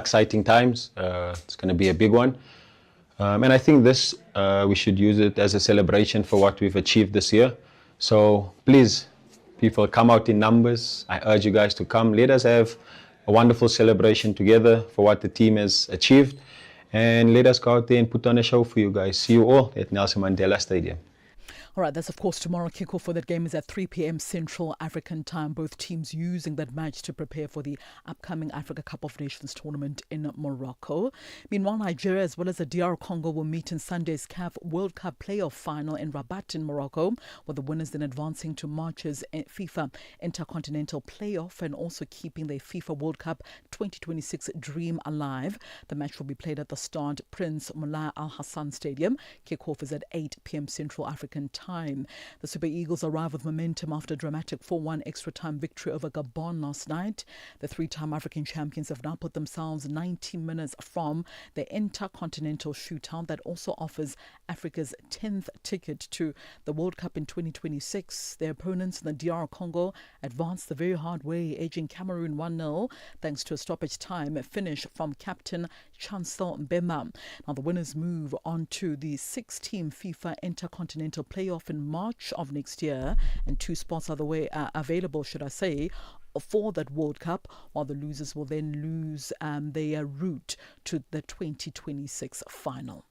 Exciting times. It's going to be a big one. And I think we should use it as a celebration for what we've achieved this year. So please, people, come out in numbers. I urge you guys to come. Let us have a wonderful celebration together for what the team has achieved. And let us go out there and put on a show for you guys. See you all at Nelson Mandela Stadium. All right, that's of course tomorrow. Kickoff for that game is at 3 p.m. Central African time. Both teams using that match to prepare for the upcoming Africa Cup of Nations tournament in Morocco. Meanwhile, Nigeria as well as the DR Congo will meet in Sunday's CAF World Cup playoff final in Rabat in Morocco, with the winners then advancing to March's FIFA Intercontinental Playoff and also keeping their FIFA World Cup 2026 dream alive. The match will be played at the Stade Prince Moulay Al Hassan Stadium. Kickoff is at 8 p.m. Central African time. The Super Eagles arrive with momentum after a dramatic 4-1 extra time victory over Gabon last night. The three-time African champions have now put themselves 90 minutes from the Intercontinental Shootout that also offers Africa's 10th ticket to the World Cup in 2026. Their opponents in the DR Congo advanced the very hard way, edging Cameroon 1-0 thanks to a stoppage time finish from captain Chancel Mbemba. Now the winners move on to the 6-team FIFA Intercontinental Playoff in March of next year, and 2 spots are available, should I say, for that World Cup, while the losers will then lose their route to the 2026 final.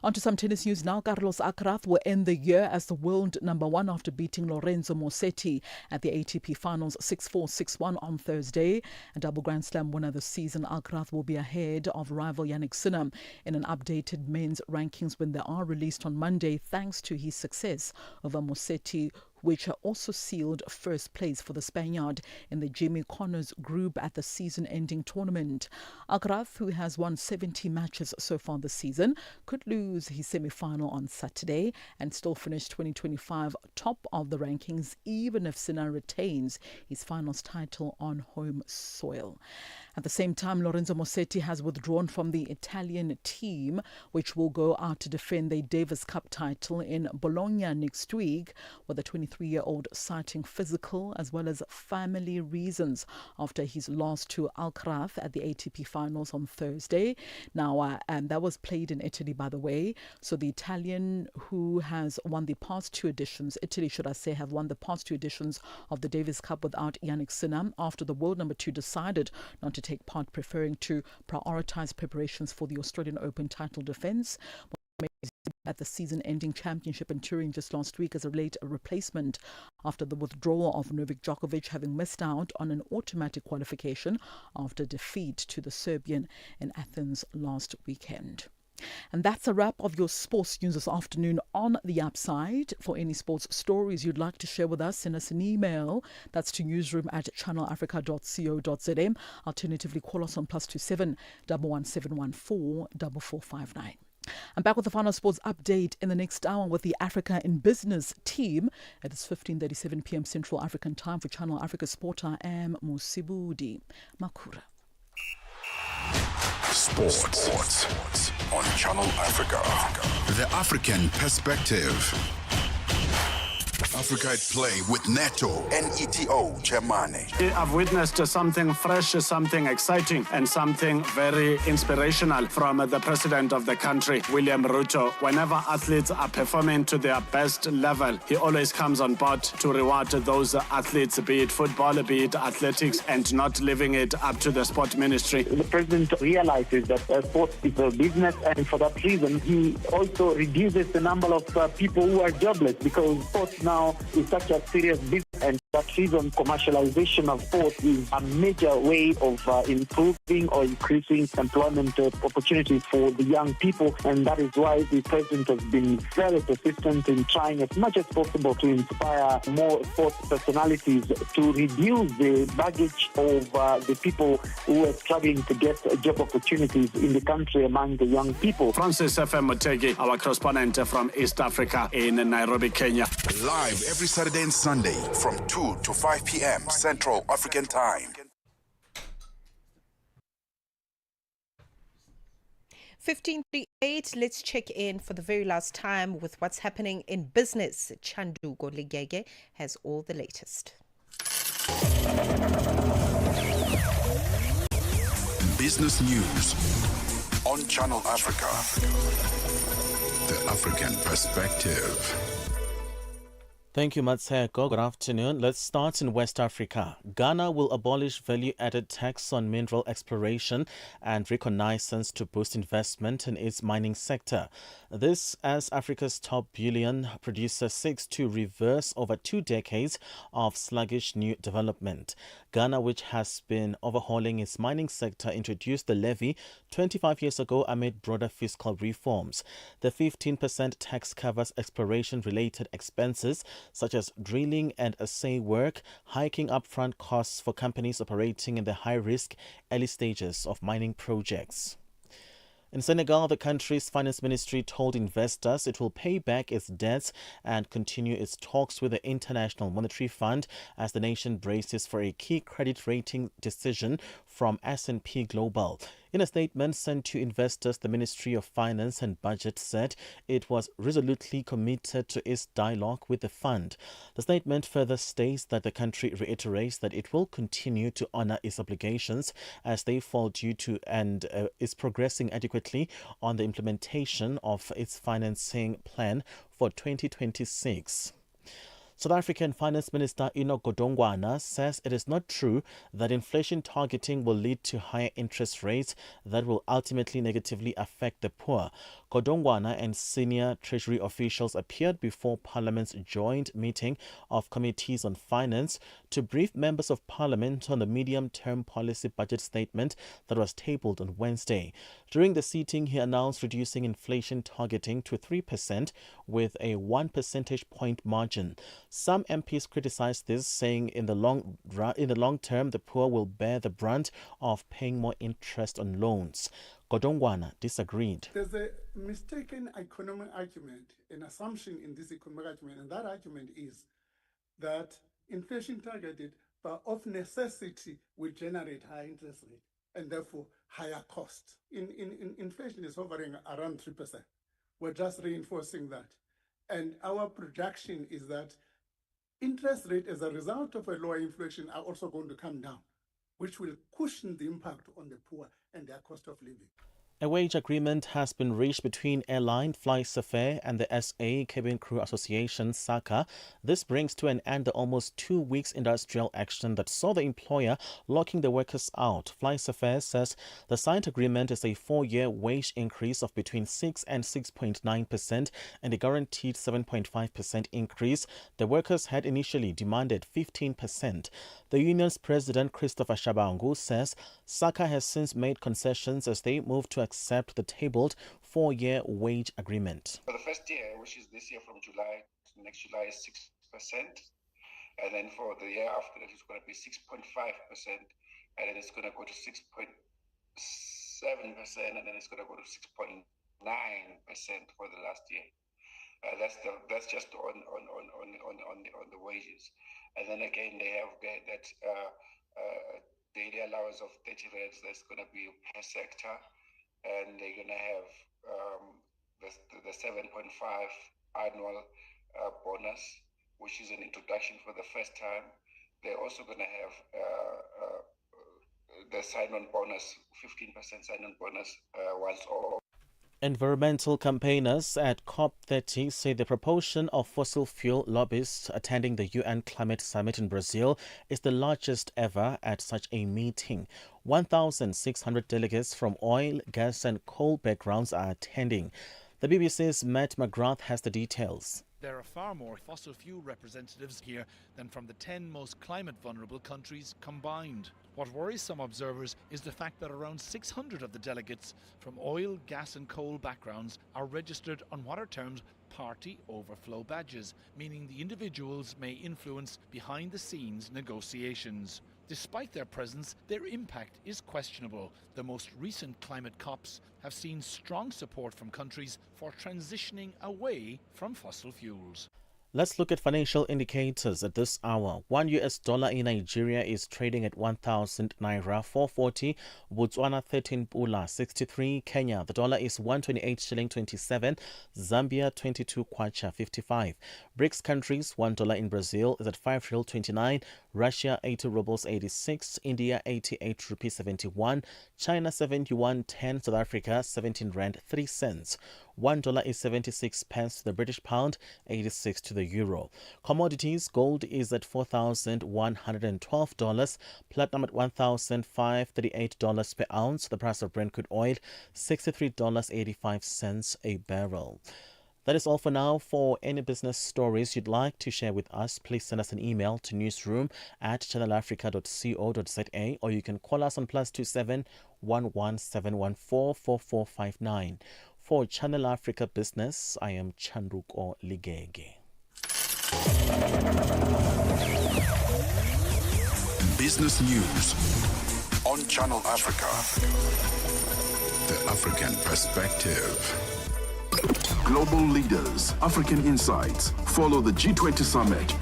On to some tennis news now. Carlos Alcaraz will end the year as the world number 1 after beating Lorenzo Musetti at the ATP Finals 6-4, 6-1 on Thursday. A double Grand Slam winner this season, Alcaraz will be ahead of rival Jannik Sinner in an updated men's rankings when they are released on Monday, thanks to his success over Musetti, which also sealed first place for the Spaniard in the Jimmy Connors group at the season-ending tournament. Alcaraz, who has won 70 matches so far this season, could lose his semi-final on Saturday and still finish 2025 top of the rankings, even if Sinner retains his finals title on home soil. At the same time, Lorenzo Musetti has withdrawn from the Italian team, which will go out to defend the Davis Cup title in Bologna next week, with the 23-year-old citing physical as well as family reasons after his loss to Alcaraz at the ATP Finals on Thursday. Now, that was played in Italy, by the way. So the Italian, who has won the past 2 editions, Italy, should I say, have won the past 2 editions of the Davis Cup without Jannik Sinner after the world number 2 decided not to take part, preferring to prioritize preparations for the Australian Open title defence at the season-ending championship in Turin just last week as a late replacement after the withdrawal of Novak Djokovic, having missed out on an automatic qualification after defeat to the Serbian in Athens last weekend. And that's a wrap of your sports news this afternoon on The Upside. For any sports stories you'd like to share with us, send us an email. That's to newsroom@channelafrica.co.za. Alternatively, call us on +27 11714 4459. I'm back with the final sports update in the next hour with the Africa in Business team. It is 15:37 p.m. Central African time. For Channel Africa Sport, I am Musibudi Makura. Sports on Channel Africa. The African Perspective. Africa at Play with Neto, N-E-T-O, Chemane. I've witnessed something fresh, something exciting, and something very inspirational from the president of the country, William Ruto. Whenever athletes are performing to their best level, he always comes on board to reward those athletes, be it football, be it athletics, and not leaving it up to the sport ministry. The president realizes that sports is a business, and for that reason, he also reduces the number of people who are jobless, because sports now is such a serious business, and for that reason, commercialization of sports is a major way of improving or increasing employment opportunities for the young people, and that is why the president has been very persistent in trying as much as possible to inspire more sports personalities to reduce the baggage of the people who are struggling to get job opportunities in the country among the young people. Francis F.M. Motegi, our correspondent from East Africa in Nairobi, Kenya. Live every Saturday and Sunday from 2 to 5 p.m. Central African Time. 15:38. Let's check in for the very last time with what's happening in business. Chandu Goligege has all the latest. Business news on Channel Africa. The African Perspective. Thank you, Mmatsheko. Good afternoon. Let's start in West Africa. Ghana will abolish value-added tax on mineral exploration and reconnaissance to boost investment in its mining sector. This as Africa's top bullion producer seeks to reverse over 2 decades of sluggish new development. Ghana, which has been overhauling its mining sector, introduced the levy 25 years ago amid broader fiscal reforms. The 15% tax covers exploration-related expenses such as drilling and assay work, hiking upfront costs for companies operating in the high-risk early stages of mining projects. In Senegal, the country's finance ministry told investors it will pay back its debts and continue its talks with the International Monetary Fund as the nation braces for a key credit rating decision from S&P Global. In a statement sent to investors, the Ministry of Finance and Budget said it was resolutely committed to its dialogue with the fund. The statement further states that the country reiterates that it will continue to honor its obligations as they fall due to and is progressing adequately on the implementation of its financing plan for 2026. South African Finance Minister Enoch Godongwana says it is not true that inflation targeting will lead to higher interest rates that will ultimately negatively affect the poor. Godongwana and senior Treasury officials appeared before Parliament's joint meeting of Committees on Finance to brief members of Parliament on the medium-term policy budget statement that was tabled on Wednesday. During the sitting, he announced reducing inflation targeting to 3% with a 1 percentage point margin. Some MPs criticized this, saying in the long term, the poor will bear the brunt of paying more interest on loans. Godongwana disagreed. There's a mistaken economic argument, an assumption in this economic argument, and that argument is that inflation targeted but of necessity will generate high interest rate and therefore higher cost. Inflation is hovering around 3%. We're just reinforcing that. And our projection is that interest rate as a result of a lower inflation are also going to come down, which will cushion the impact on the poor and their cost of living. A wage agreement has been reached between airline FlySafair and the SA Cabin Crew Association, SACA. This brings to an end the almost 2 weeks industrial action that saw the employer locking the workers out. FlySafair says the signed agreement is a 4-year wage increase of between 6 and 6.9% and a guaranteed 7.5% increase. The workers had initially demanded 15%. The union's president, Christopher Shabangu, says SACA has since made concessions as they move to accept the tabled 4-year wage agreement. For the first year, which is this year from July to next July, is 6%. And then for the year after that, it's going to be 6.5%. And then it's going to go to 6.7%. And then it's going to go to 6.9% for the last year. That's just on the wages. And then again, they have that daily allowance of 30 rands that's going to be per sector. And they're going to have the 7.5 annual bonus, which is an introduction for the first time. They're also going to have the sign-on bonus, 15% sign-on bonus once all. Environmental campaigners at COP30 say the proportion of fossil fuel lobbyists attending the UN Climate Summit in Brazil is the largest ever at such a meeting. 1,600 delegates from oil, gas and coal backgrounds are attending. The BBC's Matt McGrath has the details. There are far more fossil fuel representatives here than from the 10 most climate vulnerable countries combined. What worries some observers is the fact that around 600 of the delegates from oil, gas and coal backgrounds are registered on what are termed party overflow badges, meaning the individuals may influence behind-the-scenes negotiations. Despite their presence, their impact is questionable. The most recent climate COPs have seen strong support from countries for transitioning away from fossil fuels. Let's look at financial indicators at this hour. $1 in Nigeria is trading at 1,000 naira 440, Botswana 13 pula 63, Kenya the dollar is 128 shilling 27, Zambia 22 kwacha 55. BRICS countries, $1 in Brazil is at 5 real 29, Russia 80 rubles 86, India 88 rupees 71, China 71.10, South Africa 17 rand 3 cents. $1 is 76 pence to the British pound, 86 to the euro. Commodities: gold is at $4,112, platinum at $1,538 per ounce. The price of Brent crude oil, $63.85 a barrel. That is all for now. For any business stories you'd like to share with us, please send us an email to newsroom@channelafrica.co.za, or you can call us on +27 11714 4459. For Channel Africa Business, I am Chanduko Ligege. Business news on Channel Africa. The African perspective. Global leaders, African insights. Follow the G20 summit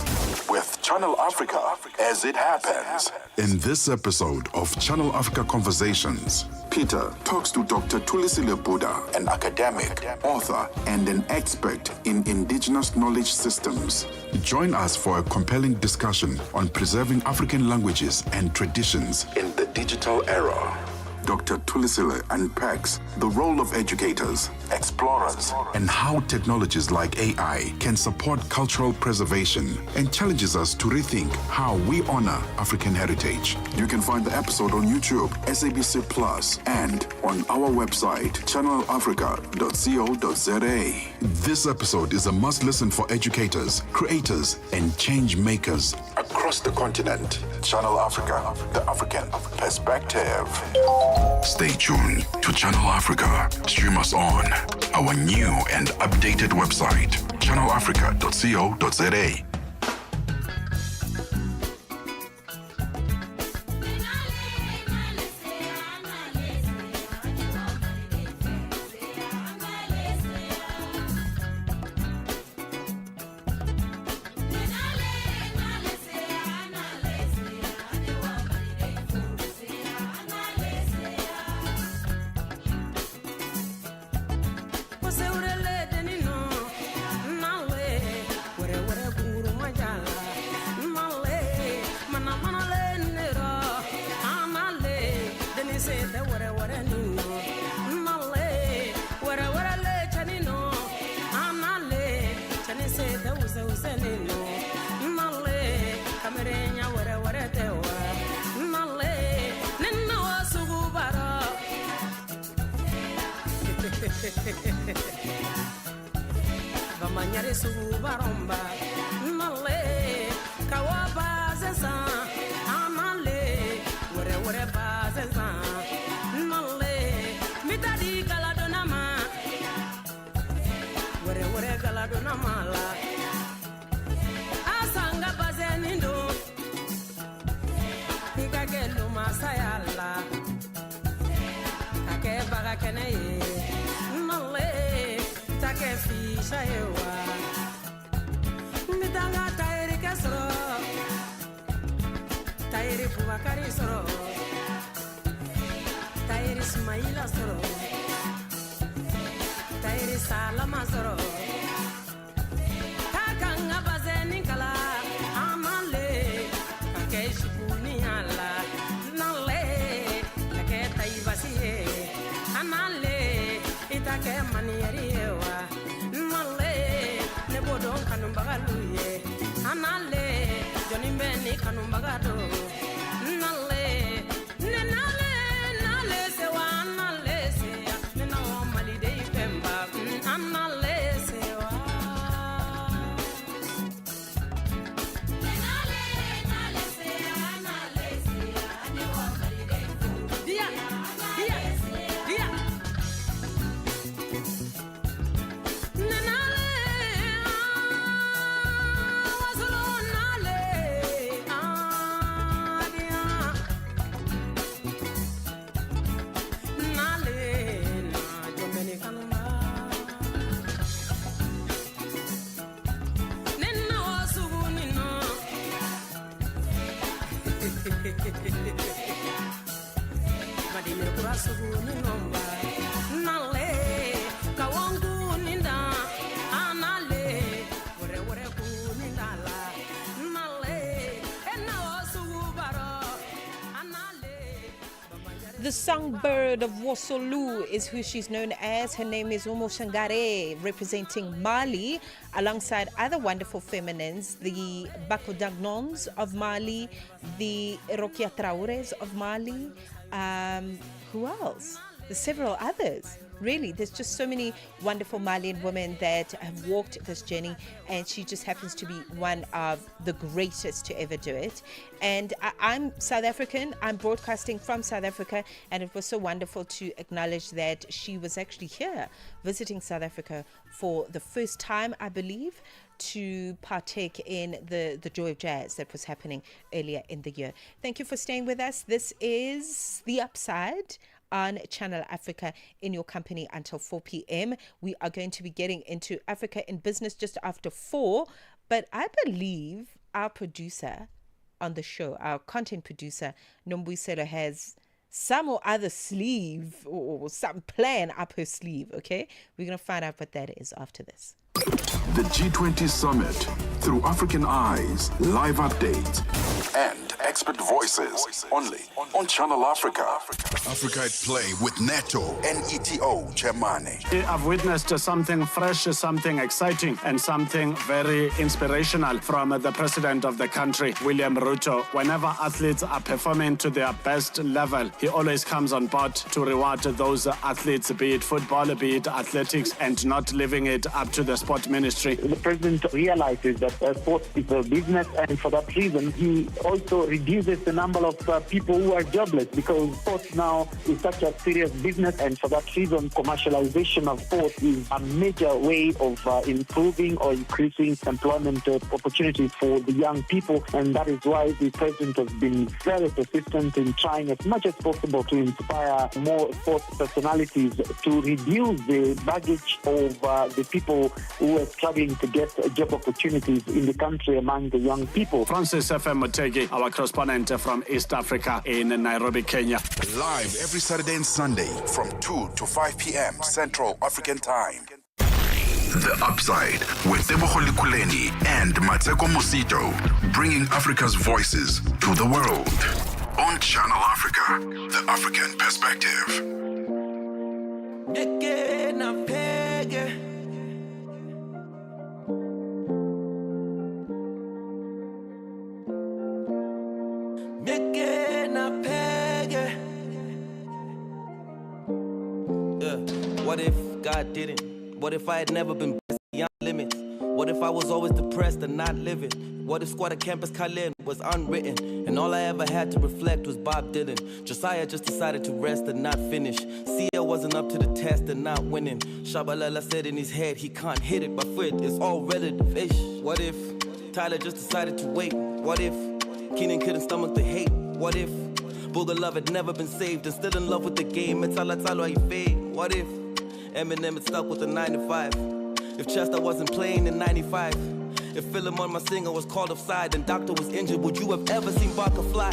with Channel Africa as it happens. In this episode of Channel Africa Conversations, Peter talks to Dr. Tulisile Buddha, an academic, author, and an expert in indigenous knowledge systems. Join us for a compelling discussion on preserving African languages and traditions in the digital era. Dr. Tulisile unpacks the role of educators, explorers, and how technologies like AI can support cultural preservation, and challenges us to rethink how we honor African heritage. You can find the episode on YouTube, SABC Plus, and on our website, channelafrica.co.za. This episode is a must-listen for educators, creators, and change makers across the continent. Channel Africa, the African perspective. Stay tuned to Channel Africa. Stream us on our new and updated website, channelafrica.co.za. Vamanyare sugu baromba male kawaba zeza amale wore bazeza male mitadi galadona ma wore galadona mala asanga bazenindo ikagelo masayala kake baga keneye take fisha ewa mitanga tairi kesro tairi Bubakari soro tairi Ismaila soro tairi Salama soro kakanga bazeni kala amale kake shibuni ala nale kake taibasiye anale itake manieri ewa nale ne bodon kanumbagaluye anale joni mbeni kanumbagado nale nale sewa nale se ne na malide ipemba anale sewa nale se ne wa malide dia Madime kurasugu ni nomba nale kawangu ninda anale wore ku nindala nale ena osugu baro anale The songbird of Wosolu is who she's known as. Her name is Umo Shangare, representing Mali, alongside other wonderful feminines, the Bakodagnons of Mali, the Rokia Traores of Mali. Who else? There's several others. Really, there's just so many wonderful Malian women that have walked this journey, and she just happens to be one of the greatest to ever do it. And I'm South African. I'm broadcasting from South Africa, and it was so wonderful to acknowledge that she was actually here visiting South Africa for the first time, I believe, to partake in the Joy of Jazz that was happening earlier in the year. Thank you for staying with us. This is The Upside on Channel Africa, in your company until 4 p.m. We are going to be getting into Africa in Business just after 4, but I believe our producer on the show, our content producer, Nombuyiselo, has some or other sleeve or some plan up her sleeve, okay? We're going to find out what that is after this. The G20 Summit through African eyes, live updates, and expert voices only on Channel Africa. Africa at Play with Neto and ETO Chemane. I've witnessed something fresh, something exciting, and something very inspirational from the president of the country, William Ruto. Whenever athletes are performing to their best level, he always comes on board to reward those athletes, be it football, be it athletics, and not leaving it up to the sport ministry. The president realizes that sports is a business, and for that reason, he also reduces the number of people who are jobless, because sports now is such a serious business, and for that reason, commercialization of sports is a major way of improving or increasing employment opportunities for the young people, and that is why the president has been very persistent in trying as much as possible to inspire more sports personalities to reduce the baggage of the people who are struggling to get job opportunities in the country among the young people. Francis FM Mutegi, our correspondent from East Africa in Nairobi, Kenya. Live every Saturday and Sunday from 2 to 5 p.m. Central African Time. The Upside with Tebogo Likuleni and Mmatsheko Mosito, bringing Africa's voices to the world. On Channel Africa, the African perspective. What if God didn't? What if I had never been blessed beyond limits? What if I was always depressed and not living? What if Squatter Campus Kalen was unwritten and all I ever had to reflect was Bob Dylan? Josiah just decided to rest and not finish. Sia wasn't up to the test and not winning. Shabalala said in his head he can't hit it, but for it, it's all relative-ish. What if Tyler just decided to wait? What if Keenan couldn't stomach the hate? What if Booger Love had never been saved and still in love with the game? It's all I fade. What if Eminem had stuck with the 9 to 5? If Chester wasn't playing in 95? If Philemon, my singer, was called offside and Doctor was injured, would you have ever seen Barker fly?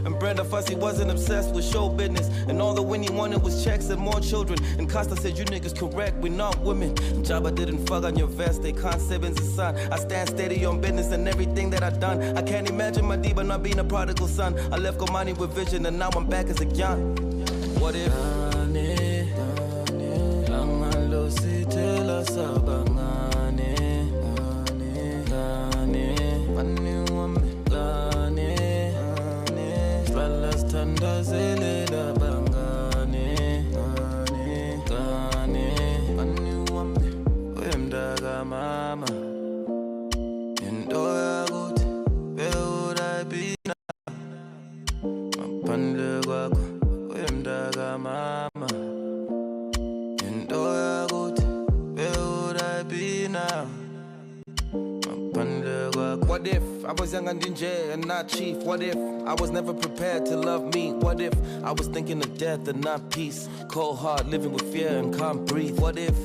And Brenda Fussy wasn't obsessed with show business, and all the Winnie wanted was checks and more children. And Costa said, you niggas correct, we not women. Jabba didn't fuck on your vest, they can't siblings and son. I stand steady on business and everything that I've done. I can't imagine my Diva not being a prodigal son. I left Gomani with vision and now I'm back as a young. What if? Mama, and where would I be now? Mama, and where would I be now? What if I was young and DJ and not chief? What if I was never prepared to love me? What if I was thinking of death and not peace? Cold heart, living with fear and can't breathe. What if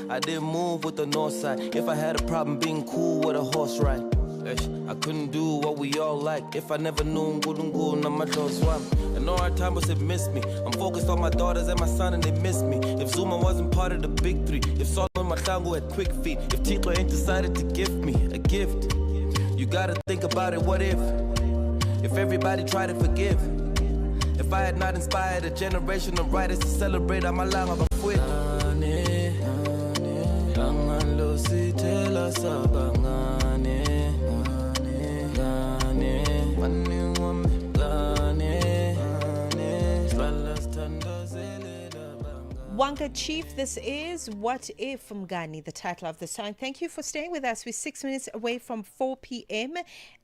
I didn't move with the north side? If I had a problem being cool with a horse ride? I couldn't do what we all like. If I never knew Ngulungu na macho swam. And all our time was it missed me. I'm focused on my daughters and my son and they miss me. If Zuma wasn't part of the big three, if Solomon Matango had quick feet, if Tito ain't decided to gift me a gift, you gotta think about it. What if everybody tried to forgive? If I had not inspired a generation of writers to celebrate all my life, I'm a quit. Wanga Chief, this is What If from Ghani, the title of the song. Thank you for staying with us. We're 6 minutes away from 4 p.m.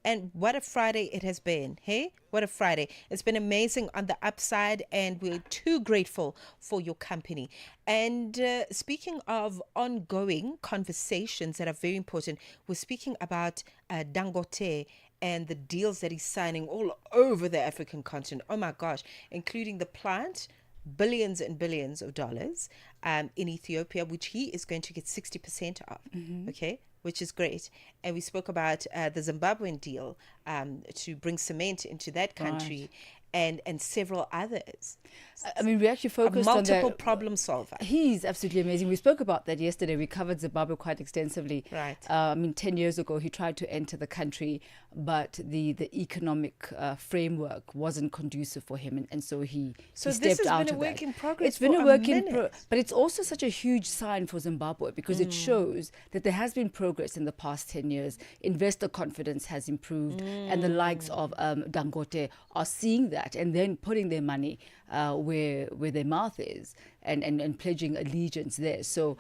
And what a Friday it has been. Hey, what a Friday. It's been amazing on the upside, and we're too grateful for your company. And speaking of ongoing conversations that are very important, we're speaking about Dangote and the deals that he's signing all over the African continent. Oh my gosh, including the plant, billions and billions of dollars in Ethiopia, which he is going to get 60% of. Okay, which is great. And we spoke about the Zimbabwean deal to bring cement into that country. And several others. I mean, we actually focused on that. Multiple problem solver. He's absolutely amazing. We spoke about that yesterday. We covered Zimbabwe quite extensively. Right. I mean, 10 years ago, he tried to enter the country, but the economic framework wasn't conducive for him. And so he stepped out of that. So this has been a work in progress. It's been a work in progress. But it's also such a huge sign for Zimbabwe because it shows that there has been progress in the past 10 years. Investor confidence has improved, and the likes of Dangote are seeing that and then putting their money where their mouth is and pledging allegiance there. So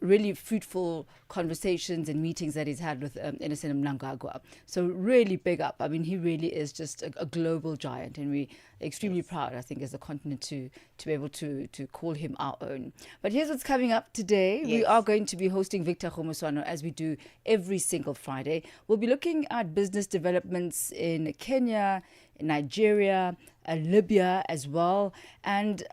really fruitful conversations and meetings that he's had with Innocent Mnangagwa. So really big up. I mean, he really is just a global giant, and we're extremely proud, I think, as a continent to be able to call him our own. But here's what's coming up today. Yes. We are going to be hosting Victor Khomuswano, as we do every single Friday. We'll be looking at business developments in Kenya, Nigeria, Libya as well. And,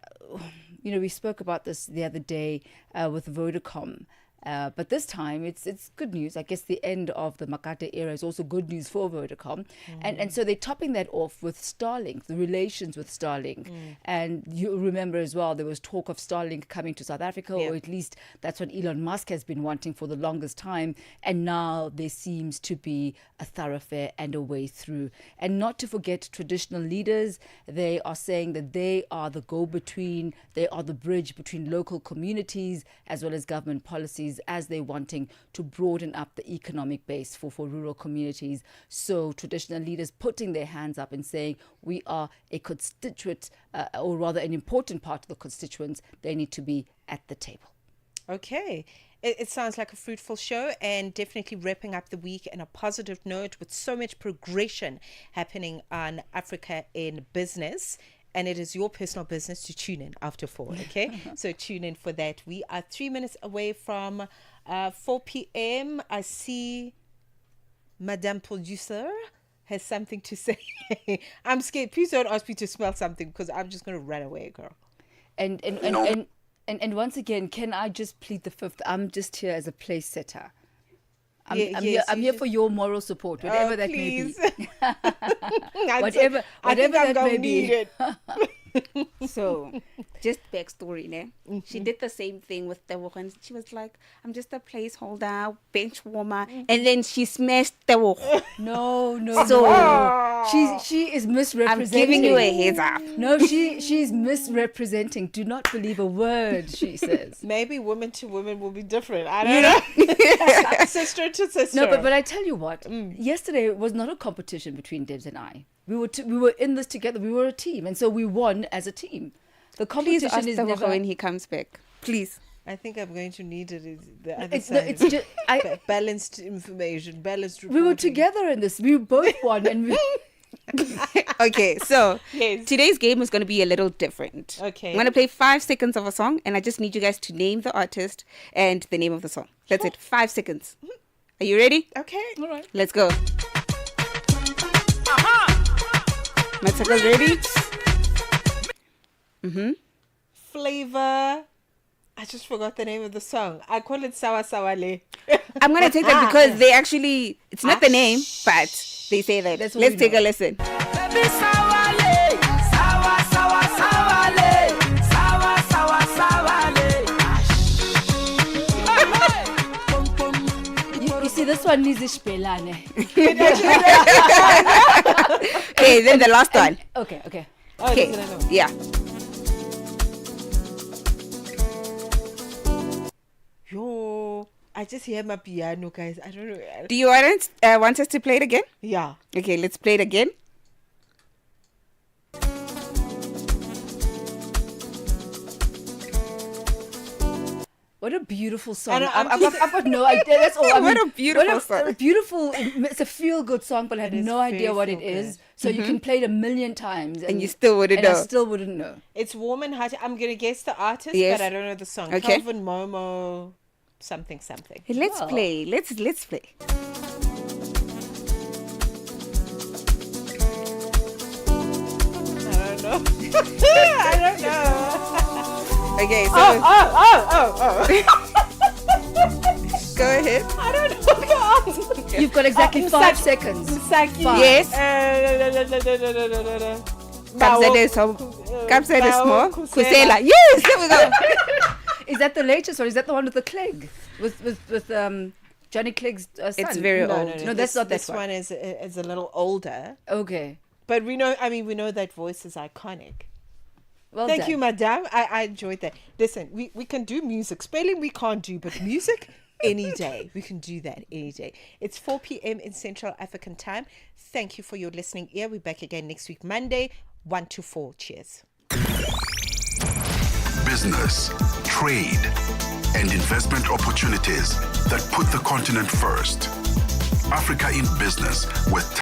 you know, we spoke about this the other day with Vodacom. But this time it's good news. I guess the end of the Makate era is also good news for Vodacom. And so they're topping that off with Starlink, the relations with Starlink. And you remember as well, there was talk of Starlink coming to South Africa, or at least that's what Elon Musk has been wanting for the longest time. And now there seems to be a thoroughfare and a way through. And not to forget traditional leaders, they are saying that they are the go-between, they are the bridge between local communities as well as government policies, as they're wanting to broaden up the economic base for rural communities. So traditional leaders putting their hands up and saying, we are a constituent, or rather an important part of the constituents. They need to be at the table. Okay. It sounds like a fruitful show, and definitely wrapping up the week in a positive note with so much progression happening on Africa in business. And it is your personal business to tune in after 4, okay? So tune in for that. We are 3 minutes away from 4 p.m. I see Madame Producer has something to say. I'm scared. Please don't ask me to smell something, because I'm just going to run away, girl. And once again, can I just plead the fifth? I'm just here as a place setter. I'm here for your moral support, whatever that may be. whatever that may be. So, just backstory, ne? She did the same thing with the woman. She was like, I'm just a placeholder, bench warmer, and then she smashed the woman. No. So she is misrepresenting. I'm giving you a heads up. No, she's misrepresenting. Do not believe a word she says. Maybe woman to woman will be different. I don't know. Sister to sister. No, but I tell you what, yesterday was not a competition between Debs and I. We were in this together. We were a team, and so we won as a team. The competition Please ask is the never when he comes back. Please. I think I'm going to need it. The other side. It's just balanced information, balanced reporting. We were together in this. We both won, and we. Okay, so yes. Today's game is going to be a little different. Okay. I'm going to play 5 seconds of a song, and I just need you guys to name the artist and the name of the song. That's it. 5 seconds. Are you ready? Okay. All right. Let's go. Mmatsheko, ready? Flavor. I just forgot the name of the song. I call it Sawa Sawa Le. I'm going to take that because they actually, it's not the name, but they say that. Let's take a listen. Baby Sawa Le, Sawa Sawa Sawa Le, Sawa Sawa Sawa Le. You see, this one needs Ishpelane. Okay, then the last one. Okay. Oh, Okay. doesn't know. Yeah. Yo, I just hear my piano, guys. I don't know. Do you want us to play it again? Yeah. Okay, let's play it again. What a beautiful song. I'm I've got no idea. That's all. I What mean, a beautiful song. A beautiful, it's a feel-good song, but I have It is no idea very what it feel-good. is. So you can play it a million times. And you still wouldn't and I know. still wouldn't know. It's warm and hot. I'm gonna guess the artist, Yes. but I don't know the song. Okay. Calvin Momo, something. Hey, let's Wow. play. Let's play. I don't know. I don't know. Okay, so Oh. go ahead. I don't know. Go on. You've got exactly 5 seconds. Saki. Yes. Bao- Kapsede Kusela. Kusela. Yes, there we go. Is that the latest, or is that the one with the Clegg? With Johnny Clegg's son? It's very No, old. no, no. No, that's not that this one. one. Is a little older, Okay. but we know that voice is iconic. Well Thank done. you, madame. I enjoyed that. Listen, we can do music. Spelling we can't do, but music any day. We can do that any day. It's 4 p.m. in Central African time. Thank you for your listening ear. We're back again next week, Monday, 1 to 4. Cheers. Business, trade, and investment opportunities that put the continent first. Africa in Business with